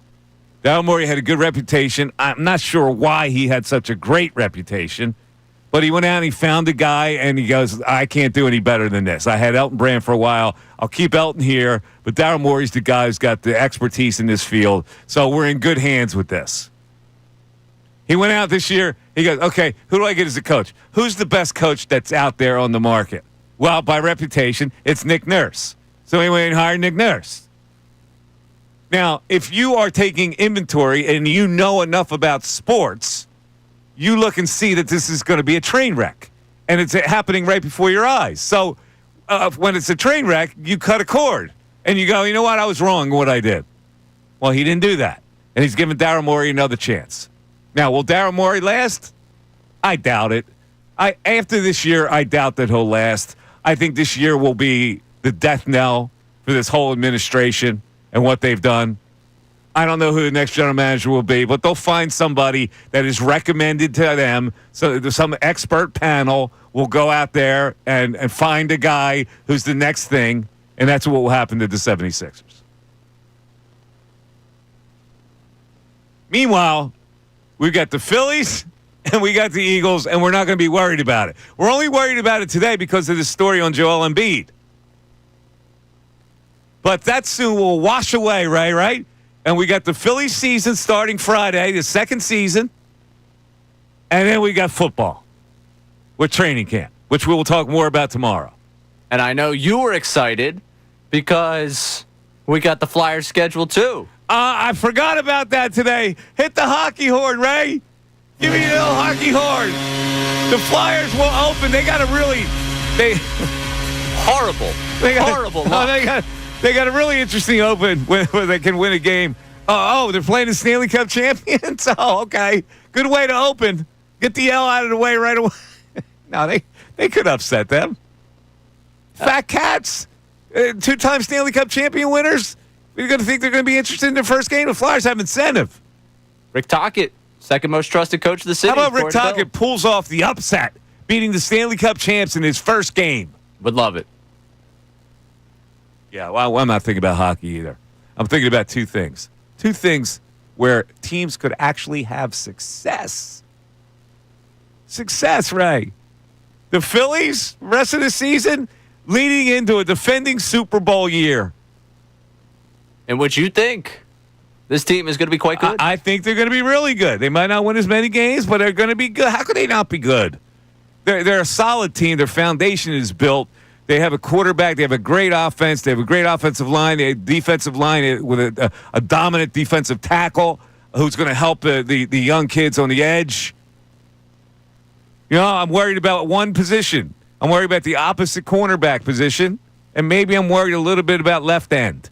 Daryl Morey had a good reputation. I'm not sure why he had such a great reputation. But he went out and he found a guy, and he goes, I can't do any better than this. I had Elton Brand for a while. I'll keep Elton here, but Daryl Morey's the guy who's got the expertise in this field, so we're in good hands with this. He went out this year. He goes, okay, who do I get as a coach? Who's the best coach that's out there on the market? Well, by reputation, it's Nick Nurse. So he went and hired Nick Nurse. Now, if you are taking inventory and you know enough about sports, you look and see that this is going to be a train wreck, and it's happening right before your eyes. So when it's a train wreck, you cut a cord, and you go, you know what, I was wrong in what I did. Well, he didn't do that, and he's giving Daryl Morey another chance. Now, will Daryl Morey last? I doubt it. After this year, I doubt that he'll last. I think this year will be the death knell for this whole administration and what they've done. I don't know who the next general manager will be, but they'll find somebody that is recommended to them. So some expert panel will go out there and find a guy who's the next thing, and that's what will happen to the 76ers. Meanwhile, we've got the Phillies and we got the Eagles, and we're not going to be worried about it. We're only worried about it today because of this story on Joel Embiid. But that soon will wash away, right? And we got the Phillies season starting Friday, the second season. And then we got football with training camp, which we will talk more about tomorrow. And I know you were excited because we got the Flyers schedule too. I forgot about that today. Hit the hockey horn, Ray. Give me a little hockey horn. The Flyers will open. They got a really... Horrible. They got a really interesting open where they can win a game Oh, they're playing the Stanley Cup champions? Oh, okay. Good way to open. Get the L out of the way right away. No, they could upset them. Fat Cats, 2-time Stanley Cup champion winners. You're going to think they're going to be interested in their first game? The Flyers have incentive. Rick Tocchet, second most trusted coach of the city. How about Rick Tocchet pulls off the upset, beating the Stanley Cup champs in his first game? Would love it. Yeah, well, I'm not thinking about hockey either. I'm thinking about two things. Two things where teams could actually have success. Success, Ray. The Phillies, rest of the season, leading into a defending Super Bowl year. And what you think? This team is going to be quite good? I think they're going to be really good. They might not win as many games, but they're going to be good. How could they not be good? They're a solid team. Their foundation is built. They have a quarterback. They have a great offense. They have a great offensive line. They have a defensive line with a dominant defensive tackle who's going to help the young kids on the edge. You know, I'm worried about one position. I'm worried about the opposite cornerback position, and maybe I'm worried a little bit about left end.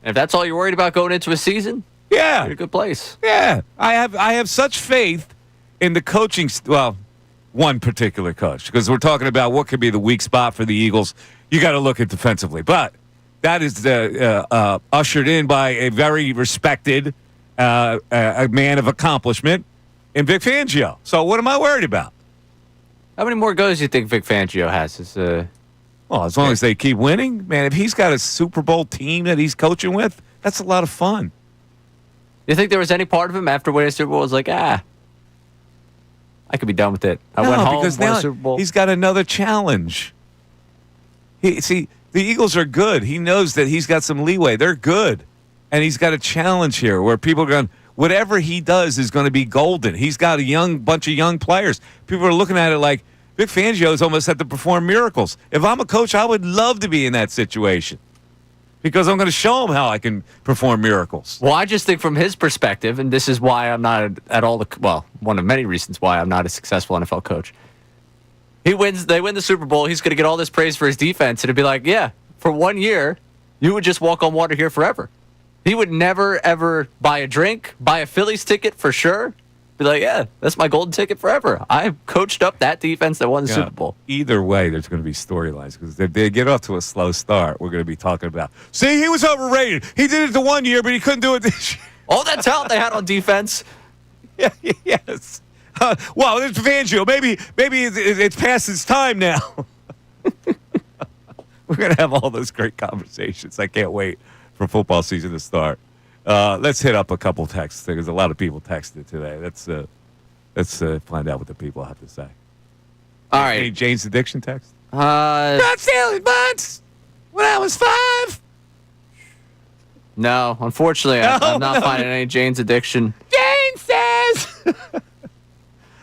And if that's all you're worried about going into a season, yeah, you're in a good place. Yeah, I have such faith in the coaching. One particular coach, because we're talking about what could be the weak spot for the Eagles. You got to look at defensively, but that is ushered in by a very respected a man of accomplishment in Vic Fangio. So what am I worried about? How many more goes do you think Vic Fangio has? Well, as long as they keep winning, man. If he's got a Super Bowl team that he's coaching with, that's a lot of fun. You think there was any part of him after winning a Super Bowl was like, I could be done with it. I went home, because won now a Super Bowl. He's got another challenge. The Eagles are good. He knows that he's got some leeway. They're good. And he's got a challenge here where people are going, whatever he does is going to be golden. He's got a bunch of young players. People are looking at it like, Vic Fangio's almost had to perform miracles. If I'm a coach, I would love to be in that situation because I'm going to show him how I can perform miracles. Well, I just think from his perspective, and this is why I'm not at all one of many reasons why I'm not a successful NFL coach. They win the Super Bowl, he's going to get all this praise for his defense, and it'd be like, yeah, for 1 year, you would just walk on water here forever. He would never, ever buy a drink, buy a Phillies ticket for sure. Be like, yeah, that's my golden ticket forever. I coached up that defense that won the Super Bowl. Either way, there's going to be storylines because if they get off to a slow start, we're going to be talking about, see, he was overrated. He did it the 1 year, but he couldn't do it this year. All that talent they had on defense. Yeah, yes. Well, it's Fangio. Maybe it's past its time now. We're going to have all those great conversations. I can't wait for football season to start. Let's hit up a couple texts because a lot of people texted today. Let's find out what the people have to say. All right. Any Jane's Addiction text? Not stealing butts when I was 5. No, unfortunately, I'm not finding any Jane's Addiction. Jane says.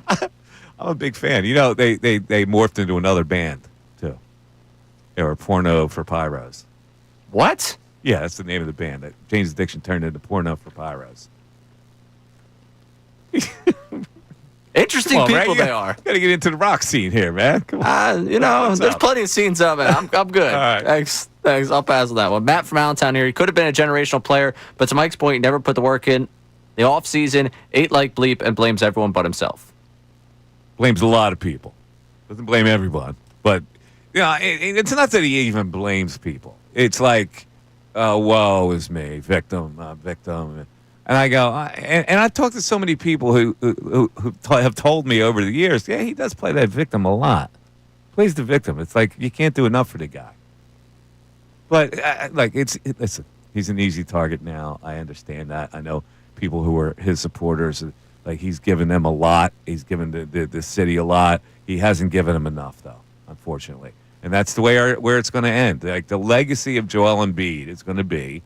I'm a big fan. You know, they morphed into another band too. They were Porno for Pyros. What? Yeah, that's the name of the band. Jane's Addiction turned into Porno for Pyros. Interesting people they are. Got to get into the rock scene here, man. Come on. There's plenty of scenes of it. I'm good. All right. Thanks. I'll pass on that one. Matt from Allentown here. He could have been a generational player, but to Mike's point, he never put the work in. The offseason, ate like bleep, and blames everyone but himself. Blames a lot of people. Doesn't blame everyone. But, it's not that he even blames people. It's like, woe is me, victim. And I go, and I've talked to so many people who have told me over the years, yeah, he does play that victim a lot. Plays the victim. It's like you can't do enough for the guy. But listen, he's an easy target now. I understand that. I know people who are his supporters, like he's given them a lot. He's given the city a lot. He hasn't given them enough, though, unfortunately. And that's the way where it's going to end. Like the legacy of Joel Embiid is going to be,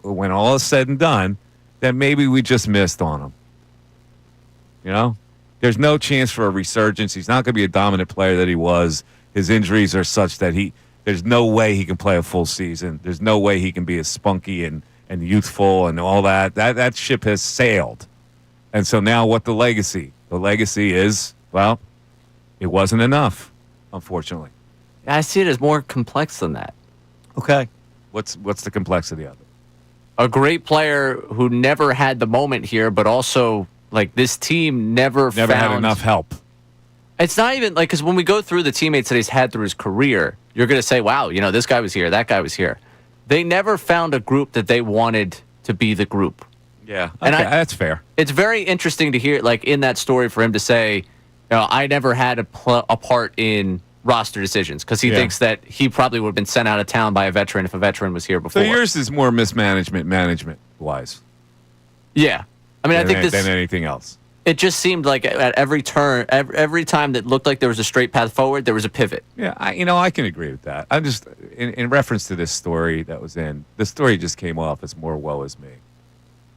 when all is said and done, that maybe we just missed on him. You know? There's no chance for a resurgence. He's not going to be a dominant player that he was. His injuries are such that there's no way he can play a full season. There's no way he can be as spunky and youthful and all that. That ship has sailed. And so now what the legacy? The legacy is, well, it wasn't enough, unfortunately. I see it as more complex than that. Okay. What's the complexity of it? a great player who never had the moment here, but also like this team never had enough help. It's not even like, because when we go through the teammates that he's had through his career, you're going to say, wow, this guy was here, that guy was here. They never found a group that they wanted to be the group. Yeah, and that's fair. It's very interesting to hear, like, in that story for him to say, I never had a part in roster decisions, because he thinks that he probably would have been sent out of town by a veteran if a veteran was here before. So yours is more management-wise. Yeah. I mean, I think than anything else. It just seemed like at every turn, every time that looked like there was a straight path forward, there was a pivot. Yeah, I can agree with that. I'm just, in reference to this story that was the story just came off as more woe is me.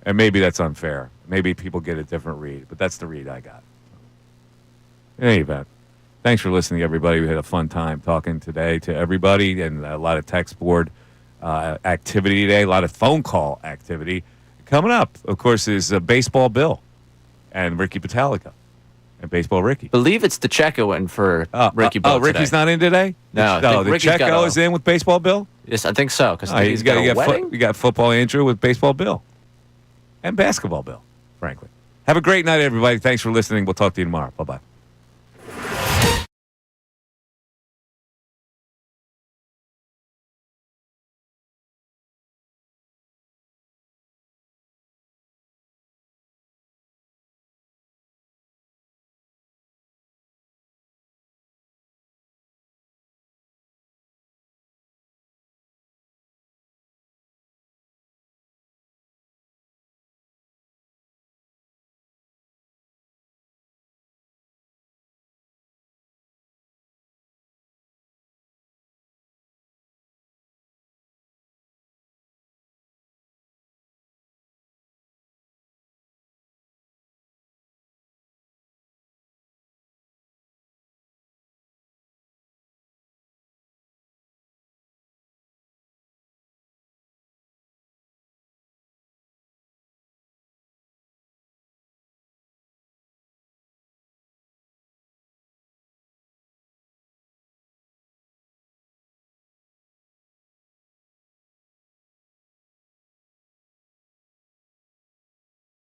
And maybe that's unfair. Maybe people get a different read, but that's the read I got. In any event, thanks for listening, everybody. We had a fun time talking today to everybody, and a lot of text board activity today, a lot of phone call activity. Coming up, of course, is Baseball Bill and Ricky Patalica and Baseball Ricky. I believe it's DeCecco in for Ricky Bill. Oh, Ricky's not in today? No. DeCecco is in with Baseball Bill? Yes, I think so. Because he's got a wedding? You got Football Andrew with Baseball Bill. And Basketball Bill, frankly. Have a great night, everybody. Thanks for listening. We'll talk to you tomorrow. Bye-bye.